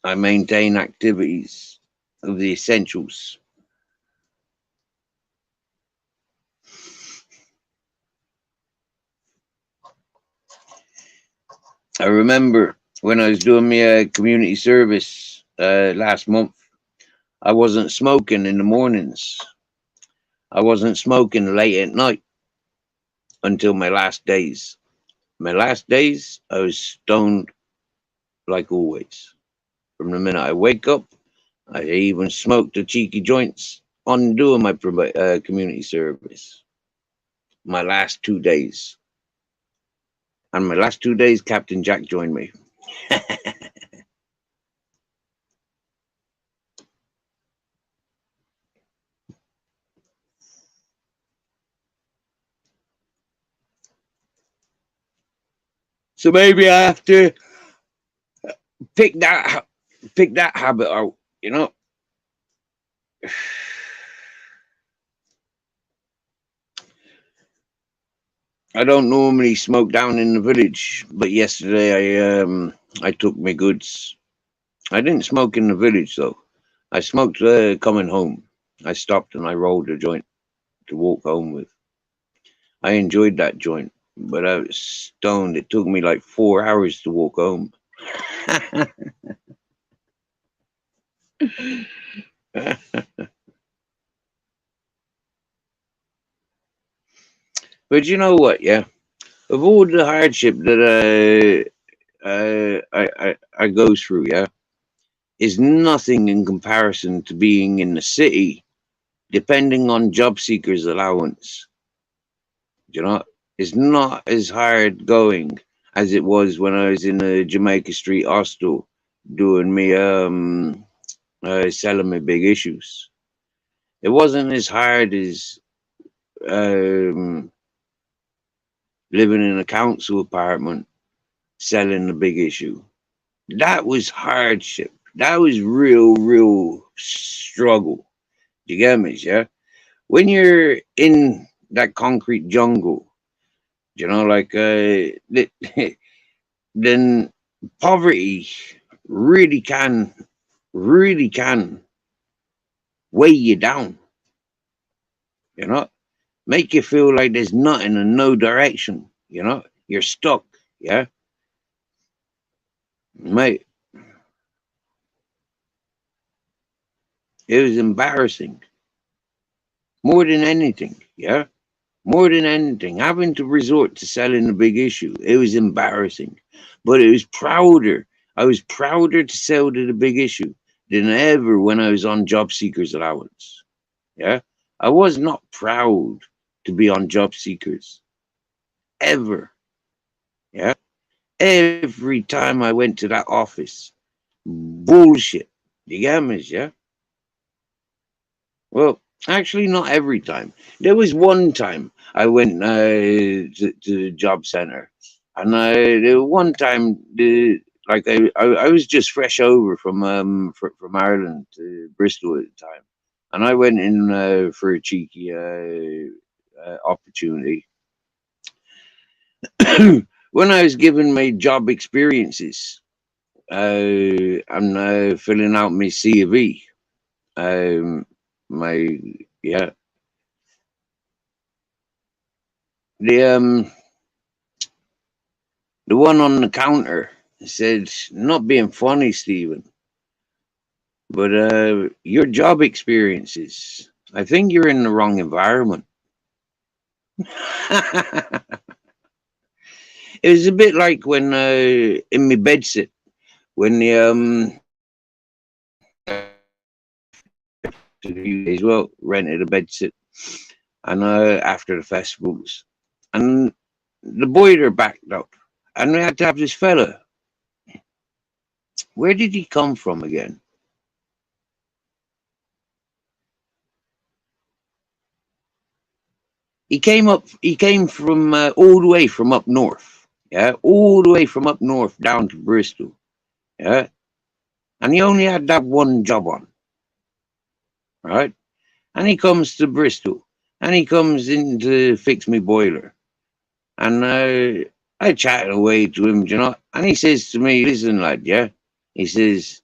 I maintain activities of the essentials. I remember when I was doing my community service last month, I wasn't smoking in the mornings. I wasn't smoking late at night until my last days. My last days, I was stoned like always. From the minute I wake up, I even smoked the cheeky joints on doing my community service. My last 2 days. And my last 2 days, Captain Jack joined me. So maybe I have to pick that habit out, you know. I don't normally smoke down in the village, but yesterday I took my goods. I didn't smoke in the village though. I smoked coming home. I stopped and I rolled a joint to walk home with. I enjoyed that joint, but I was stoned. It took me like 4 hours to walk home. But you know what? Yeah, of all the hardship that I go through, yeah, is nothing in comparison to being in the city, depending on job seekers' allowance. You know, it's not as hard going as it was when I was in the Jamaica Street hostel doing me selling me big issues. It wasn't as hard as um, living in a council apartment selling the big issue. That was hardship. That was real struggle. You get me, yeah? When you're in that concrete jungle, you know, like then poverty really can really can weigh you down, you know, make you feel like there's nothing and no direction, you know, you're stuck, yeah, mate. It was embarrassing more than anything, yeah, more than anything. Having to resort to selling a big issue, it was embarrassing, but it was prouder. I was prouder to sell to the big issue than ever when I was on job seekers allowance. Yeah, I was not proud to be on job seekers ever. Yeah, every time I went to that office, bullshit. You get me? Yeah. Well, actually, not every time. There was one time I went to the job center, and there was one time like I was just fresh over from Ireland to Bristol at the time, and I went in for a cheeky opportunity. When I was given my job experiences, I'm filling out my CV. Um, my yeah, the the one on the counter said, "Not being funny, Stephen, but your job experiences. I think you're in the wrong environment." It was a bit like when in my bedsit when the as well rented a bedsit and after the festivals and the boiler backed up and we had to have this fella. Where did he come from again? He came from all the way from up north. Yeah, all the way from up north down to Bristol. Yeah, and he only had that one job on, right? And he comes to Bristol, and he comes in to fix me boiler, and I chatted away to him, you know, and he says to me, "Listen, lad, yeah," he says,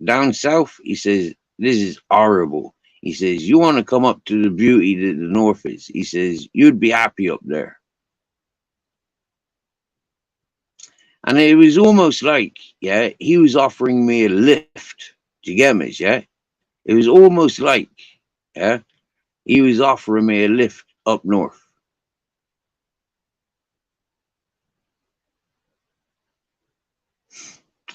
"down south," he says, "this is horrible." He says, "You want to come up to the beauty that the north is?" He says, "You'd be happy up there." And it was almost like, yeah, he was offering me a lift. Do you get me? Yeah. It was almost like, yeah, he was offering me a lift up north.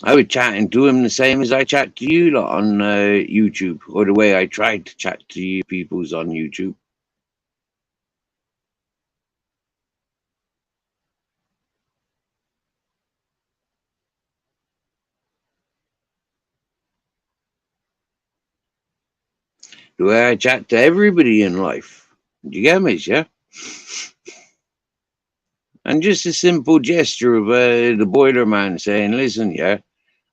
I was chatting to him the same as I chat to you lot on YouTube, or the way I tried to chat to you peoples on YouTube. The way I chat to everybody in life. Do you get me? Yeah. And just a simple gesture of the boiler man saying, "Listen, yeah,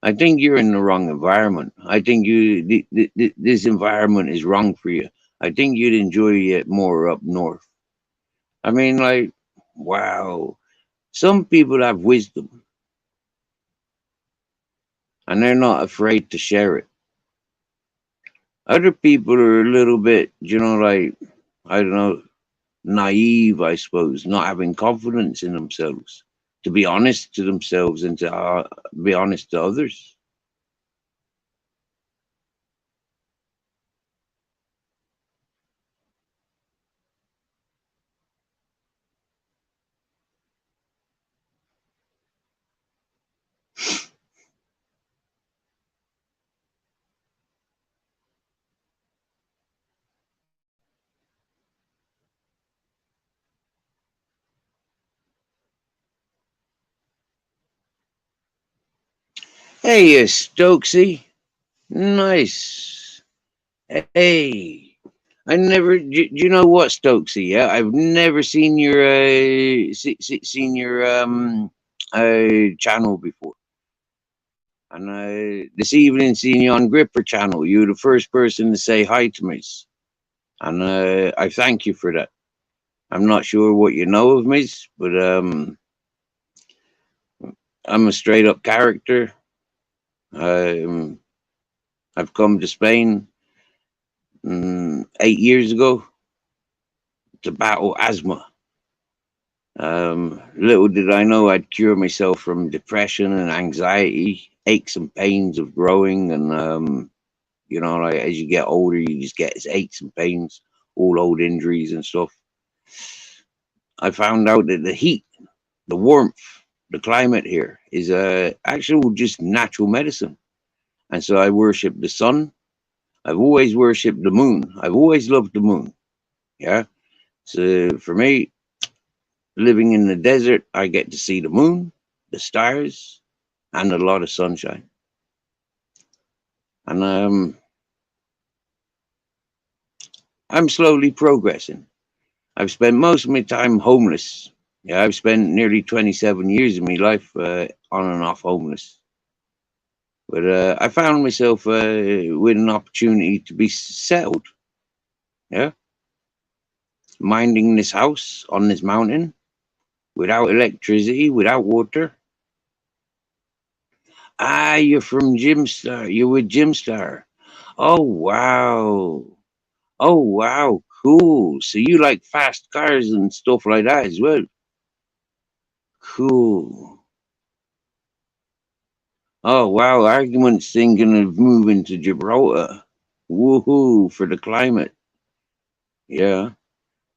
I think you're in the wrong environment. I think this environment is wrong for you. I think you'd enjoy it more up north." I mean, like, wow. Some people have wisdom, and they're not afraid to share it. Other people are a little bit, like, I don't know, naive, I suppose, not having confidence in themselves, to be honest to themselves and to be honest to others. Hey, Stokesy. Nice. Hey. I never. Do you know what, Stokesy? Yeah, I've never seen your seen your channel before, and this evening seen you on Gripper channel. You're the first person to say hi to me, and I thank you for that. I'm not sure what you know of me, but I'm a straight up character. Um, I've come to Spain 8 years ago to battle asthma. Little did I know I'd cure myself from depression and anxiety, aches and pains of growing, and like as you get older, you just get aches and pains, all old injuries and stuff. I found out that the heat, the warmth, the climate here is actual just natural medicine, and so I worship the sun. I've always worshipped the moon. I've always loved the moon. Yeah. So for me, living in the desert, I get to see the moon, the stars, and a lot of sunshine. And I'm slowly progressing. I've spent most of my time homeless. Yeah, I've spent nearly 27 years of my life on and off homeless. But I found myself with an opportunity to be settled. Yeah, minding this house on this mountain without electricity, without water. Ah, you're from Jimstar. You're with Jimstar. Oh wow. Oh wow, cool. So you like fast cars and stuff like that as well. Cool. Oh wow, arguments thinking of moving to Gibraltar. Woohoo for the climate. Yeah.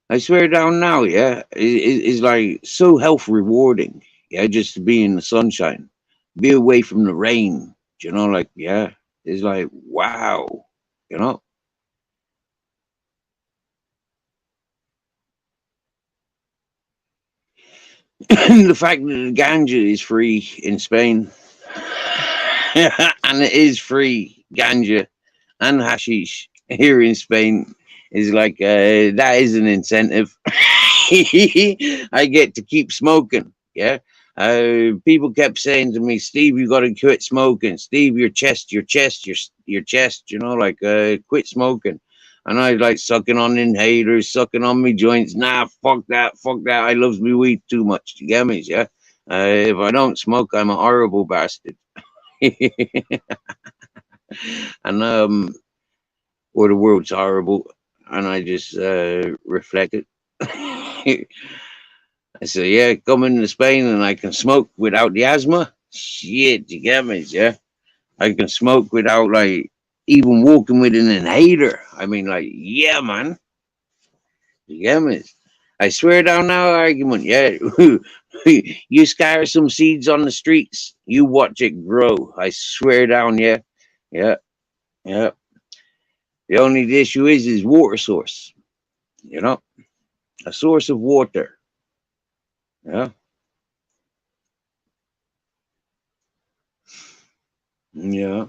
I swear down now, yeah. It's like so health rewarding. Yeah, just to be in the sunshine. Be away from the rain. Like, yeah. It's like wow. You know? The fact that the ganja is free in Spain and it is free ganja and hashish here in Spain is like that is an incentive. I get to keep smoking. Yeah, People kept saying to me, Steve, you got to quit smoking. Steve, your chest, like quit smoking. And I like sucking on inhalers, sucking on me joints. Nah, fuck that. I loves me weed too much. You get me? Yeah. If I don't smoke, I'm a horrible bastard. And or the world's horrible, and I just reflect it. I said, yeah, coming to Spain and I can smoke without the asthma. Shit, you get me? Yeah, I can smoke without like even walking with an inhaler. I mean, like, yeah, man, you get me? I swear down now argument, yeah. You scatter some seeds on the streets, you watch it grow. I swear down, yeah, yeah, yeah. The only issue is water source, you know, a source of water. Yeah, yeah.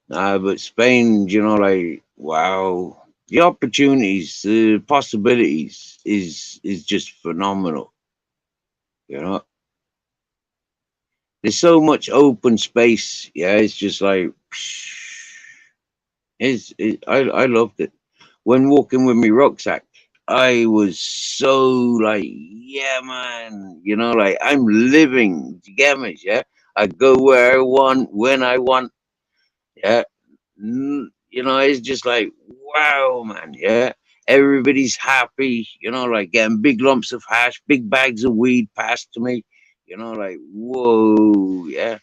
But Spain, like wow, the opportunities, the possibilities is just phenomenal. You know, there's so much open space. Yeah, it's just like I loved it. When walking with me rucksack, I was so like, yeah, man. Like I'm living. You get me? Yeah, I go where I want when I want. Yeah, it's just like, wow, man. Yeah, everybody's happy. Like getting big lumps of hash, big bags of weed passed to me. Like whoa, yeah.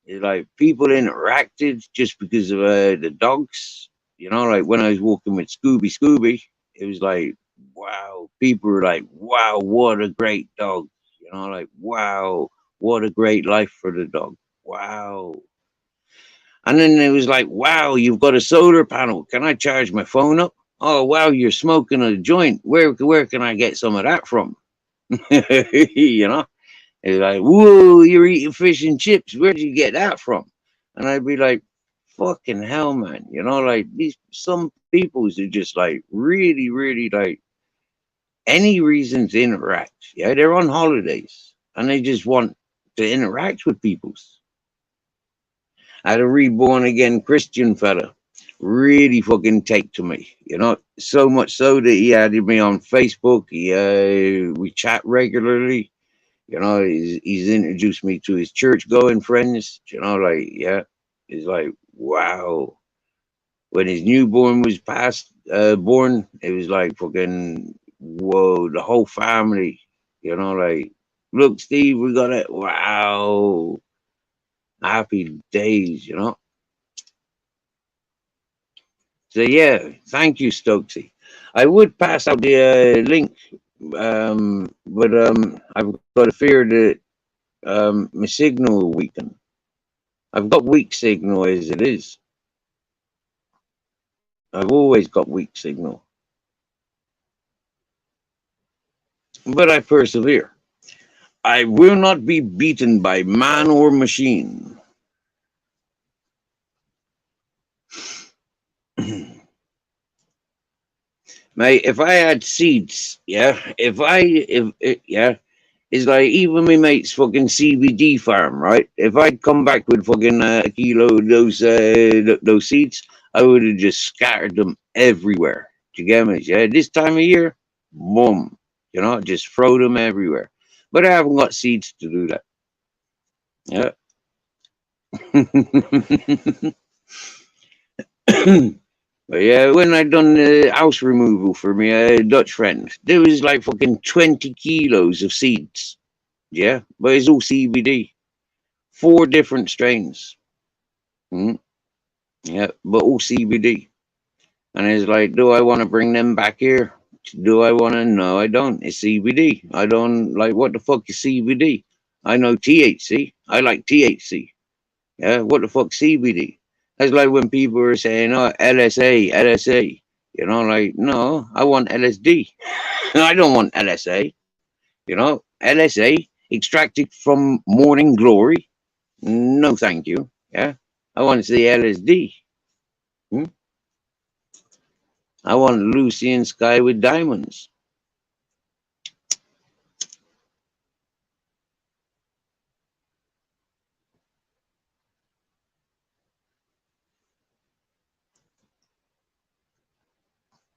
It's like people interacted just because of the dogs. Like when I was walking with Scooby, it was like, wow. People were like, wow, what a great dog. Like wow, what a great life for the dog. Wow. And then it was like, wow, you've got a solar panel. Can I charge my phone up? Oh wow, you're smoking a joint. Where can I get some of that from? you know? It's like, whoa, you're eating fish and chips. Where'd you get that from? And I'd be like, fucking hell, man. Like these some peoples are just like really, really like any reason to interact. Yeah, they're on holidays and they just want to interact with peoples. I had a reborn again Christian fella really fucking take to me, so much so that he added me on Facebook. We chat regularly. He's introduced me to his church going friends. Like yeah, it's like wow. When his newborn was born, it was like fucking whoa. The whole family, like look, Steve, we got it. Wow, happy days, So yeah, thank you, Stokesy. I would pass out the link, but I've got a fear that my signal will weaken. I've got weak signal as it is. I've always got weak signal, but I persevere. I will not be beaten by man or machine. Mate, if I had seeds, yeah, yeah, it's like even my mate's fucking CBD farm, right? If I'd come back with fucking a kilo of those seeds, I would have just scattered them everywhere. Do you get me? Yeah, this time of year, boom, just throw them everywhere. But I haven't got seeds to do that. Yeah. But yeah, when I done the house removal for me Dutch friend, there was like fucking 20 kilos of seeds. Yeah, but it's all CBD. 4 different strains. Mm, yeah, but all CBD. And it's like, do I want to bring them back here? Do I want to? No, I don't. It's CBD. I don't like what the fuck is CBD? I know THC. I like THC. Yeah, what the fuck CBD? That's like when people are saying, oh, LSA, LSA. Like, no, I want LSD. I don't want LSA. LSA extracted from morning glory. No, thank you. Yeah, I want to see LSD. Hmm? I want Lucian sky with diamonds.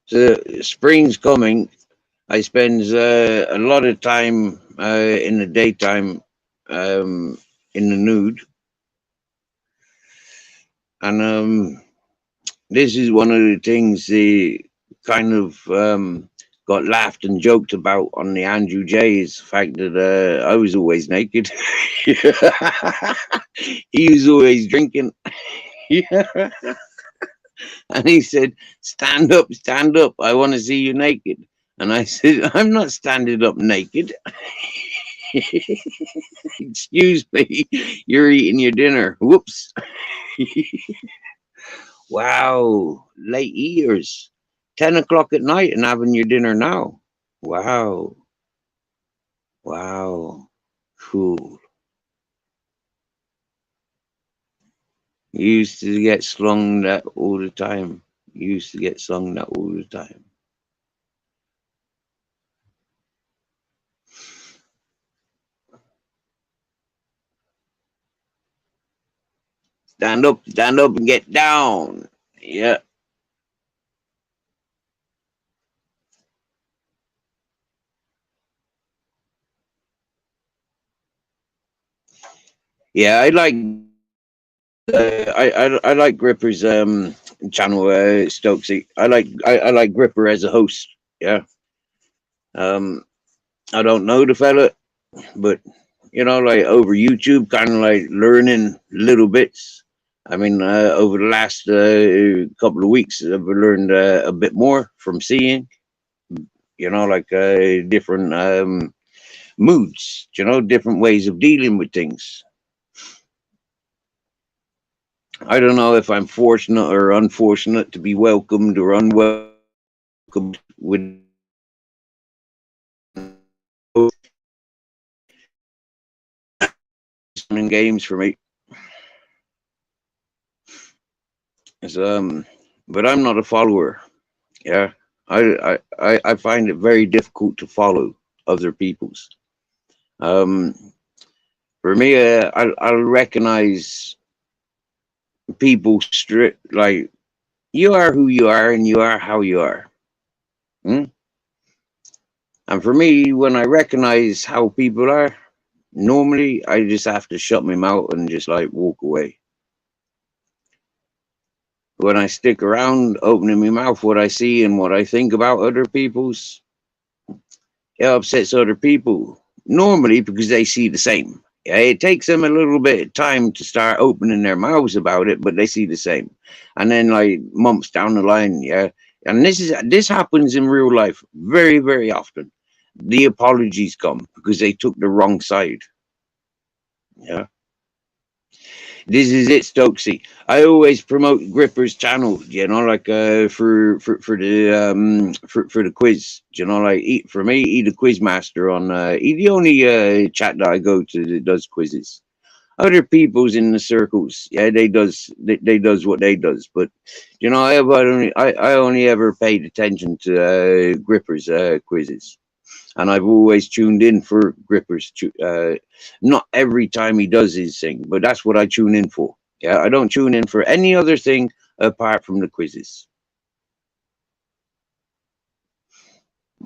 So spring's coming. I spend a lot of time in the daytime in the nude, and this is one of the things they kind of got laughed and joked about on the Andrew J. Is the fact that I was always naked. He was always drinking. And he said, stand up, stand up. I want to see you naked. And I said, I'm not standing up naked. Excuse me, you're eating your dinner. Whoops. Wow, late years. 10 o'clock at night and having your dinner now. Wow, wow, cool. You used to get slung that all the time. You used to get slung that all the time. Stand up and get down. Yeah. Yeah, I like I like Gripper's channel, Stokesy. I like Gripper as a host. Yeah. Um, I don't know the fella, but like over YouTube, kind of like learning little bits. I mean, over the last couple of weeks, I've learned a bit more from seeing. Like different moods. Different ways of dealing with things. I don't know if I'm fortunate or unfortunate to be welcomed or unwelcomed with games for me. It's, but I'm not a follower. Yeah, I find it very difficult to follow other people's. Um, for me, I'll recognize people strict like you are who you are and you are how you are. Hmm? And for me, when I recognize how people are, normally I just have to shut my mouth and just like walk away. When I stick around opening my mouth, what I see and what I think about other people's, it upsets other people. Normally because they see the same. Yeah, it takes them a little bit of time to start opening their mouths about it, but they see the same. And then like months down the line, yeah. And this happens in real life very, very often. The apologies come because they took the wrong side. Yeah. This is it, Stokesy. I always promote Gripper's channel, like for the for the quiz. Like for me, he the quiz master on he the only chat that I go to that does quizzes. Other people's in the circles, yeah, they does what they does. But I only ever paid attention to Gripper's quizzes. And I've always tuned in for Grippers. Not every time he does his thing, but that's what I tune in for. Yeah, I don't tune in for any other thing apart from the quizzes.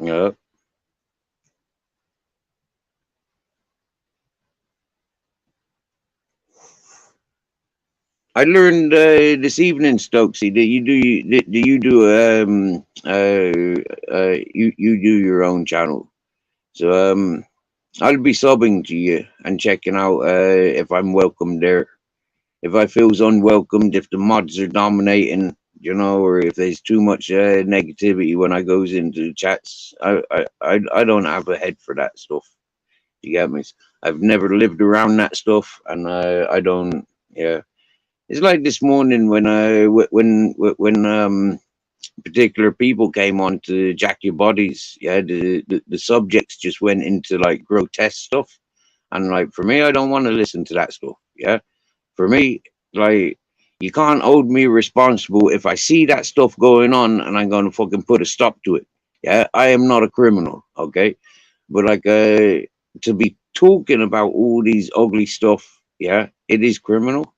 Yeah. I learned this evening, Stokesy, that you do you do your own channel. So I'll be subbing to you and checking out if I'm welcome there. If I feels unwelcomed, if the mods are dominating, or if there's too much negativity when I goes into the chats, I don't have a head for that stuff. You get me? I've never lived around that stuff, and I don't. Yeah, it's like this morning when particular people came on to jack your bodies. Yeah, the subjects just went into like grotesque stuff, and like for me, I don't want to listen to that stuff. Yeah, for me, like you can't hold me responsible if I see that stuff going on and I'm gonna fucking put a stop to it. Yeah, I am not a criminal, okay? But like to be talking about all these ugly stuff, yeah, it is criminal.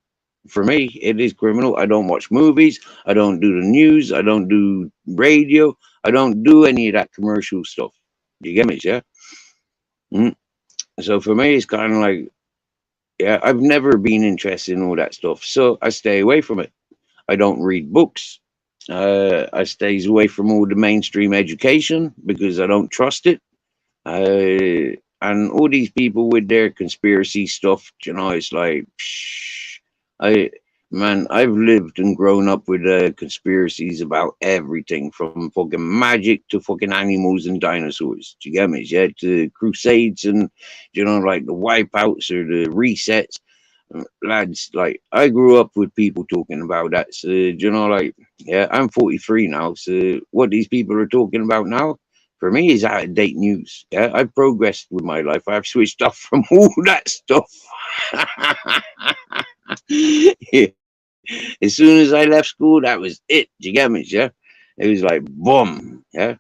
For me, it is criminal. I don't watch movies. I don't do the news. I don't do radio. I don't do any of that commercial stuff. You get me? Yeah. Mm. So for me, it's kind of like, yeah, I've never been interested in all that stuff. So I stay away from it. I don't read books. I stays away from all the mainstream education because I don't trust it. And all these people with their conspiracy stuff, it's like, I, man, I've lived and grown up with conspiracies about everything from fucking magic to fucking animals and dinosaurs. Do you get me? Yeah, to crusades and, like the wipeouts or the resets. Lads, like, I grew up with people talking about that. So, like, yeah, I'm 43 now. So, what these people are talking about now, for me, is out of date news. Yeah, I've progressed with my life. I've switched off from all that stuff. Yeah. As soon as I left school, that was it. Do you get me? Yeah, it was like boom. Yeah,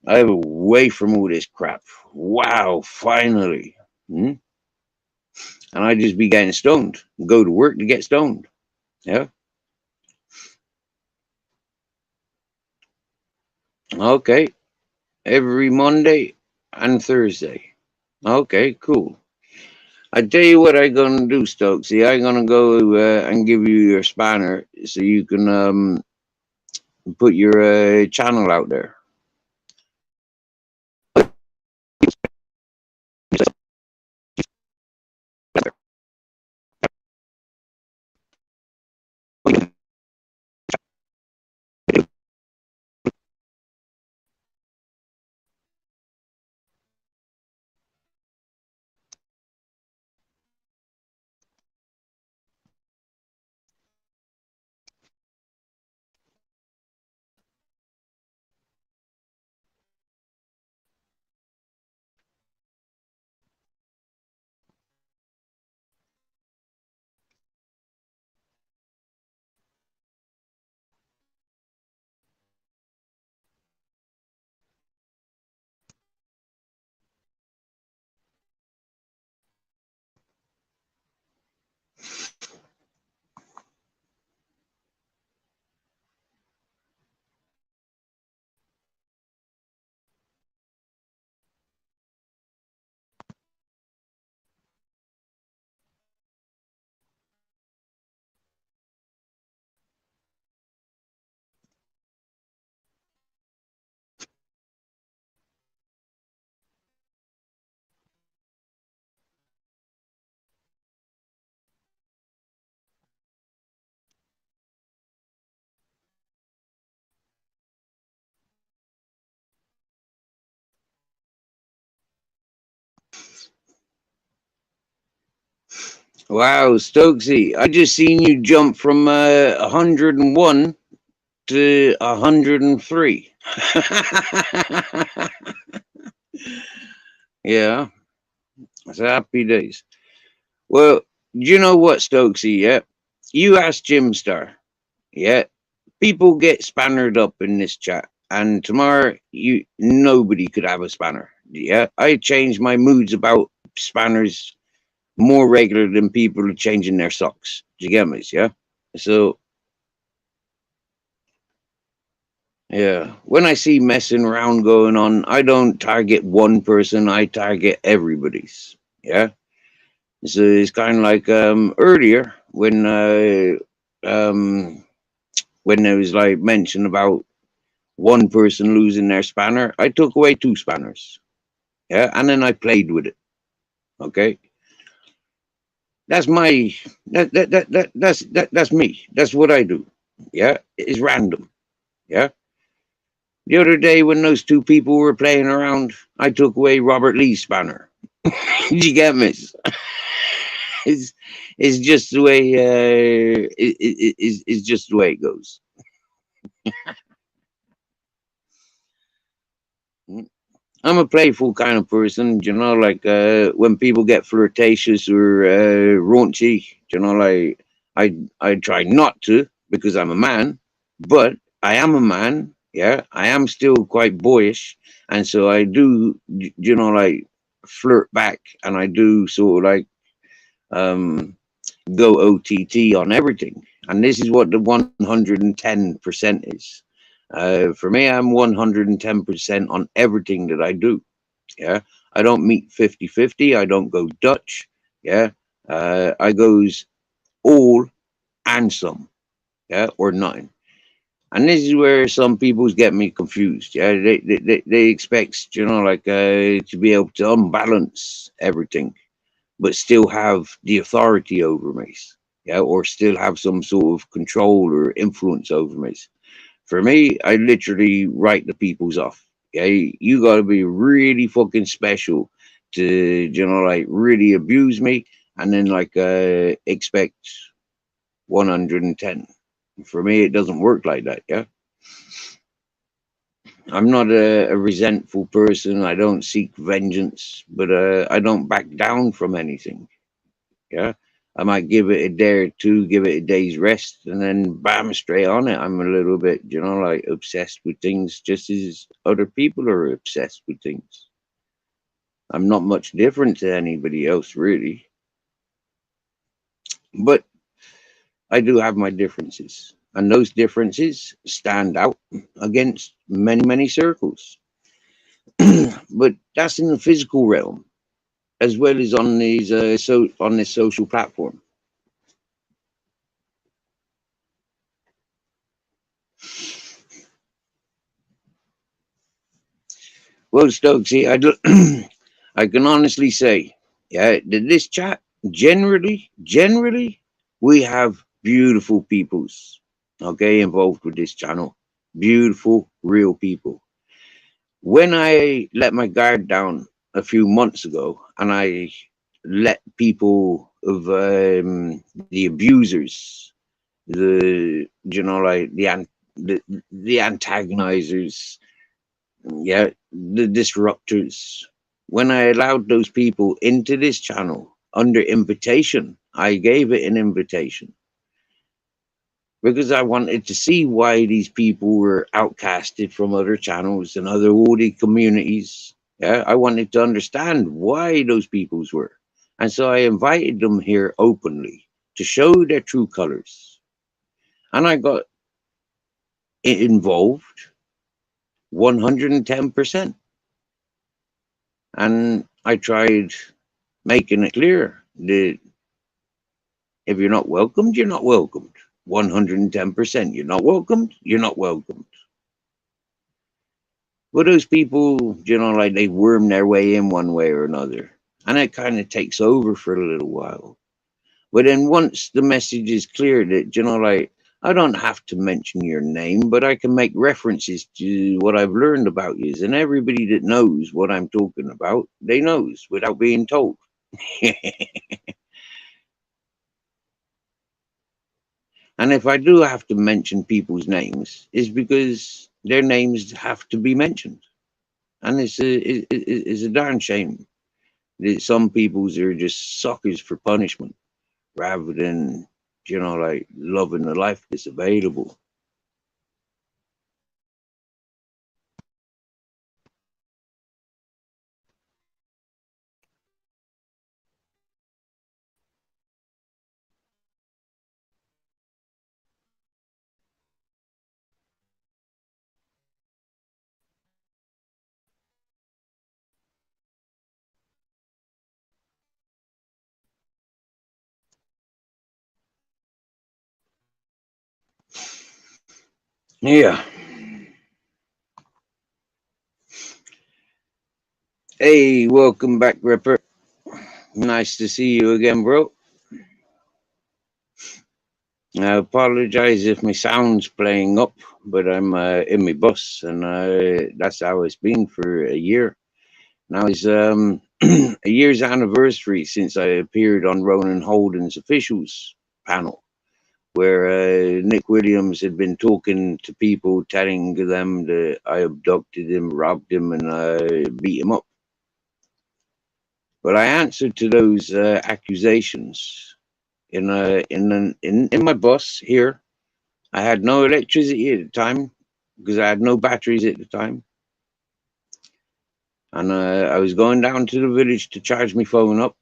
I'm away from all this crap. Wow, finally. Hmm? And I just be getting stoned. Go to work to get stoned. Yeah. Okay. Every Monday and Thursday. Okay, cool. I tell you what I'm gonna do, Stokesy. I'm gonna go and give you your spanner so you can put your channel out there. Wow, Stokesy, I just seen you jump from 101 to 103. Yeah, it's happy days. Well, you know what, Stokesy? Yeah, you asked Jim Star. Yeah, people get spannered up in this chat, and tomorrow you nobody could have a spanner. Yeah, I change my moods about spanners more regular than people are changing their socks. Do you get me? Yeah. So yeah, when I see messing around going on, I don't target one person. I target everybody's. Yeah. So it's kind of like earlier um when there was like mention about one person losing their spanner, I took away two spanners. Yeah, and then I played with it. Okay, that's my that's me. That's what I do. Yeah, it's random. Yeah. The other day when those two people were playing around, I took away Robert Lee's spanner. Did you get me? It's it's just the way it's just the way it goes. I'm a playful kind of person, like when people get flirtatious or raunchy, like I try not to because I'm a man, but I am a man. Yeah, I am still quite boyish, and so I do, like flirt back, and I do sort of like um go OTT on everything. And this is what the 110% is. For me, I'm 110% on everything that I do. Yeah. I don't meet 50-50. I don't go Dutch. Yeah. I goes all and some. Yeah. Or none. And this is where some people's get me confused. Yeah. They expect, like, to be able to unbalance everything, but still have the authority over me. Yeah. Or still have some sort of control or influence over me. For me, I literally write the peoples off. Okay, you got to be really fucking special to, like, really abuse me, and then, like, expect 110. For me, it doesn't work like that. Yeah, I'm not a resentful person. I don't seek vengeance, but I don't back down from anything. Yeah. I might give it a day or two, give it a day's rest, and then bam, straight on it. I'm a little bit, like, obsessed with things just as other people are obsessed with things. I'm not much different to anybody else, really. But I do have my differences. And those differences stand out against many, many circles. But that's in the physical realm, as well as on these on this social platform. Well, Stokesy, I can honestly say, yeah, that this chat, generally, we have beautiful peoples, okay, involved with this channel. Beautiful, real people. When I let my guard down a few months ago, and I let people of the abusers, like the antagonizers, yeah, the disruptors. When I allowed those people into this channel under invitation, I gave it an invitation because I wanted to see why these people were outcasted from other channels and other audio communities. Yeah, I wanted to understand why those peoples were. And so I invited them here openly to show their true colors. And I got involved 110%. And I tried making it clear that if you're not welcomed, you're not welcomed. 110%. You're not welcomed, you're not welcomed. But those people, like, they worm their way in one way or another. And it kind of takes over for a little while. But then once the message is clear that, like, I don't have to mention your name, but I can make references to what I've learned about you. And everybody that knows what I'm talking about, they knows without being told. And if I do have to mention people's names, it's because their names have to be mentioned. And it's a darn shame that some people's are just suckers for punishment rather than, like, loving the life that's available. Yeah. Hey, welcome back, Ripper. Nice to see you again, bro. I apologize if my sound's playing up, but I'm in my bus, and that's how it's been for a year. Now it's a year's anniversary since I appeared on Ronan Holden's officials panel, where Nick Williams had been talking to people, telling them that I abducted him, robbed him, and beat him up. But I answered to those accusations in my bus here. I had no electricity at the time because I had no batteries at the time, and I was going down to the village to charge my phone up.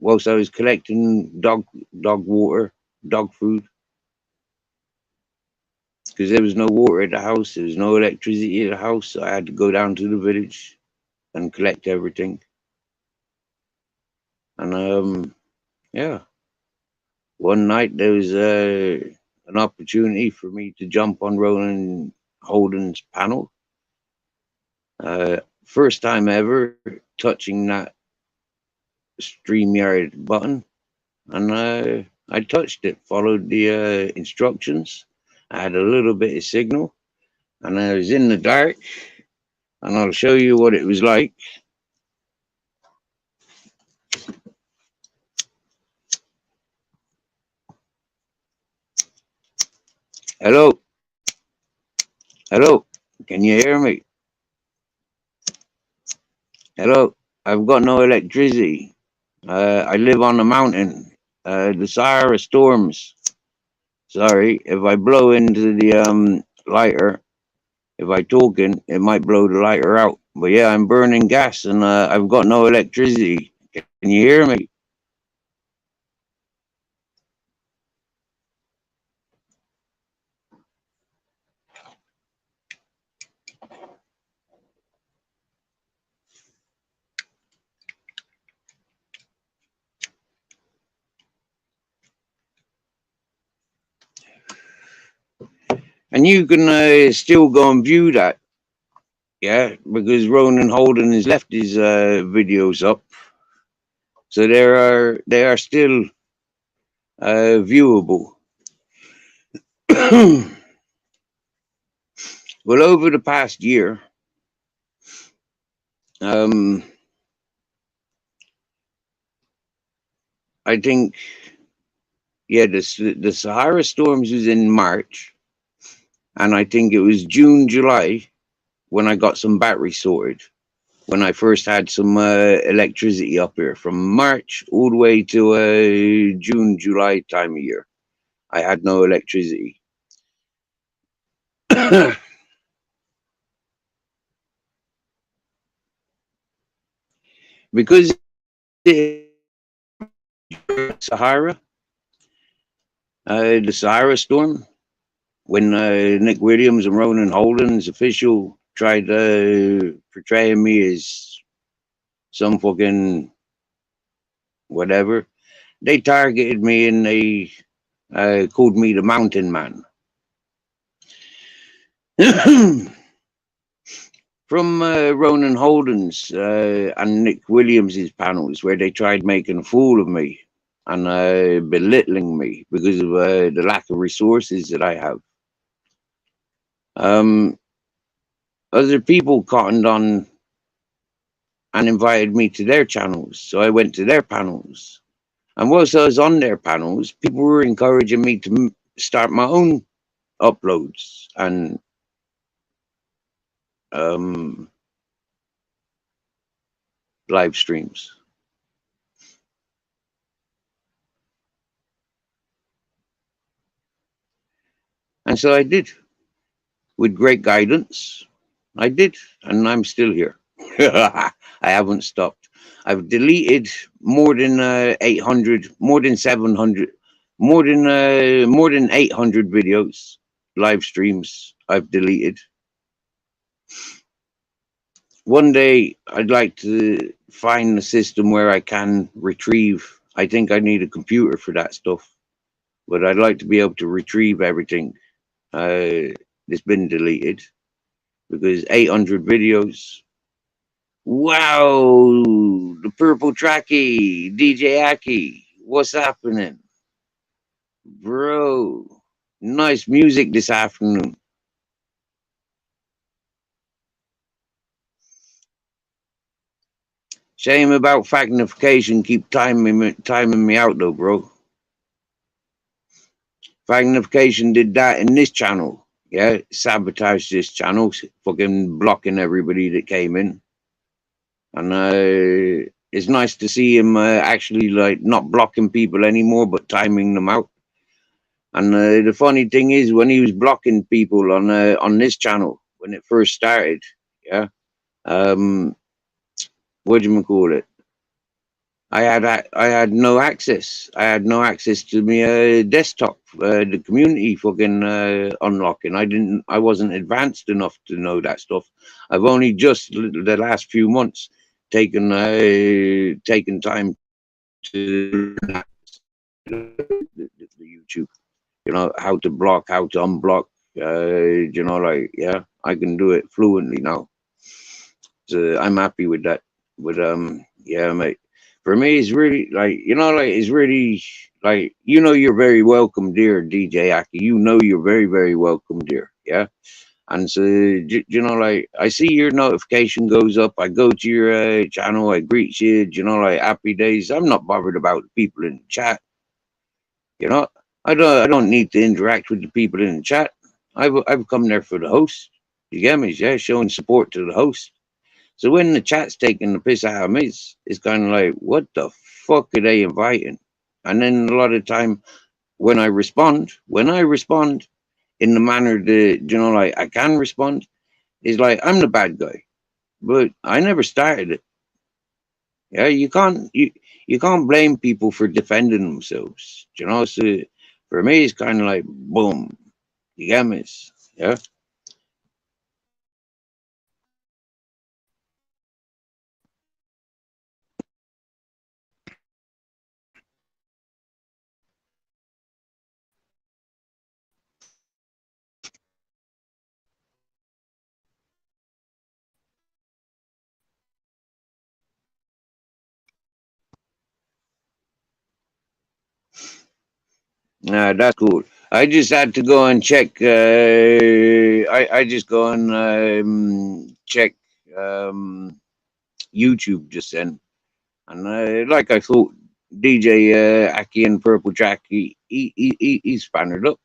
whilst I was collecting dog water, dog food, because there was no water at the house, there was no electricity at the house, so I had to go down to the village and collect everything. And yeah, one night there was an opportunity for me to jump on Ronan Holden's panel. First time ever touching that StreamYard button, and I touched it, followed the instructions. I had a little bit of signal, and I was in the dark, and I'll show you what it was like. Hello, hello, can you hear me? Hello, I've got no electricity. I live on a mountain. The Sahara storms. Sorry, if I blow into the lighter, if I talking, it might blow the lighter out. But yeah, I'm burning gas and I've got no electricity. Can you hear me? And you can still go and view that, yeah, because Ronan Holden has left his videos up, so they are still viewable. Well, over the past year, I think, yeah, the Sahara storms was in March, and I think it was June, July when I got some batteries sorted. When I first had some electricity up here, from March all the way to June, July time of year, I had no electricity. Because it Sahara, the Sahara storm, when Nick Williams and Ronan Holden's official tried portraying me as some fucking whatever, they targeted me and they called me the Mountain Man. From Ronan Holden's and Nick Williams's panels, where they tried making a fool of me and belittling me because of the lack of resources that I have. Other people cottoned on and invited me to their channels, so I went to their panels. And whilst I was on their panels, people were encouraging me to start my own uploads and live streams. And so I did, with great guidance. I did, and I'm still here. I haven't stopped. I've deleted more than 800, more than 700, more than 800 videos, live streams I've deleted. One day I'd like to find a system where I can retrieve. I think I need a computer for that stuff, but I'd like to be able to retrieve everything that's been deleted, because 800 videos. Wow, the purple tracky, DJ Aki, what's happening? Bro, nice music this afternoon. Shame about Fagnification keep timing me out though, bro. Fagnification did that in this channel. Yeah, sabotaged this channel, fucking blocking everybody that came in. And it's nice to see him actually like not blocking people anymore, but timing them out. And the funny thing is, when he was blocking people on this channel when it first started, yeah, what do you call it? I had no access. I had no access to my desktop. The community fucking unlocking. I wasn't advanced enough to know that stuff. I've only just the last few months taken time to learn the YouTube. You know how to block, how to unblock. You know, like yeah, I can do it fluently now. So I'm happy with that. But yeah, mate. For me, it's really like you know, like it's really like you know, you're very welcome, dear DJ Aki. You know, you're very, very welcome, dear. Yeah. And so, you know, like I see your notification goes up. I go to your channel. I greet you. You know, like happy days. I'm not bothered about the people in the chat. You know, I don't need to interact with the people in the chat. I've come there for the host. You get me? Yeah, showing support to the host. So when the chat's taking the piss out of me, it's kind of like, what the fuck are they inviting? And then a lot of time when I respond in the manner that you know, like I can respond, it's like I'm the bad guy, but I never started it. Yeah, you can't blame people for defending themselves. You know, so for me, it's kind of like boom, you get me? Yeah. That's cool. I just had to go and check. I just go and check um, YouTube just then, and like I thought, DJ Aki and Purple Jack, he's bannered up,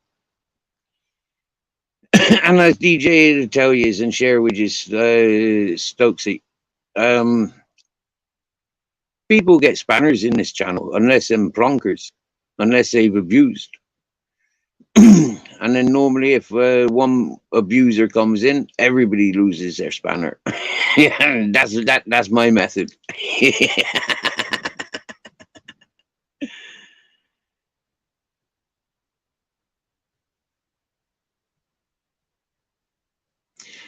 and as DJ to tell you and share with you, Stokesy, um, people get spanners in this channel unless them plonkers, unless they've abused. And then normally, if one abuser comes in, everybody loses their spanner. Yeah, that's my method.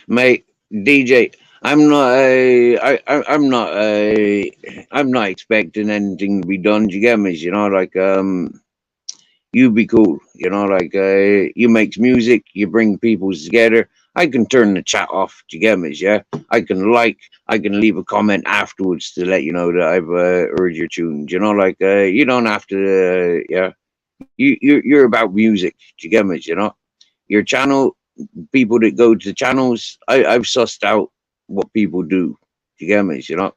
Mate, DJ, I'm not. I'm not. I'm not expecting anything to be done. Do you get me? You know, like you be cool. You know, like you makes music, you bring people together. I can turn the chat off. Do you get me? Yeah, I can leave a comment afterwards to let you know that I've heard your tunes. You know, like you don't have to. Yeah, you're about music. Do you get me? You know, your channel, people that go to channels, I've sussed out what people do. Do you get me? You know,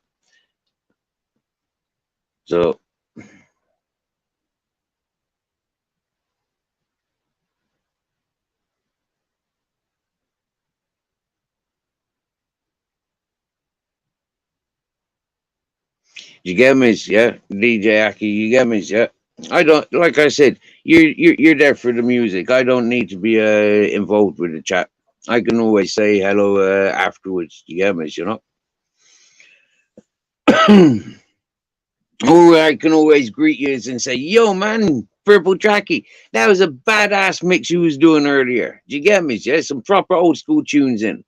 so you get me? Yeah, DJ Aki, you get me? Yeah. I don't like I said, you're there for the music. I don't need to be involved with the chat. I can always say hello afterwards. You get me? You know. Or I can always greet you and say, "Yo, man, Purple Jackie, that was a badass mix you was doing earlier. Did you get me? Yeah, some proper old school tunes in.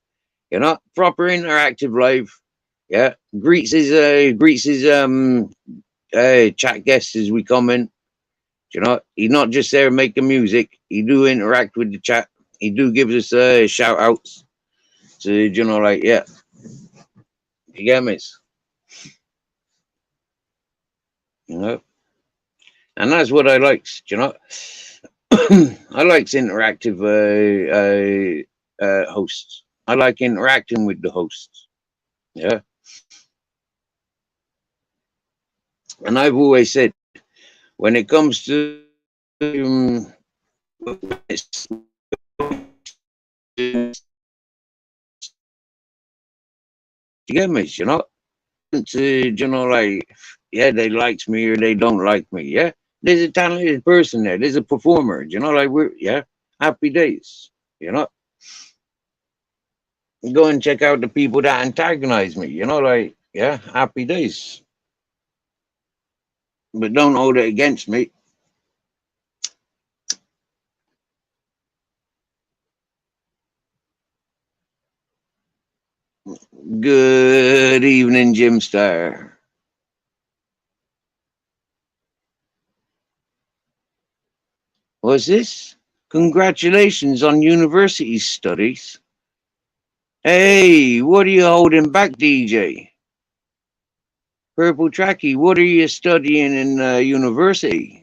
You know, proper interactive live. Yeah, greets his chat guests as we come in. You know, he's not just there making music. He do interact with the chat. He do give us shout outs. So you know, like yeah, you get me? You know, and that's what I like. You know, I like interactive hosts. I like interacting with the hosts. Yeah, and I've always said when it comes to you get me, you know, to you know, like yeah, they likes me or they don't like me. Yeah, there's a talented person there. There's a performer. You know, like we're yeah, happy days. You know, go and check out the people that antagonize me. You know, like yeah, happy days. but don't hold it against me. Good evening, Jim Star. What's this? Congratulations on university studies. Hey, what are you holding back, DJ? Purple Tracky, what are you studying in university?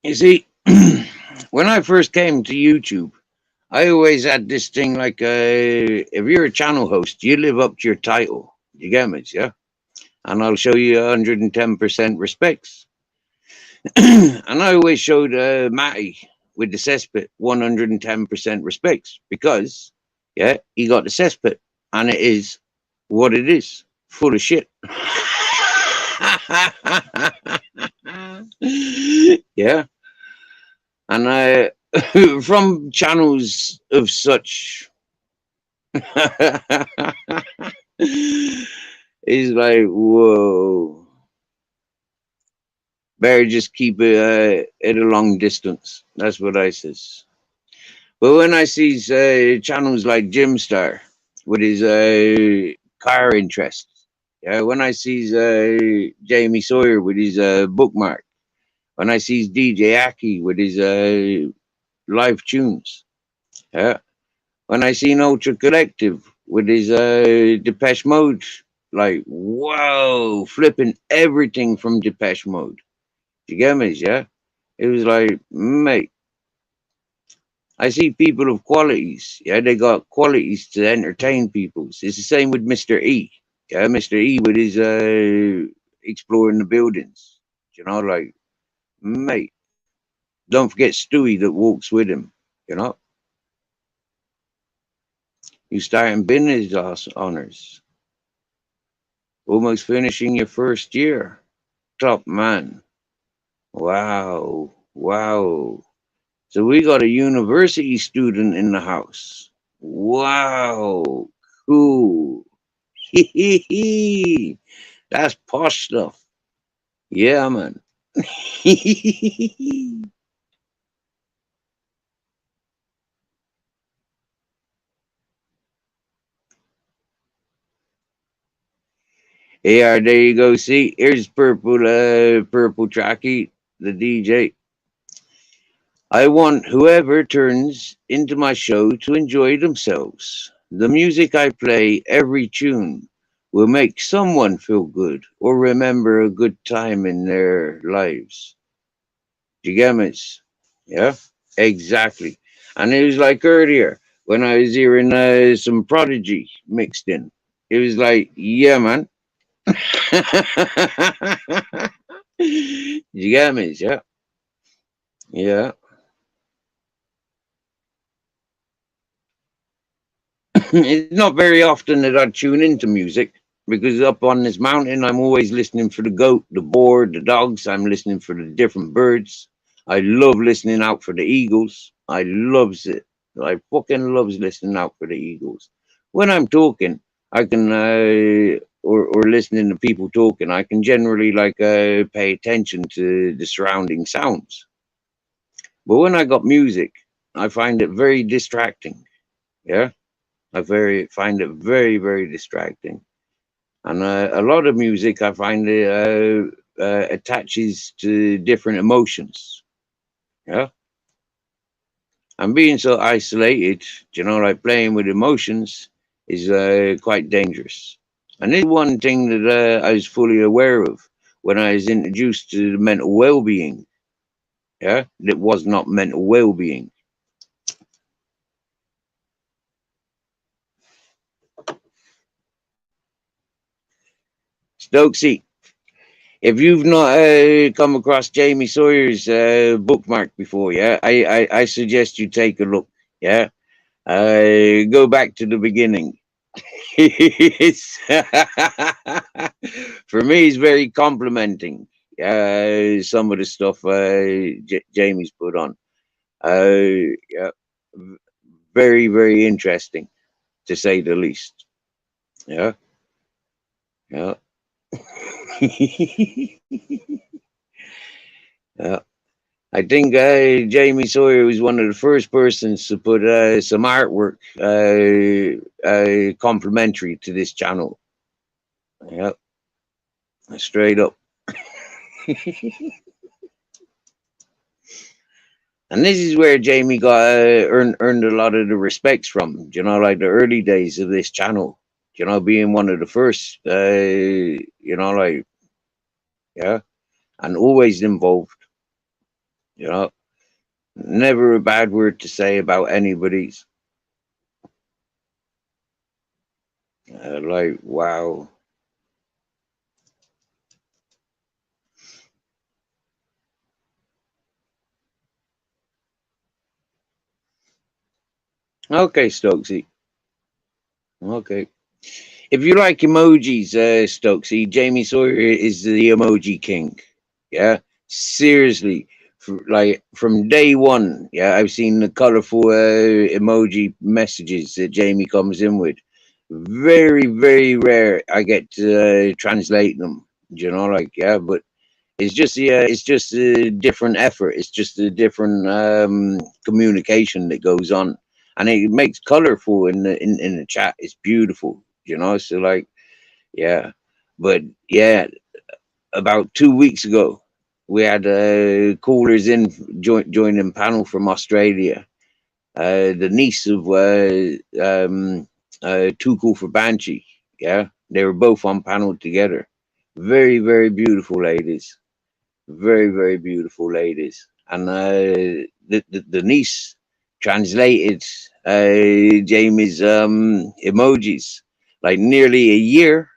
You see, when I first came to YouTube, I always had this thing like, if you're a channel host, you live up to your title. You get me, yeah? And I'll show you 110% respects. And I always showed Matty with the cesspit 110% respects because, yeah, he got the cesspit and it is what it is, full of shit. Yeah. And I, from channels of such, he's like, whoa. Better just keep it at a long distance. That's what I says. But when I see channels like Jimstar with his car interest, yeah, when I see Jamie Sawyer with his bookmark, when I see DJ Aki with his live tunes, yeah, when I see Ultra Collective with his Depeche Mode, like, whoa, flipping everything from Depeche Mode. You get me? Yeah. It was like, mate, I see people of qualities. Yeah, they got qualities to entertain people. It's the same with Mr. E. Yeah, Mr. E with his exploring the buildings. You know, like, mate, don't forget Stewie that walks with him. You know, you starting business honors, almost finishing your first year. Top man. Wow, wow. So we got a university student in the house. Wow, cool. That's posh stuff. Yeah, man. Yeah, there you go. See, here's purple Tracky, the DJ. I want whoever turns into my show to enjoy themselves. The music I play, every tune, will make someone feel good or remember a good time in their lives. You get me? Yeah, exactly. And it was like earlier when I was hearing some Prodigy mixed in. It was like, yeah, man. You get me? Yeah, yeah. It's not very often that I tune into music because up on this mountain, I'm always listening for the goat, the boar, the dogs. I'm listening for the different birds. I love listening out for the eagles. I loves it. I fucking loves listening out for the eagles. When I'm talking, I can or listening to people talking, I can generally like pay attention to the surrounding sounds. But when I got music, I find it very distracting. Yeah. I very find it very distracting, and a lot of music I find it attaches to different emotions. Yeah, and being so isolated, you know, like playing with emotions is quite dangerous. And this is one thing that I was fully aware of when I was introduced to the mental well-being. Yeah, that was not mental well-being. Stokesy, if you've not come across Jamie Sawyer's bookmark before, yeah, I suggest you take a look. Yeah, go back to the beginning. It's for me, it's very complimenting. Some of the stuff Jamie's put on. Yeah, very very interesting to say the least. Yeah, yeah, yeah. I think Jamie Sawyer was one of the first persons to put some artwork complimentary to this channel. Yeah, straight up. And this is where Jamie got earned a lot of the respects from. You know, like the early days of this channel. You know, being one of the first. You know, like yeah, and always involved. You know, never a bad word to say about anybody's. Like wow. Okay, Stokesy. Okay. If you like emojis, Stokesy, Jamie Sawyer is the emoji king. Yeah, seriously, like from day one. Yeah, I've seen the colorful emoji messages that Jamie comes in with. Very, very rare. I get to translate them. You know, like yeah, but it's just a different effort. It's just a different communication that goes on, and it makes colorful in the chat. It's beautiful. You know, so like yeah, but yeah, about 2 weeks ago, we had callers in joining panel from Australia. The niece of Too Cool for Banshee. Yeah, they were both on panel together. Very, very beautiful ladies. Very, very beautiful ladies. And the niece translated Jamie's emojis like nearly a year,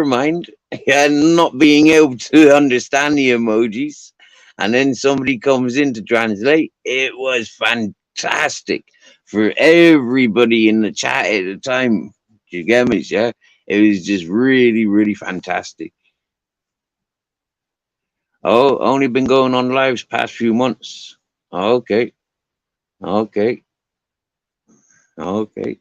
mind, and not being able to understand the emojis. And then somebody comes in to translate. It was fantastic for everybody in the chat at the time. You get me? Yeah. It was just really, really fantastic. Oh, only been going on lives past few months. Okay, okay, okay.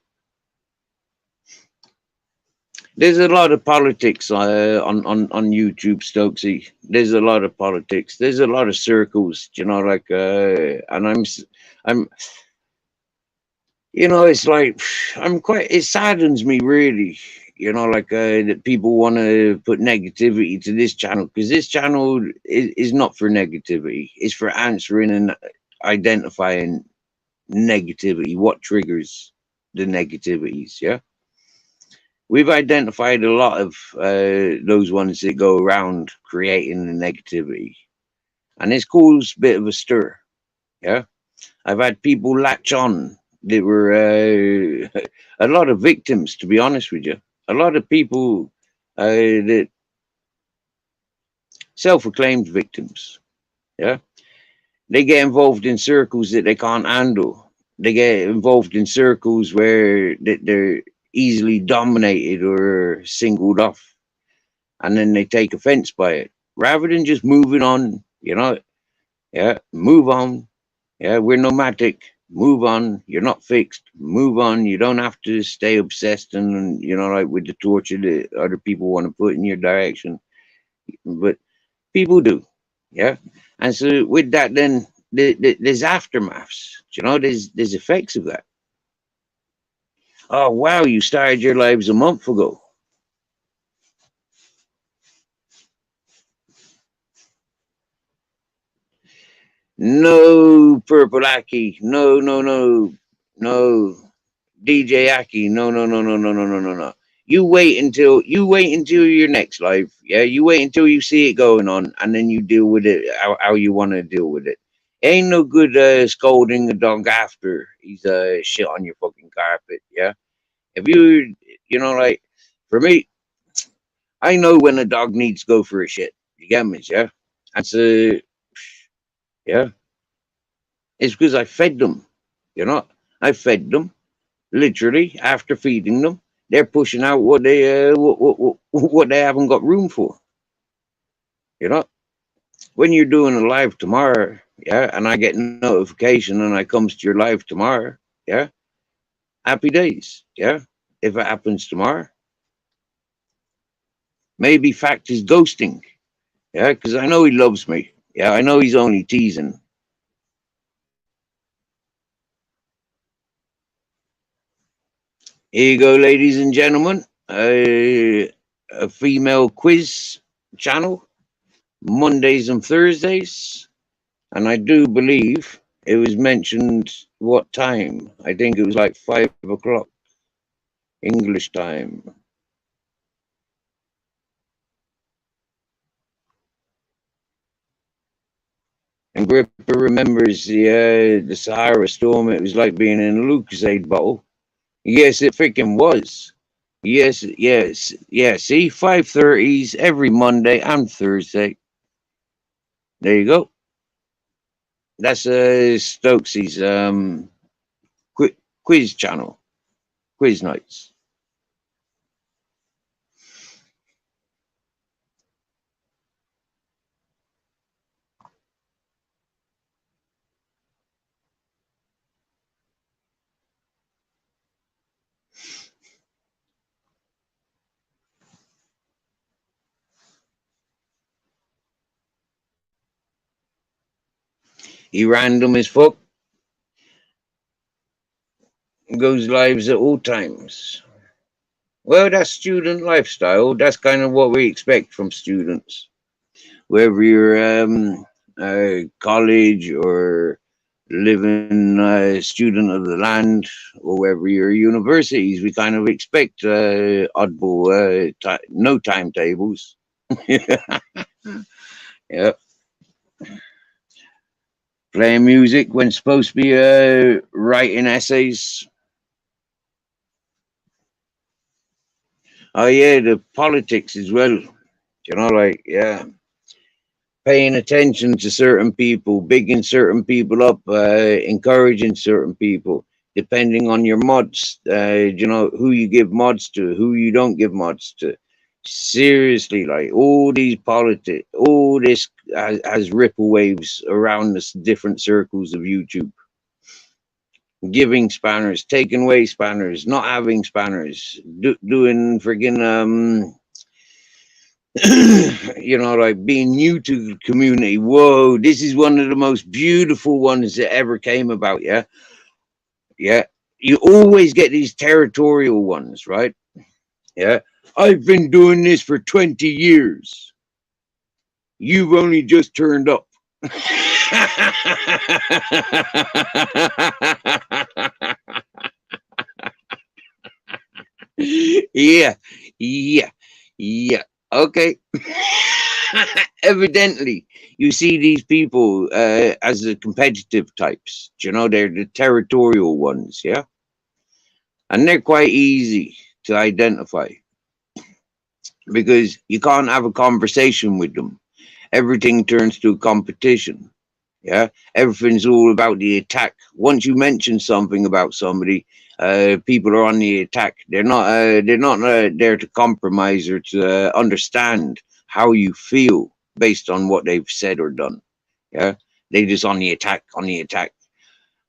There's a lot of politics on YouTube, Stokesy. There's a lot of politics. There's a lot of circles, you know, like and I'm you know, it's like I'm quite. It saddens me really, you know, like that people want to put negativity to this channel because this channel is not for negativity. It's for answering and identifying negativity, what triggers the negativities. Yeah, we've identified a lot of those ones that go around creating the negativity, and it's caused a bit of a stir. Yeah, I've had people latch on that were a lot of victims, to be honest with you. A lot of people that self-acclaimed victims. Yeah, they get involved in circles that they can't handle. They get involved in circles where they're easily dominated or singled off, and then they take offense by it rather than just moving on. You know, yeah, move on. Yeah, we're nomadic. Move on. You're not fixed. Move on. You don't have to stay obsessed and you know like with the torture that other people want to put in your direction, but people do. Yeah, and so with that, then there's aftermaths. You know, there's effects of that. Oh wow, you started your lives a month ago. No, Purple Aki. No, no, no, no. DJ Aki. No, no, no, no, no, no, no, no, no. you wait until your next life. Yeah, you wait until you see it going on, and then you deal with it how you want to deal with it. Ain't no good scolding a dog after he's shit on your fucking carpet. Yeah, if like for me, I know when a dog needs to go for a shit. You get me? Yeah, that's yeah. It's because I fed them. I fed them literally. After feeding them, they're pushing out what they haven't got room for. You know, when you're doing a live tomorrow, yeah, and I get notification and I comes to your live tomorrow, yeah, happy days, yeah. If it happens tomorrow, maybe fact is ghosting, yeah, because I know he loves me, yeah, I know he's only teasing. Here you go, ladies and gentlemen, a female quiz channel, Mondays and Thursdays, and I do believe it was mentioned what time. I think it was like 5 o'clock English time. And Gripper remembers the Sahara storm. It was like being in a Lucasade bottle. Yes, it freaking was. Yes, yes, yeah. See, 5:30s every Monday and Thursday. There you go. That's Stokesy's quiz channel, quiz nights. He random as fuck. Goes lives at all times. Well, that's student lifestyle. That's kind of what we expect from students. Whether you're college or living student of the land, or whether you're universities, we kind of expect oddball, no timetables. Yeah, playing music when supposed to be writing essays. Oh yeah, the politics as well. Like yeah, paying attention to certain people, bigging certain people up, encouraging certain people, depending on your mods. Who you give mods to, who you don't give mods to. Seriously, like all these politics, all this has ripple waves around the different circles of YouTube. Giving spanners, taking away spanners, not having spanners, doing friggin' like being new to the community. Whoa, this is one of the most beautiful ones that ever came about. Yeah. Yeah. You always get these territorial ones, right? Yeah. I've been doing this for 20 years. You've only just turned up. Yeah. Yeah. Yeah. Okay. Evidently, you see these people as the competitive types. They're the territorial ones, yeah? And they're quite easy to identify because you can't have a conversation with them. Everything turns to a competition. Yeah, everything's all about the attack. Once you mention something about somebody, people are on the attack. They're not there to compromise or to understand how you feel based on what they've said or done. Yeah, they just on the attack,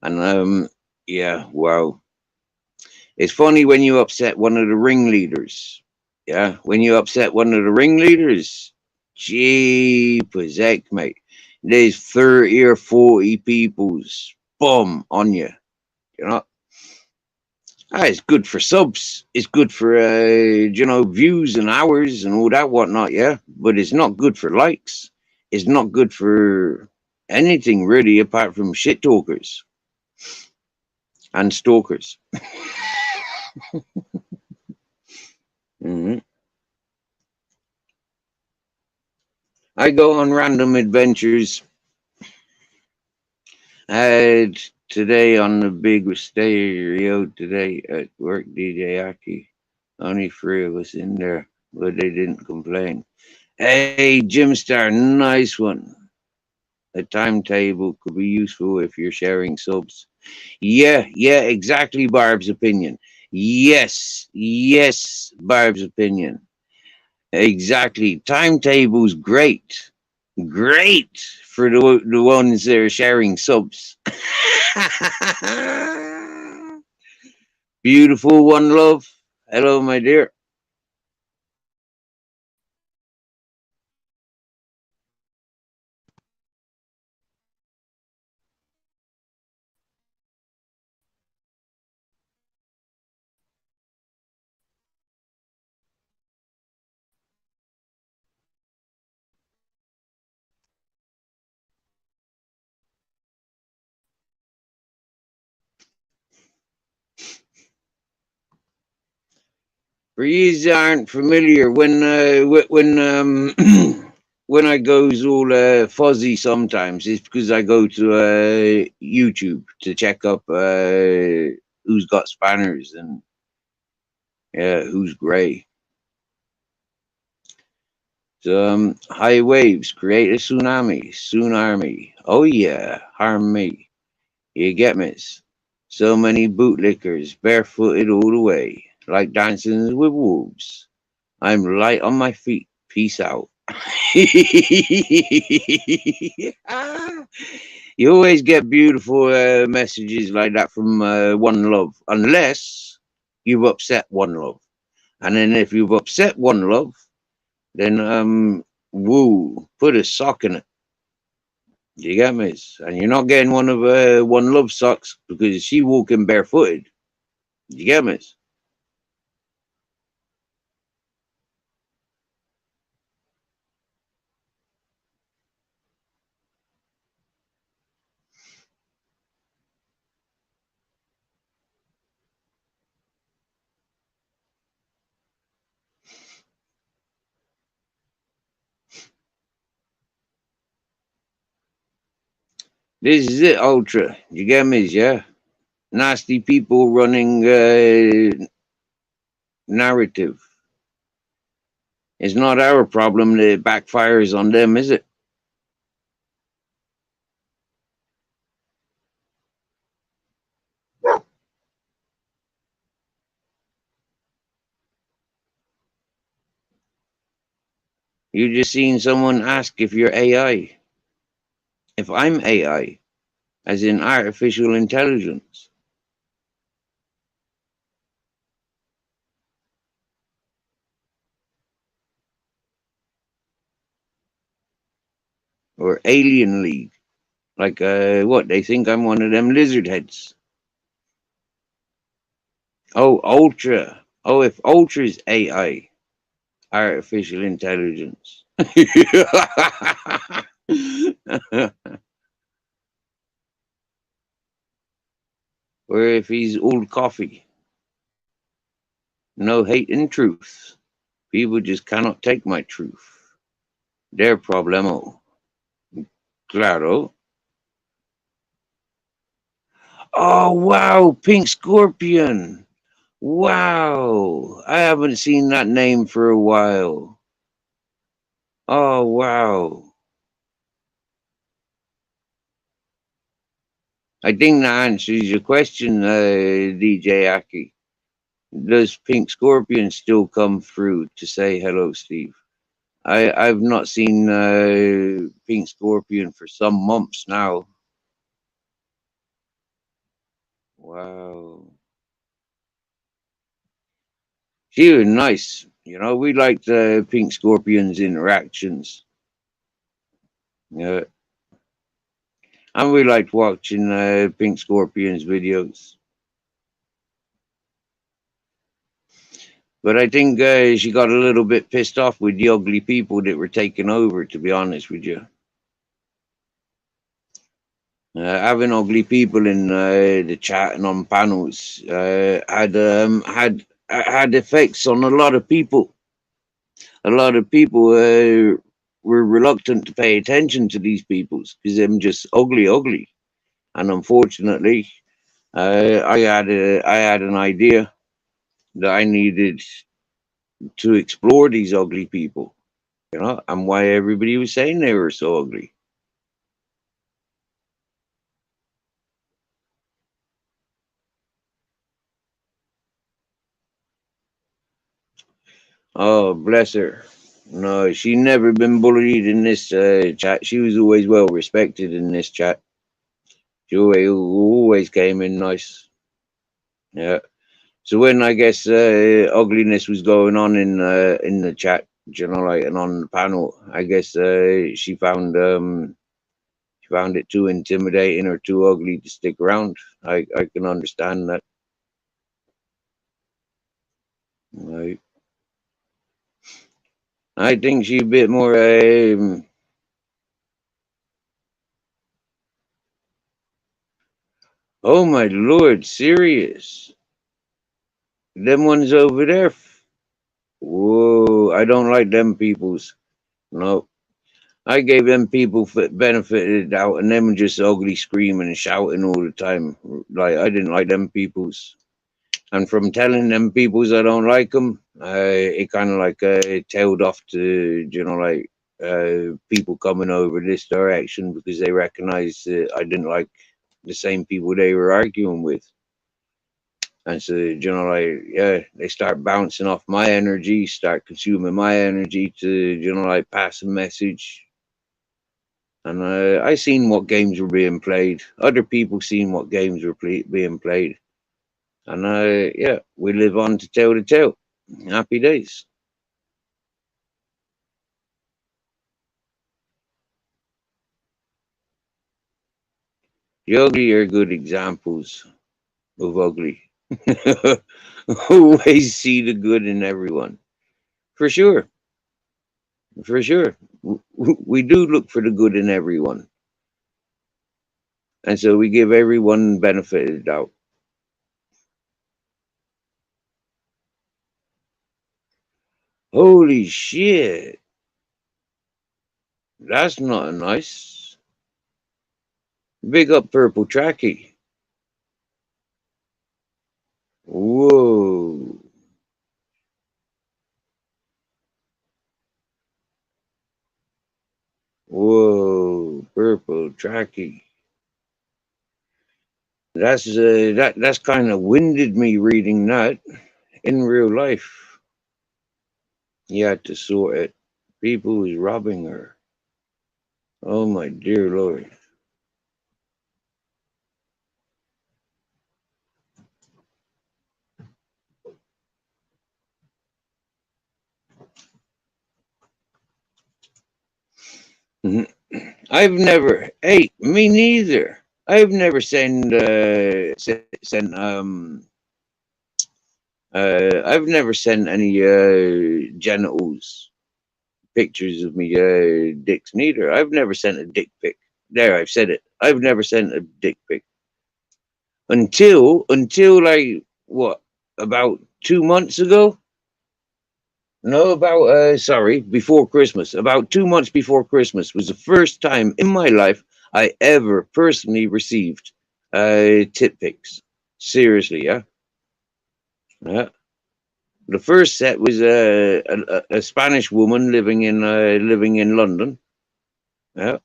and yeah, wow. It's funny when you upset one of the ringleaders. Yeah, when you upset one of the ringleaders, jeepers heck, mate. There's 30 or 40 people's boom on you. You know, it's good for subs. It's good for views and hours and all that whatnot. Yeah, but it's not good for likes. It's not good for anything really apart from shit talkers and stalkers. Mhm. I go on random adventures. Had today on the big stereo today at work, DJ Aki. Only three of us in there, but they didn't complain. Hey, Jim Star, nice one. A timetable could be useful if you're sharing subs. Yeah, exactly, Barb's opinion. Yes, Barb's opinion. Exactly. Timetable's great. Great for the ones that are sharing subs. Beautiful one, love. Hello, my dear. For you that aren't familiar, when when I goes all fuzzy sometimes, it's because I go to YouTube to check up who's got spanners and who's grey. So, high waves create a tsunami. Oh yeah, harm me. You get me? So many bootlickers, barefooted all the way, like dancing with wolves. I'm light on my feet. Peace out. You always get beautiful messages like that from One Love, unless you've upset One Love. And then if you've upset One Love, then woo, put a sock in it. You get me? And you're not getting one of One Love socks because she walking barefooted. You get me? This is it, Ultra. You get me? Yeah. Nasty people running narrative. It's not our problem that it backfires on them, is it? You just seen someone ask if you're AI. If I'm AI, as in artificial intelligence, or Alien League. Like, what? They think I'm one of them lizard heads. Oh, Ultra. Oh, if Ultra's AI, artificial intelligence. Or if he's old coffee. No hate and truth. People just cannot take my truth. Their problemo. Claro. Oh, wow. Pink Scorpion. Wow. I haven't seen that name for a while. Oh, wow. I think that answers your question, DJ Aki. Does Pink Scorpion still come through to say hello, Steve? I've not seen Pink Scorpion for some months now. Wow. She was nice. You know, we liked Pink Scorpion's interactions. Yeah. And we liked watching Pink Scorpion's videos. But I think she got a little bit pissed off with the ugly people that were taking over, to be honest with you. Having ugly people in the chat and on panels had had effects on a lot of people. A lot of people were reluctant to pay attention to these peoples because they're just ugly, ugly. And unfortunately, I had an idea that I needed to explore these ugly people, and why everybody was saying they were so ugly. Oh, bless her. No, she never been bullied in this chat. She was always well respected in this chat. She always came in nice. Yeah. So when I guess ugliness was going on in the chat, like, and on the panel, I guess she found it too intimidating or too ugly to stick around. I can understand that. I I think she a bit more. Oh my lord, serious? Them ones over there. Whoa, I don't like them peoples. No, I gave them people benefit of the doubt, and them just ugly, screaming and shouting all the time. Like I didn't like them peoples, and from telling them peoples I don't like them, it kind of like tailed off to like people coming over this direction because they recognized that I didn't like the same people they were arguing with. And so, like, yeah, they start bouncing off my energy, start consuming my energy to, like, pass a message. And I seen what games were being played. Other people seen what games were being played. And yeah, we live on to tell the tale. Happy days. The ugly are good examples of ugly. Always see the good in everyone. For sure. For sure. We do look for the good in everyone. And so we give everyone benefit of the doubt. Holy shit. That's not nice. Big up Purple Tracky. Whoa. Whoa. Purple Tracky. That's kind of winded me reading that in real life. You had to sort it. People was robbing her. Oh my dear Lord. Mhm. I've never. Hey, me neither. I've never I've never sent any genitals pictures of me dicks neither. I've never sent a dick pic. There, I've said it. I've never sent a dick pic until like what, about 2 months ago. No, about sorry, before Christmas. About 2 months before Christmas was the first time in my life I ever personally received tit pics. Seriously, yeah. Yeah. The first set was a Spanish woman living in London. Yeah,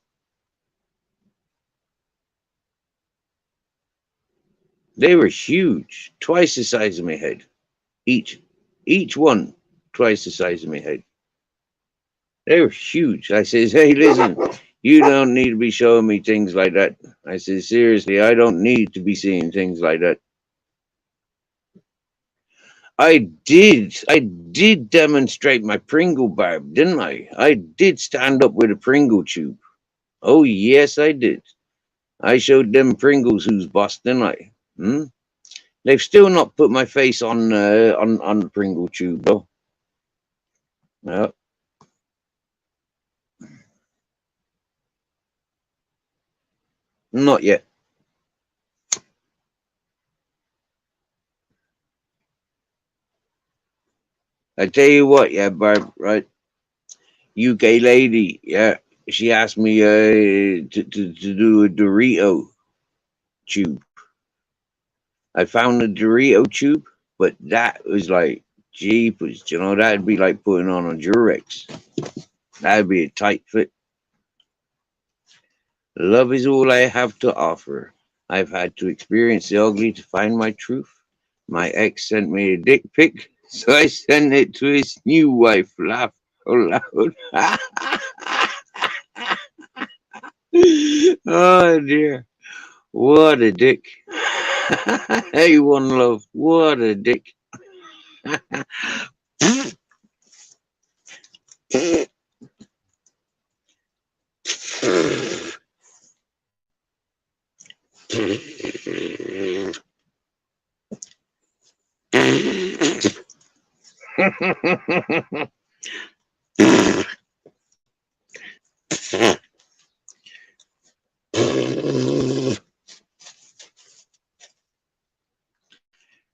they were huge, twice the size of my head. Each, each one twice the size of my head. They were huge. I says, "Hey, listen, you don't need to be showing me things like that." I says, "Seriously, I don't need to be seeing things like that." I did demonstrate my Pringle barb, didn't I? I did stand up with a Pringle tube. Oh yes, I did. I showed them Pringles who's boss, didn't I? Hmm? They've still not put my face on the Pringle tube though. No, not yet. I tell you what, yeah, Barb, right? UK lady, yeah. She asked me to do a Dorito tube. I found a Dorito tube, but that was like jeepers, that'd be like putting on a Durex. That'd be a tight fit. Love is all I have to offer. I've had to experience the ugly to find my truth. My ex sent me a dick pic, so I sent it to his new wife. Laugh aloud. Oh dear. What a dick. Hey, one love. What a dick.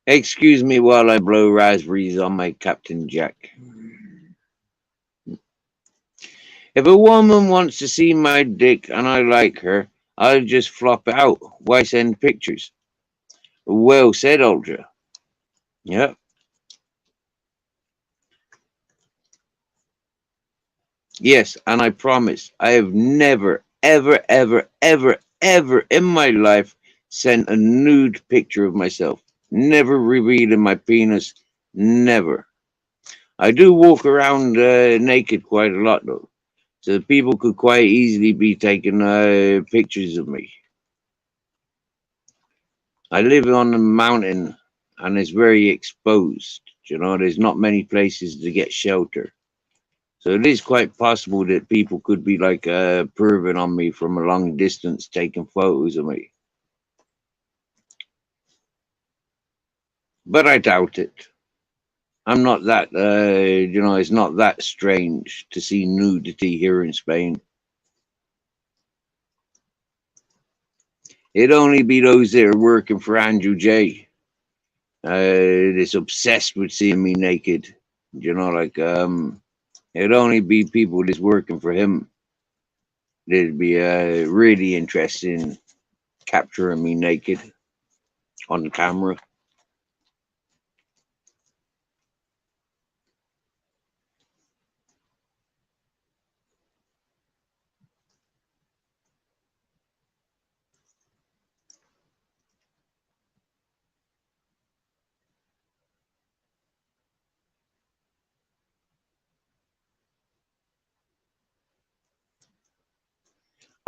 Excuse me while I blow raspberries on my Captain Jack. If a woman wants to see my dick and I like her, I'll just flop it out. Why send pictures? Well said, Ultra. Yep. Yes, and I promise I have never, ever, ever, ever, ever in my life sent a nude picture of myself. Never revealing my penis. Never. I do walk around naked quite a lot, though. So people could quite easily be taking pictures of me. I live on a mountain and it's very exposed. There's not many places to get shelter. So it is quite possible that people could be like perving on me from a long distance, taking photos of me. But I doubt it. I'm not that, it's not that strange to see nudity here in Spain. It'd only be those that are working for Andrew J. That's obsessed with seeing me naked. It'd only be people that's working for him that'd be really interested in capturing me naked on the camera.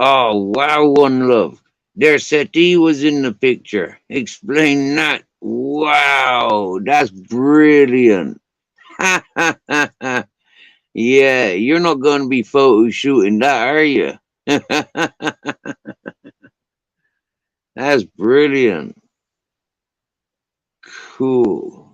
Oh, wow, one love. Their settee was in the picture. Explain that. Wow, that's brilliant. Ha ha ha ha. Yeah, you're not going to be photo shooting that, are you? That's brilliant. Cool.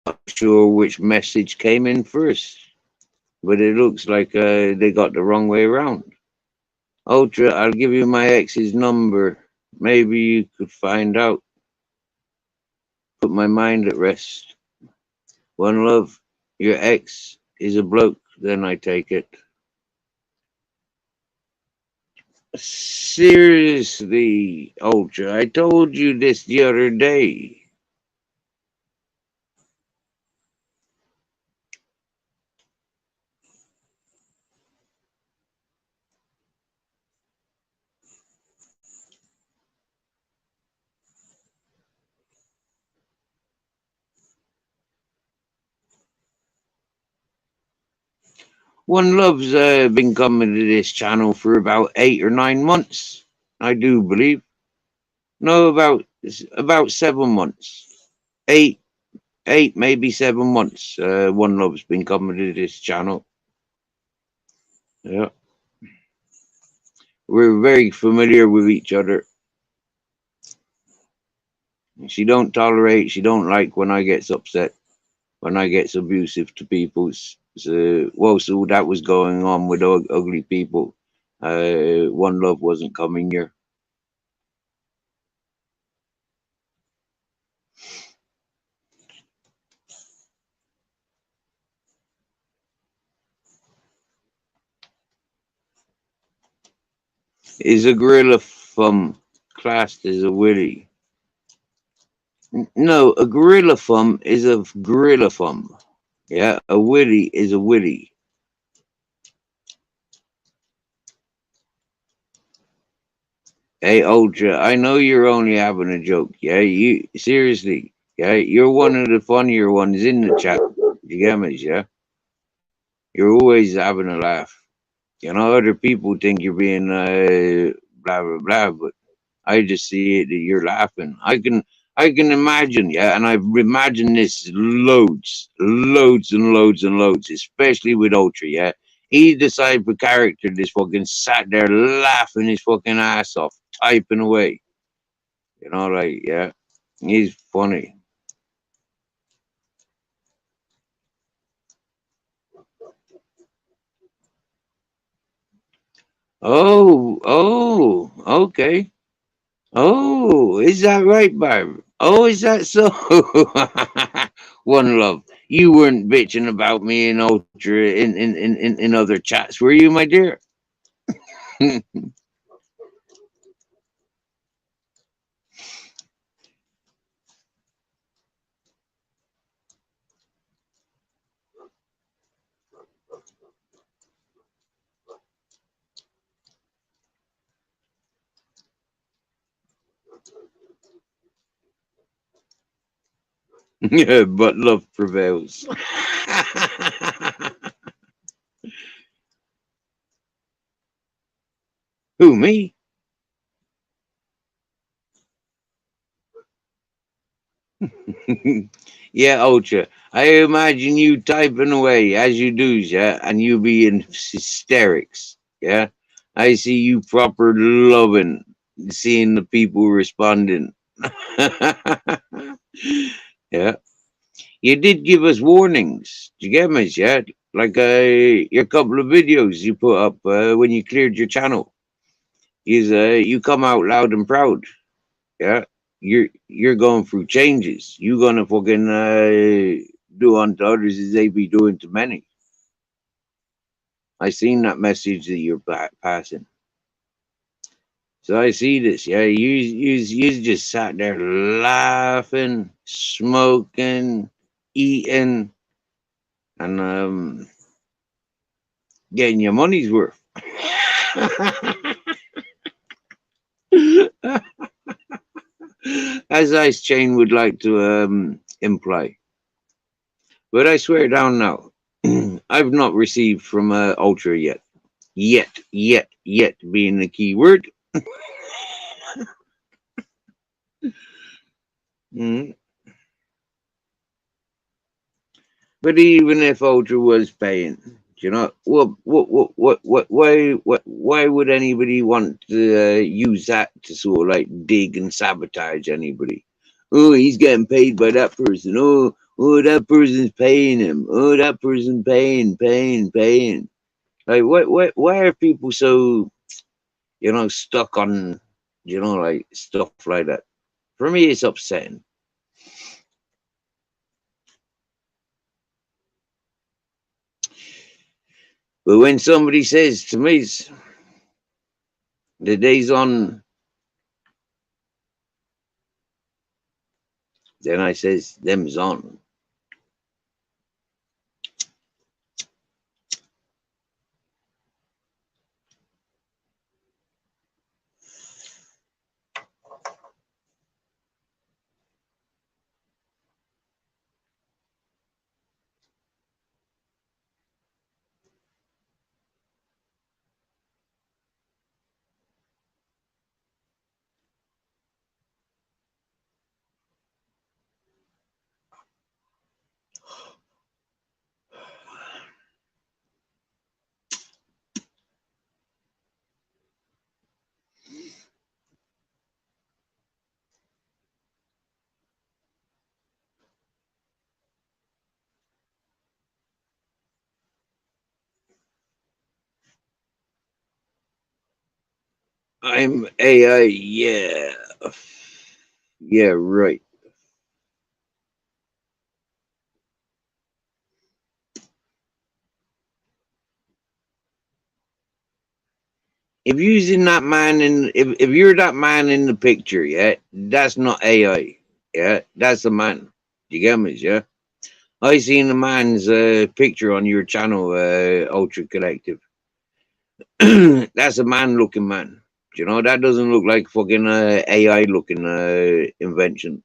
Not sure which message came in first, but it looks like they got the wrong way around. Ultra, I'll give you my ex's number. Maybe you could find out. Put my mind at rest. One love, your ex is a bloke, then I take it. Seriously, Ultra, I told you this the other day. One Love's been coming to this channel for about 8 or 9 months, I do believe. No, about 7 months. Eight, maybe 7 months. One Love's been coming to this channel. Yeah, we're very familiar with each other. She don't tolerate. She don't like when I gets upset, when I gets abusive to people. So, well, so that was going on with ugly people. One Love wasn't coming here. Is a gorilla classed as a willy? No, a gorilla is a gorilla Yeah, a willy is a willy. Hey, Ultra, I know you're only having a joke. Yeah, you seriously. Yeah, you're one of the funnier ones in the chat. You get me? Yeah, you're always having a laugh. You know, other people think you're being blah blah blah, but I just see it that you're laughing. I can imagine, yeah, and I've imagined this loads and loads and loads, especially with Ultra, yeah. He's the type of character that's fucking sat there laughing his fucking ass off, typing away. You know, like yeah, he's funny. Okay. Oh, is that right, Barb? Oh, is that so? One Love. You weren't bitching about me in Ultra in other chats, were you, my dear? Yeah, but love prevails. Who, me? Yeah, Ultra. I imagine you typing away as you do, yeah, and you be in hysterics, yeah. I see you proper loving, seeing the people responding. Yeah, you did give us warnings. Did you get me, yeah? Like your couple of videos you put up when you cleared your channel. You come out loud and proud. Yeah, you're going through changes. You're gonna fucking do unto others as they be doing to many. I seen that message that you're passing. So I see this. Yeah, you just sat there laughing, smoking, eating, and getting your money's worth. As Ice Chain would like to imply. But I swear down now, I've not received from Ultra yet. Yet being the key word. Mm. But even if Ultra was paying, you know, why would anybody want to use that to sort of like dig and sabotage anybody? Oh, he's getting paid by that person. That person's paying him. Oh, that person paying. Like, why are people so, stuck on, like stuff like that? For me, it's upsetting. But when somebody says to me, the day's on, then I says, them's on. I'm AI. Yeah. Yeah, right. If using that man in, if you're that man in the picture, yeah, that's not AI. Yeah, that's a man. You get me? Yeah. I seen a man's picture on your channel, Ultra Collective. That's a man looking man. You know, that doesn't look like fucking AI looking invention.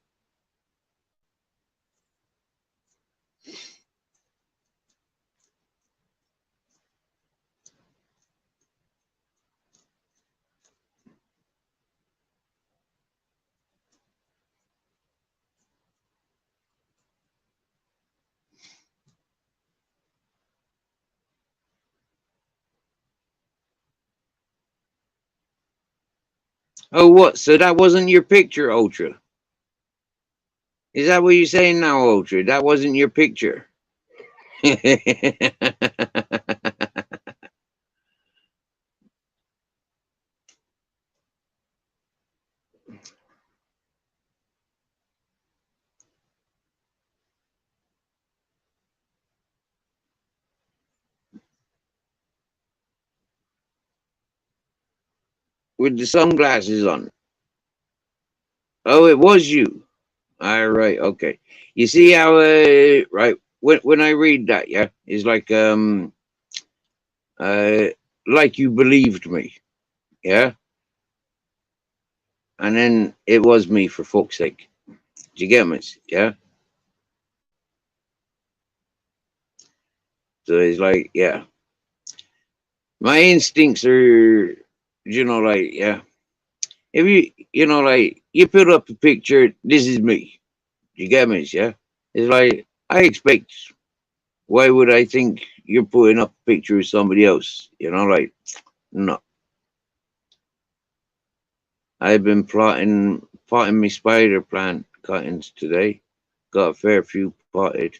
Oh, what? So that wasn't your picture, Ultra? Is that what you're saying now, Ultra? That wasn't your picture? With the sunglasses on. Oh, it was you. All right, okay. You see how right when I read that, yeah, it's uh like you believed me, yeah, and then it was me for fuck's sake. Do you get me? Yeah. So it's like, yeah, my instincts are, yeah. If like you put up a picture, this is me. Do you get me? Yeah. It's like I expect. Why would I think you're putting up a picture of somebody else? Like no. I've been potting my spider plant cuttings today. Got a fair few potted.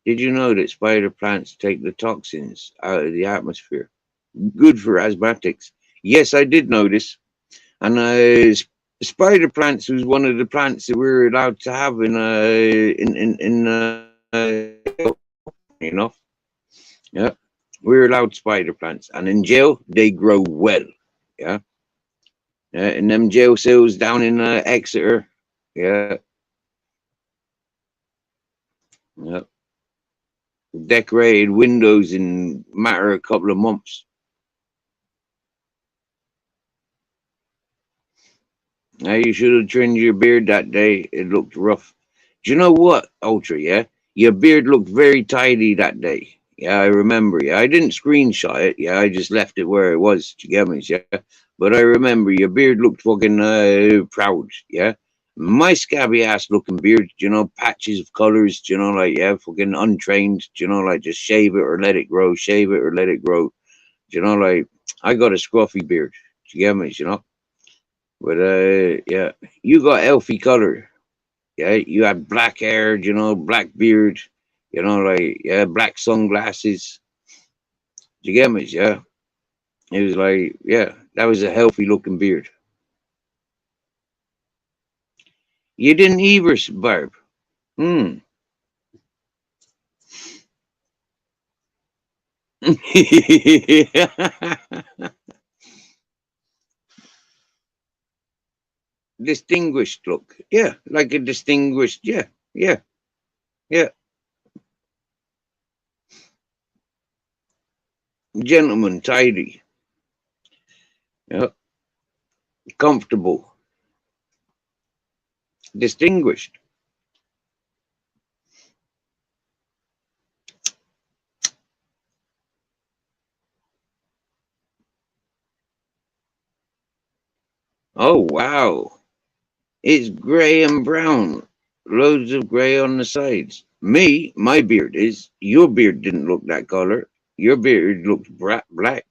Did you know that spider plants take the toxins out of the atmosphere? Good for asthmatics. Yes, I did notice. And spider plants was one of the plants that we were allowed to have you know. Yeah, we were allowed spider plants, and in jail they grow well. Yeah, in them jail cells down in Exeter. Yeah, yeah. Decorated windows in matter of a couple of months. Now you should have trimmed your beard that day. It looked rough. Do you know what, Ultra? Yeah, your beard looked very tidy that day. Yeah, I remember. Yeah, I didn't screenshot it. Yeah, I just left it where it was. Do you get me? Yeah, but I remember your beard looked fucking proud. Yeah, my scabby ass looking beard. Patches of colors. Like yeah, fucking untrained. Like just shave it or let it grow. Shave it or let it grow. Like I got a scruffy beard. Do you get me? But yeah, you got elfy color. Yeah, you had black hair, black beard, like yeah, black sunglasses. Do you get me? Yeah, it was like yeah, that was a healthy looking beard. You didn't either, Barb. Hmm. Distinguished look. Yeah, like a distinguished. Yeah, yeah, yeah. Gentleman, tidy. Yeah, comfortable, distinguished. Oh wow. It's grey and brown. Loads of grey on the sides. My beard is. Your beard didn't look that color. Your beard looked black.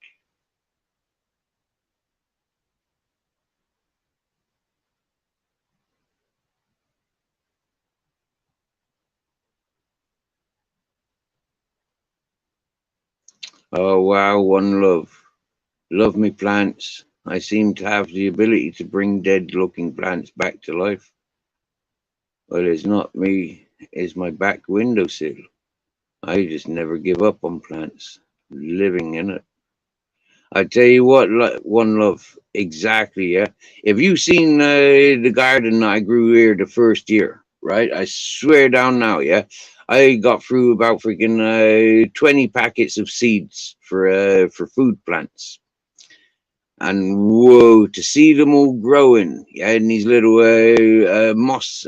Oh, wow. One love. Love me plants. I seem to have the ability to bring dead-looking plants back to life. Well, it's not me, it's my back windowsill. I just never give up on plants, living in it. I tell you what, one love, exactly, yeah. If you seen the garden I grew here the first year, right? I swear down now, yeah. I got through about freaking 20 packets of seeds for food plants. And whoa, to see them all growing, yeah, in these little moss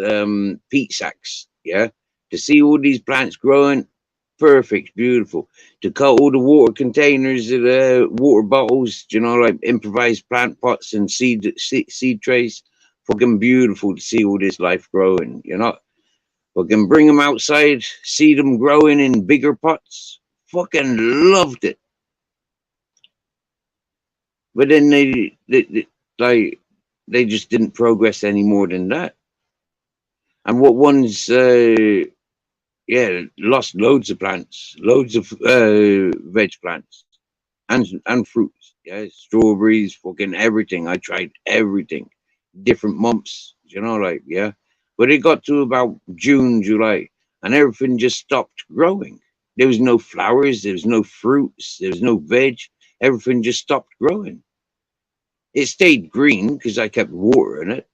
peat sacks, yeah, to see all these plants growing, perfect, beautiful. To cut all the water containers, water bottles, you know, like improvised plant pots and seed trays, fucking beautiful to see all this life growing, you know. Fucking bring them outside, see them growing in bigger pots. Fucking loved it. But then like they just didn't progress any more than that. And what ones, yeah, lost loads of plants, loads of veg plants and fruits. Yeah, strawberries, fucking everything. I tried everything, different months. You know, like yeah. But it got to about June, July, and everything just stopped growing. There was no flowers, there was no fruits, there was no veg. Everything just stopped growing. It stayed green because I kept watering it,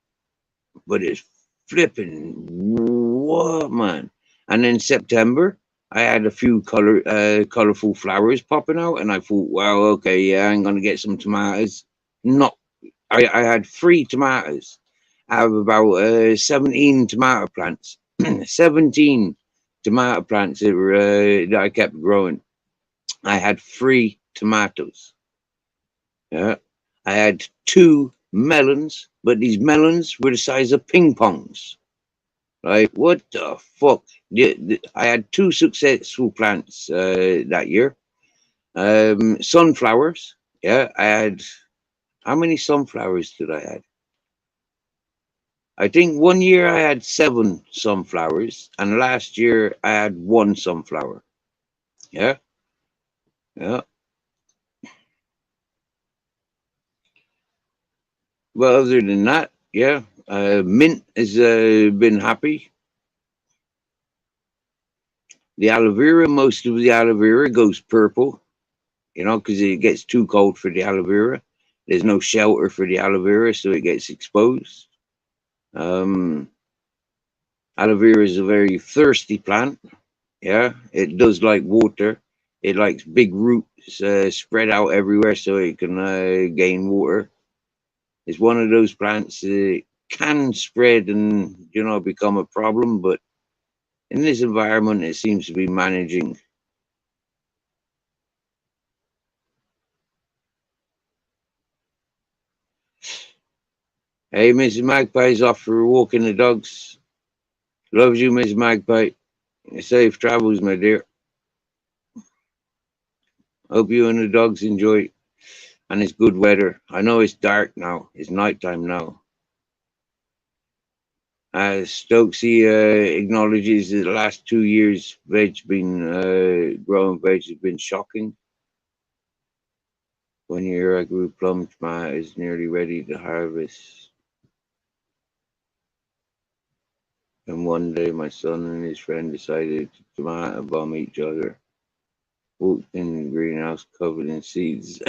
but it's flipping what man. And then September, I had a few colorful flowers popping out, and I thought, well, okay, yeah, I'm gonna get some tomatoes. Not, I had 3 tomatoes out of about 17 tomato plants, 17 tomato plants that I kept growing. I had 3 tomatoes. Yeah. I had 2 melons, but these melons were the size of ping pongs. Like, what the fuck? I had 2 successful plants that year. Sunflowers. Yeah, I had. How many sunflowers did I had? I think one year I had 7 sunflowers, and last year I had 1 sunflower. Yeah, yeah. Well, other than that, yeah, mint has been happy. The aloe vera, most of the aloe vera goes purple, you know, because it gets too cold for the aloe vera. There's no shelter for the aloe vera, so it gets exposed. Um, Aloe vera is a very thirsty plant. Yeah, it does like water. It likes big roots spread out everywhere so it can gain water. It's one of those plants that can spread and become a problem, but in this environment, it seems to be managing. Hey, Mrs. Magpie's off for walking the dogs. Loves you, Miss Magpie. Safe travels, my dear. Hope you and the dogs enjoy. And it's good weather. I know it's dark now. It's nighttime now. Stokesy acknowledges that the last 2 years, growing veg has been shocking. 1 year I grew plum tomatoes nearly ready to harvest. And one day my son and his friend decided to tomato bomb each other. Walked in the greenhouse covered in seeds.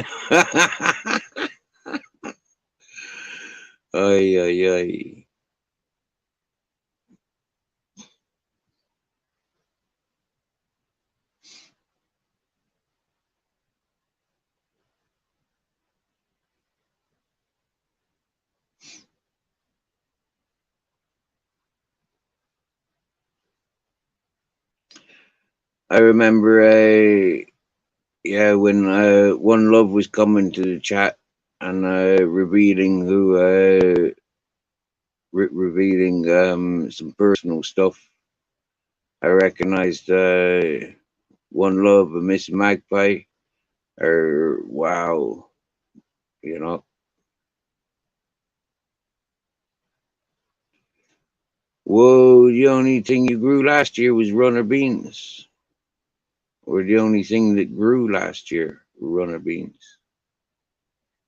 Ay, ay, ay. I remember, yeah, when One Love was coming to the chat and revealing revealing some personal stuff. I recognized One Love and Miss Magpie. Or wow, you know. Whoa, the only thing you grew last year was runner beans. Or the only thing that grew last year were runner beans.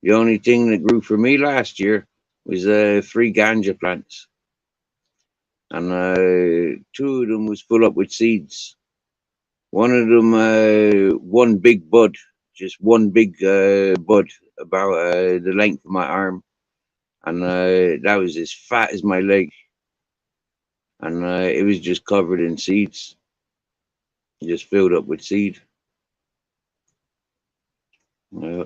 The only thing that grew for me last year was 3 ganja plants, and 2 of them was full up with seeds. One of them, one big bud, just one big bud about the length of my arm, and that was as fat as my leg, and it was just covered in seeds, just filled up with seed. Uh,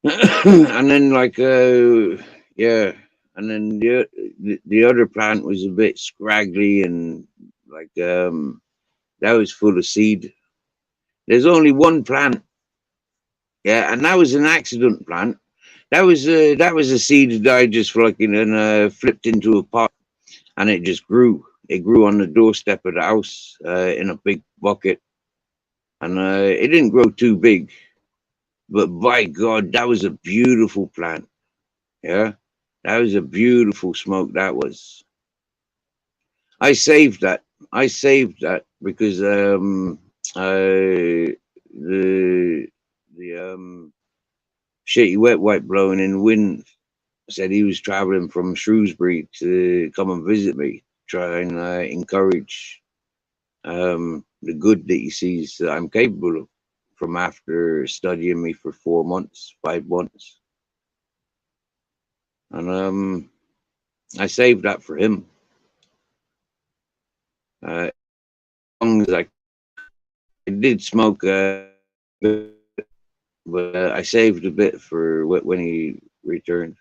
and then yeah, and then the other plant was a bit scraggly and like that was full of seed. There's only one plant, yeah, and that was an accident plant. That was a seed that I just fucking and flipped into a pot, and it just grew. It grew on the doorstep of the house in a big bucket, and it didn't grow too big, but by God, that was a beautiful plant. Yeah, that was a beautiful smoke. That was. I saved that. I saved that because the shitty wet wipe blowing in the wind said he was traveling from Shrewsbury to come and visit me, try and encourage the good that he sees that I'm capable of from after studying me for 4 months, 5 months. And I saved that for him. As long as I did smoke, but I saved a bit for when he returned.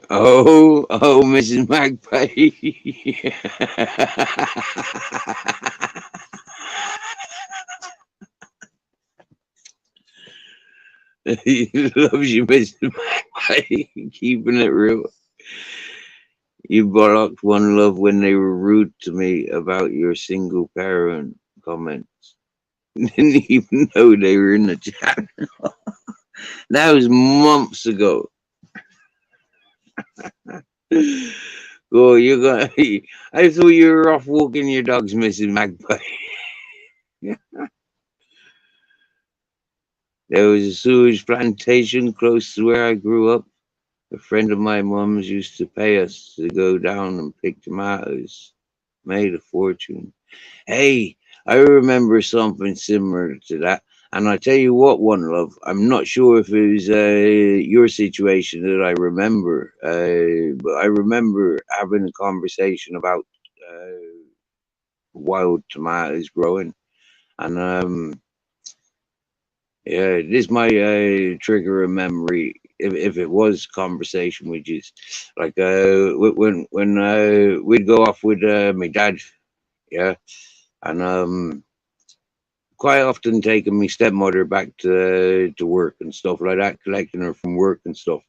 Oh, Mrs. Magpie. He loves you, Mr. Magpie. Keeping it real. You blocked One Love when they were rude to me about your single parent comments. Didn't even know they were in the chat. That was months ago. Oh, you're gonna. I thought you were off walking your dogs, Mrs. Magpie. There was a sewage plantation close to where I grew up. A friend of my mum's used to pay us to go down and pick tomatoes. Made a fortune. Hey, I remember something similar to that. And I tell you what, One Love, I'm not sure if it was your situation that I remember, but I remember having a conversation about wild tomatoes growing. And yeah, this might trigger a memory if it was conversation with you. Like when we'd go off with my dad, yeah, and quite often taking my stepmother back to work and stuff like that, collecting her from work and stuff.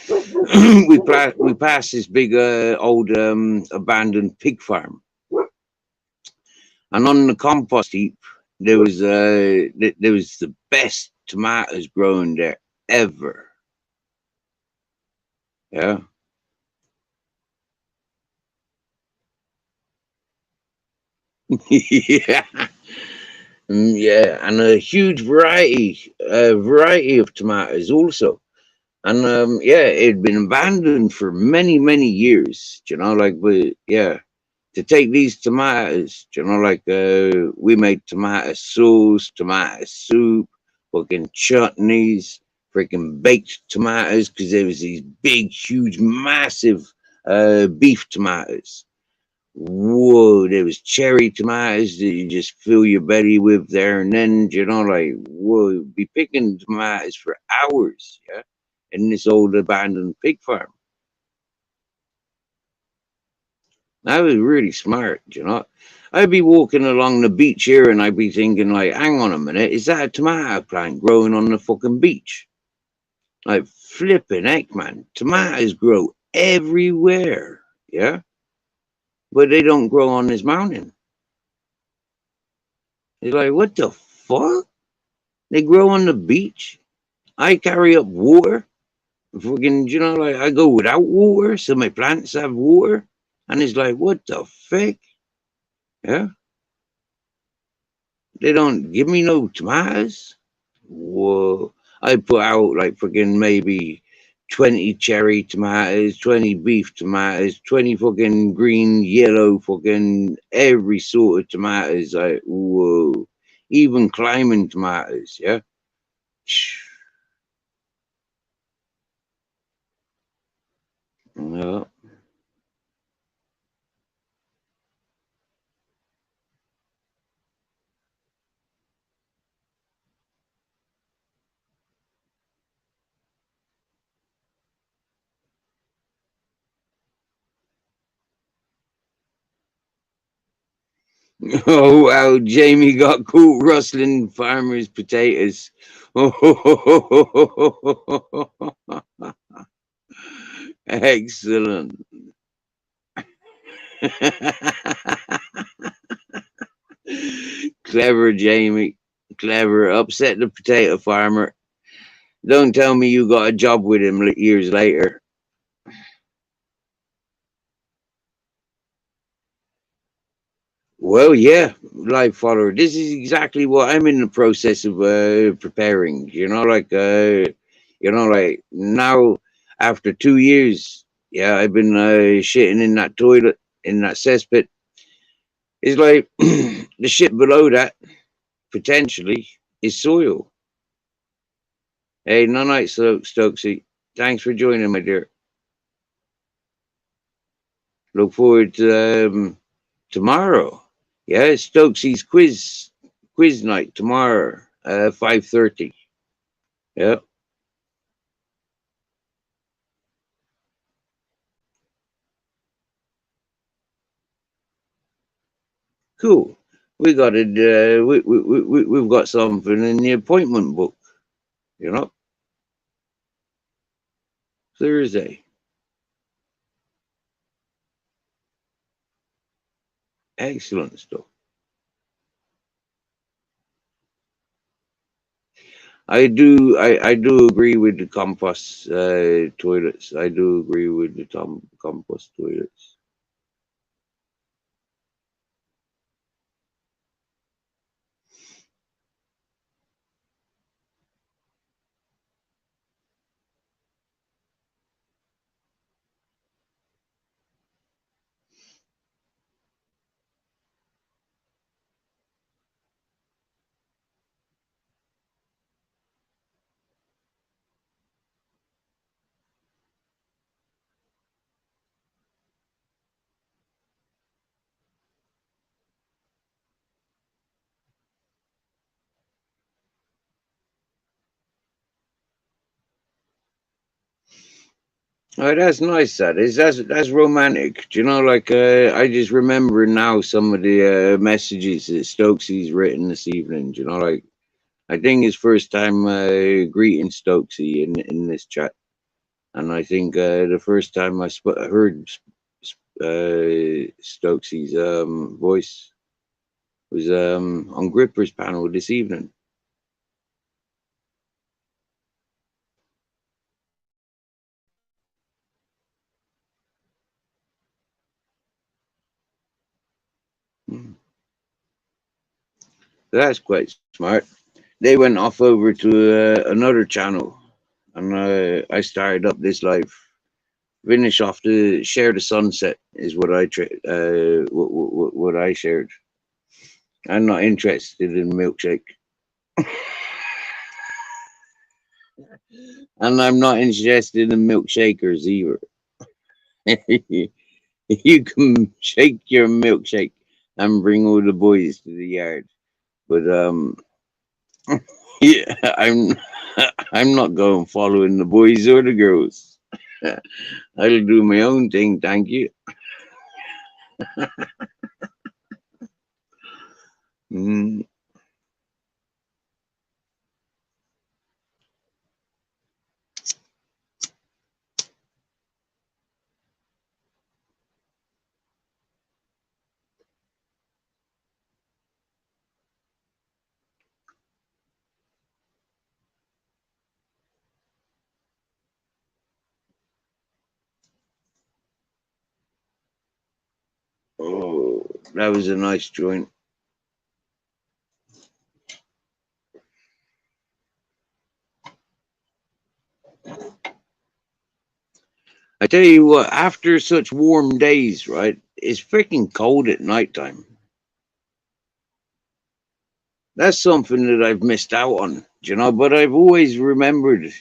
We passed this big old abandoned pig farm, and on the compost heap there was the best tomatoes growing there ever. Yeah. Yeah. Yeah, and a huge variety of tomatoes also. And yeah, it'd been abandoned for many, many years, you know, like, but yeah, to take these tomatoes, you know, like we made tomato sauce, tomato soup, fucking chutneys, freaking baked tomatoes, because there was these big, huge, massive beef tomatoes. Whoa, there was cherry tomatoes that you just fill your belly with there, and then you know, like, whoa, be picking tomatoes for hours, yeah, in this old abandoned pig farm. I was really smart, you know. I'd be walking along the beach here, and I'd be thinking, like, hang on a minute, is that a tomato plant growing on the fucking beach? Like, flipping heck, man, tomatoes grow everywhere, yeah, but they don't grow on this mountain. It's like, what the fuck? They grow on the beach. I carry up water. Fucking, like I go without water, so my plants have water, and it's like, what the fuck? Yeah, they don't give me no tomatoes. Whoa, I put out like fucking maybe 20 cherry tomatoes, 20 beef tomatoes, 20 fucking green, yellow, fucking every sort of tomatoes. Like, whoa, even climbing tomatoes. Yeah. Yeah. Oh wow, Jamie got caught rustling farmers' potatoes. Excellent. Clever, Jamie. Clever. Upset the potato farmer. Don't tell me you got a job with him years later. Well, yeah, live follower. This is exactly what I'm in the process of preparing. Like now after 2 years, yeah, I've been shitting in that toilet in that cesspit. It's like the shit below that potentially is soil. Hey, no night, Stokesy. Thanks for joining, my dear. Look forward to tomorrow. Yeah, it's Stokesy's quiz night tomorrow, 5:30. Yeah, cool. We got it. We've got something in the appointment book. You know, Thursday. Excellent stuff. I do agree with the compost toilets. I do agree with the compost toilets. Oh, that's nice. That is. That's romantic. Do you know? Like, I just remember now some of the messages that Stokesy's written this evening. Do you know? Like, I think his first time greeting Stokesy in this chat, and I think the first time heard Stokesy's voice was on Gripper's panel this evening. Hmm. That's quite smart. They went off over to another channel, and I started up this live. Finish off the share the sunset is what what I shared. I'm not interested in milkshake, and I'm not interested in milkshakers either. You can shake your milkshake and bring all the boys to the yard, but yeah, I'm not going following the boys or the girls. I'll do my own thing, thank you. Mm. Oh, that was a nice joint. I tell you what, after such warm days, right? It's freaking cold at nighttime. That's something that I've missed out on, but I've always remembered,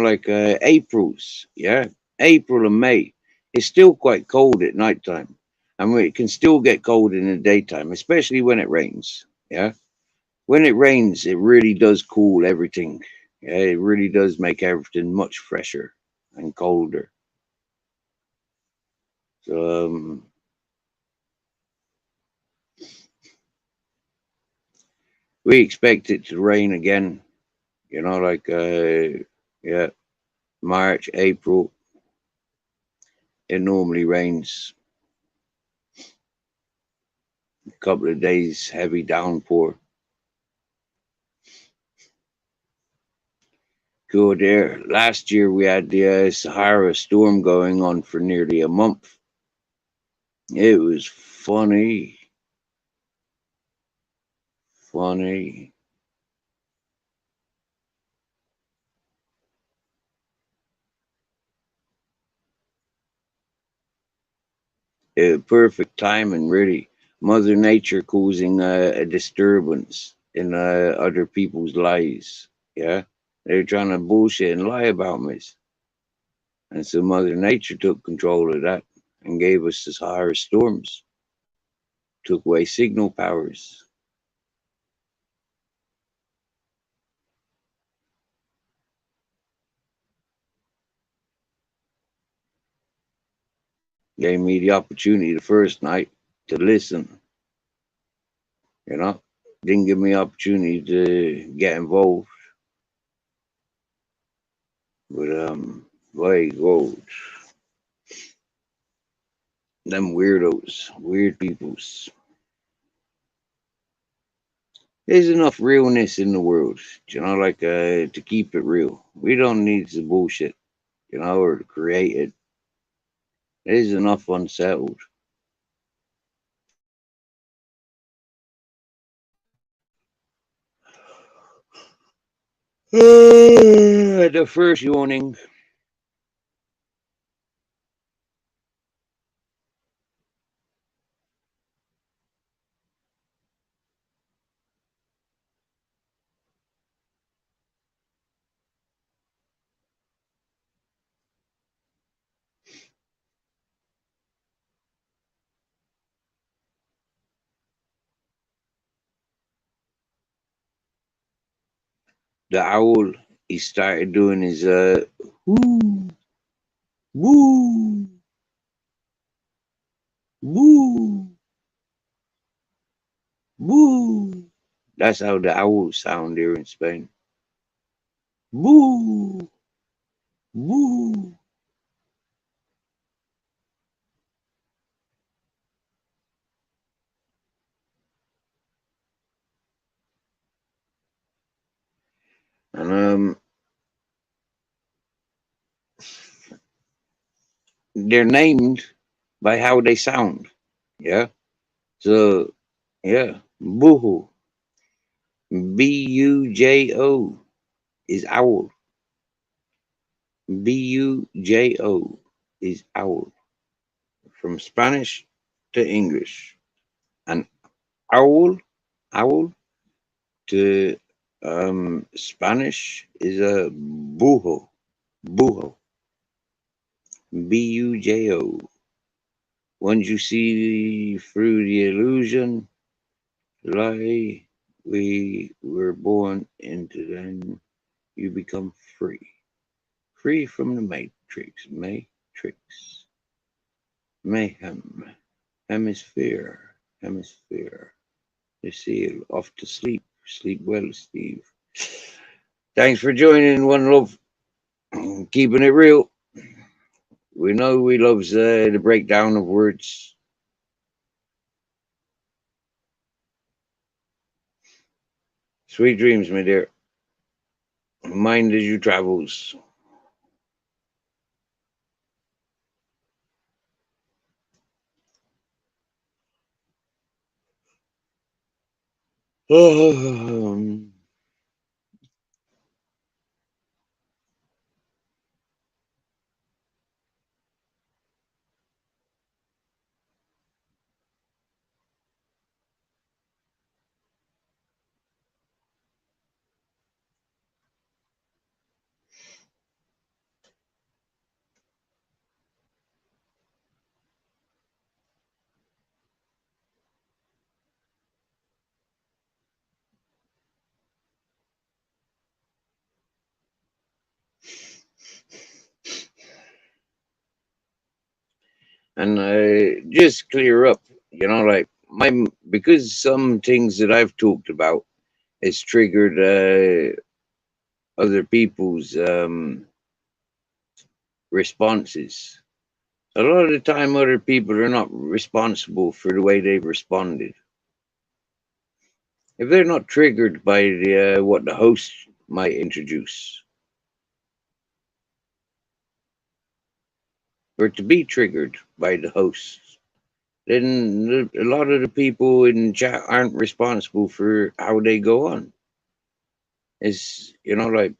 like April's, yeah, April and May. It's still quite cold at nighttime. I mean, it can still get cold in the daytime, especially when it rains, yeah. When it rains, it really does cool everything. Yeah, it really does make everything much fresher and colder. So, we expect it to rain again, like, yeah, March, April. It normally rains. A couple of days, heavy downpour. Good air. Last year we had the Sahara storm going on for nearly a month. It was funny, funny. Perfect timing, really. Mother Nature causing a disturbance in other people's lives. Yeah, they're trying to bullshit and lie about me, and so Mother Nature took control of that and gave us the Sahara storms. Took away signal powers. Gave me the opportunity the first night to listen. You know, didn't give me opportunity to get involved. But boy, whoa, them weirdos, weird peoples. There's enough realness in the world, like to keep it real. We don't need the bullshit, or to create it. There's enough unsettled. The first yawning, the owl, he started doing his woo, woo, woo, woo. That's how the owls sound here in Spain. Woo, woo. And they're named by how they sound. Yeah. So yeah, bujo, bujo is owl. Bujo is owl from Spanish to English, and owl to Spanish is a bujo, bujo. Once you see through the illusion, lie we were born into, then you become free. Free from the matrix, mayhem, hemisphere. The seal, off to sleep. Sleep well, Steve. Thanks for joining, One Love. Keeping it real. We know we loves the breakdown of words. Sweet dreams, my dear. Mind as you travels. Um, and just clear up, like because some things that I've talked about has triggered other people's responses. A lot of the time, other people are not responsible for the way they've responded. If they're not triggered by what the host might introduce, or to be triggered by the host, then a lot of the people in chat aren't responsible for how they go on. It's, like,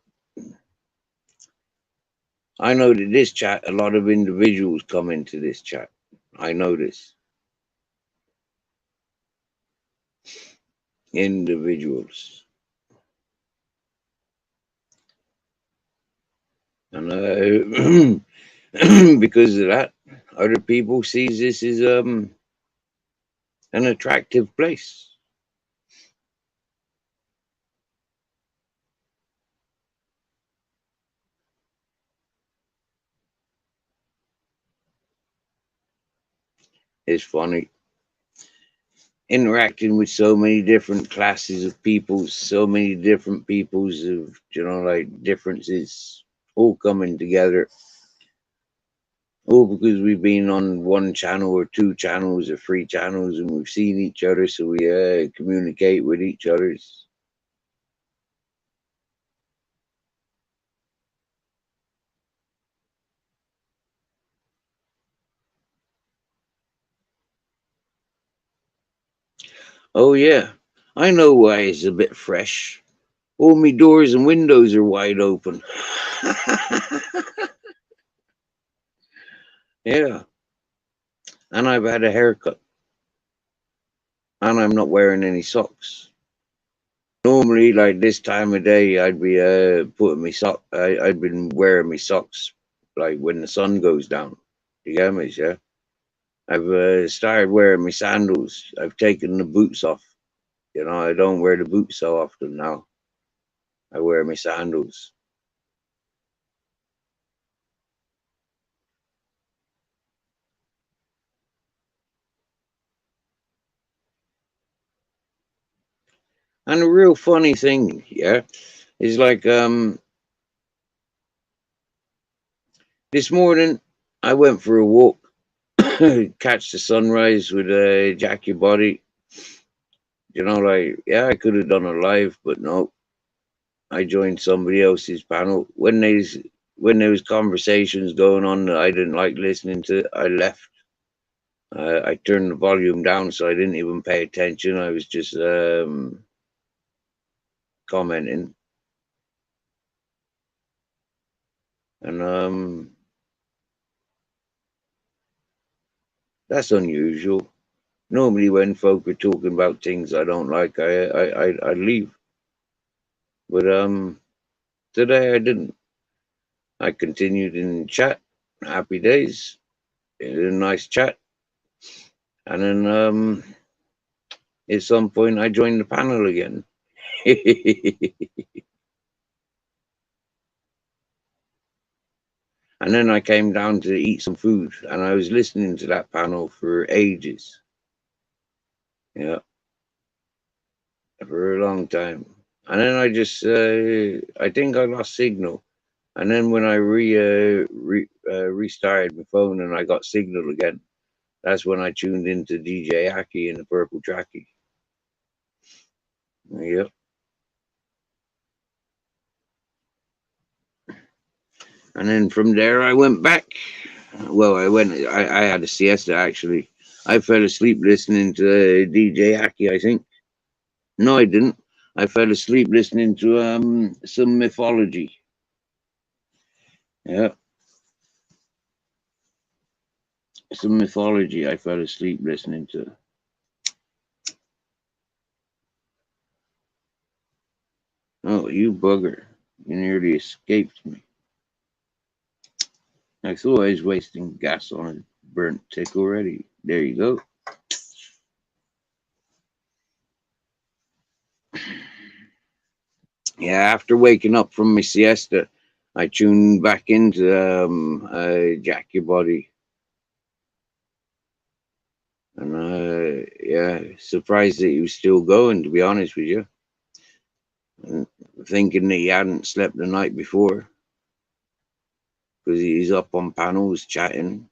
I know that this chat, a lot of individuals come into this chat. I know this. Individuals. And because of that, other people sees this as an attractive place. It's funny interacting with so many different classes of people, so many different peoples of like differences, all coming together. All because we've been on one channel or two channels or three channels, and we've seen each other, so we communicate with each other's. Oh yeah, I know why it's a bit fresh. All me doors and windows are wide open. Yeah, and I've had a haircut, and I'm not wearing any socks. Normally, like this time of day, I'd be putting me sock. I'd been wearing me socks like when the sun goes down. You get me? Yeah. I've started wearing my sandals. I've taken the boots off. I don't wear the boots so often now. I wear my sandals. And a real funny thing, yeah, is like this morning I went for a walk, catch the sunrise with Jackie Body. Like, yeah, I could have done a live, but no, I joined somebody else's panel. When there was conversations going on that I didn't like listening to, I left. I turned the volume down, so I didn't even pay attention. I was just commenting, and that's unusual. Normally, when folk are talking about things I don't like, I leave. But today I didn't. I continued in chat. Happy days. A nice chat, and then at some point I joined the panel again. And then I came down to eat some food, and I was listening to that panel for ages. Yeah, for a long time. And then I think I lost signal. And then when I restarted my phone and I got signal again, that's when I tuned into DJ Aki and the Purple Tracky. Yep. And then from there I went back. Well, I had a siesta actually. I fell asleep listening to DJ Aki, I think. No, I didn't. I fell asleep listening to some mythology. Yeah, some mythology. I fell asleep listening to. Oh, you bugger! You nearly escaped me. I thought I was wasting gas on a burnt tick already. There you go. Yeah, after waking up from my siesta, I tuned back into Jack Your Body. And yeah, surprised that he was still going, to be honest with you. And thinking that he hadn't slept the night before because he's up on panels chatting.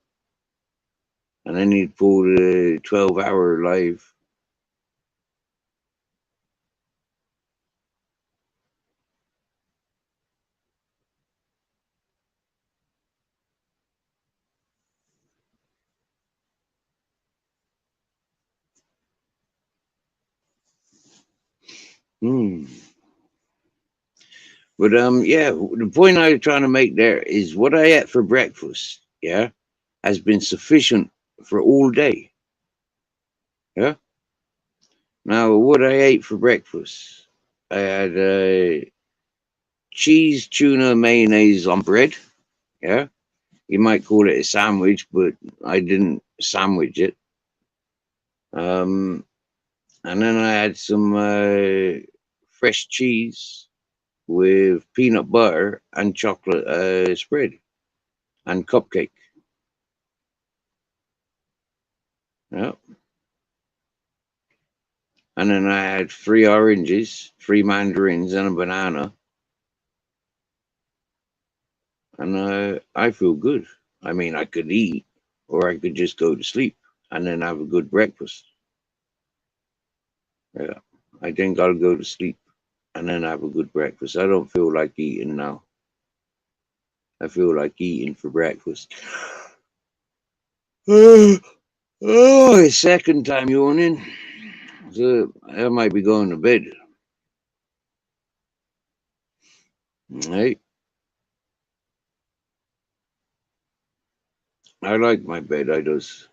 And then he'd pulled a 12-hour live. Hmm. But yeah, the point I was trying to make there is what I ate for breakfast, yeah, has been sufficient for all day. Yeah. Now, what I ate for breakfast, I had cheese, tuna, mayonnaise on bread. Yeah, you might call it a sandwich, but I didn't sandwich it. Um, and then I had some fresh cheese with peanut butter and chocolate spread and cupcake. Yeah. And then I had 3 oranges, 3 mandarins, and a banana. And I feel good. I mean, I could eat, or I could just go to sleep and then have a good breakfast. Yeah, I think I'll go to sleep and then have a good breakfast. I don't feel like eating now. I feel like eating for breakfast. Oh, it's second time yawning. So I might be going to bed. Hey, I like my bed. I does.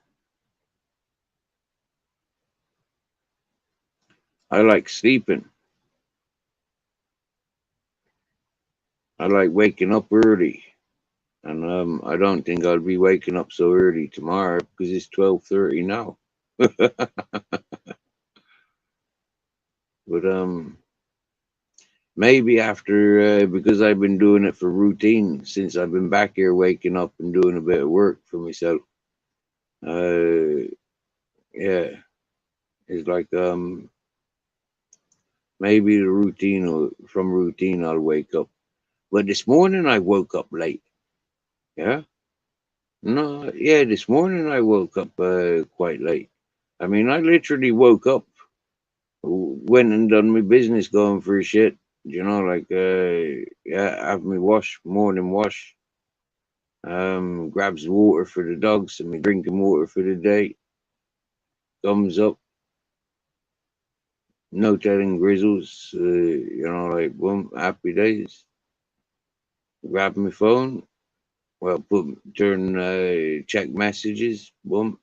I like sleeping. I like waking up early. And I don't think I'll be waking up so early tomorrow because it's 12:30 now. But maybe after because I've been doing it for routine since I've been back here waking up and doing a bit of work for myself. Uh, yeah, it's like maybe the routine or from routine I'll wake up. But this morning I woke up late. Yeah, no, yeah, this morning I woke up quite late. I mean, I literally woke up, went and done my business, going for shit. You know, like yeah, have me wash, morning wash. Grabs water for the dogs and me drinking water for the day. Thumbs up, no telling grizzles. You know, like boom, happy days. Grab my phone. Well, turn check messages. Boom,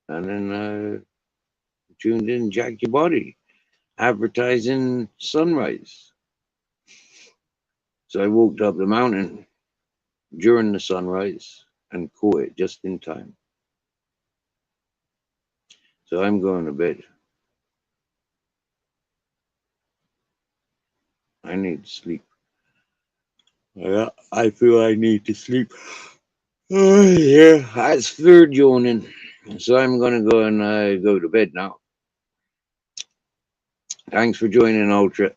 and then tuned in. Jack Your Body advertising sunrise. So I walked up the mountain during the sunrise and caught it just in time. So I'm going to bed. I need to sleep. Yeah, I feel I need to sleep. Oh, yeah, that's third yawning. So I'm going to go and go to bed now. Thanks for joining Ultra.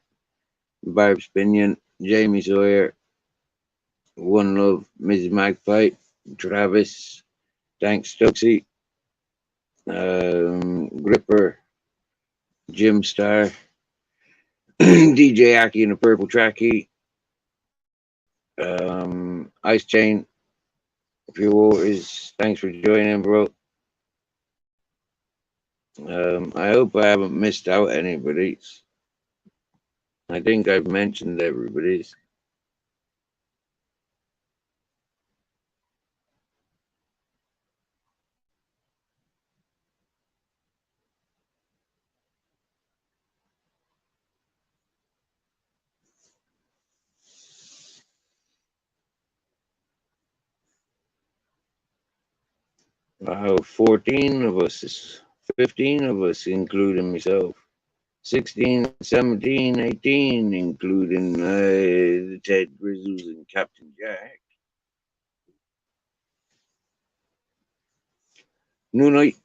Barb Spinion, Jamie Sawyer, One Love, Mrs. Magpie, Travis, thanks Stokesy, Gripper, Jim Star, DJ Aki in the purple trackie, Ice Chain, Pure Waters, thanks for joining, bro. I hope I haven't missed out anybody's. I think I've mentioned everybody's. Wow, 14 of us, 15 of us, including myself. 16, 17, 18, including the Ted Grizzles and Captain Jack. No night,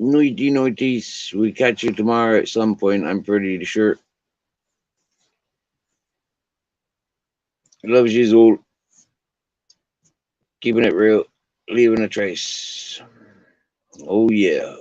nighty nighties. We catch you tomorrow at some point, I'm pretty sure. Loves you all. Keeping it real, leaving a trace. Oh, yeah.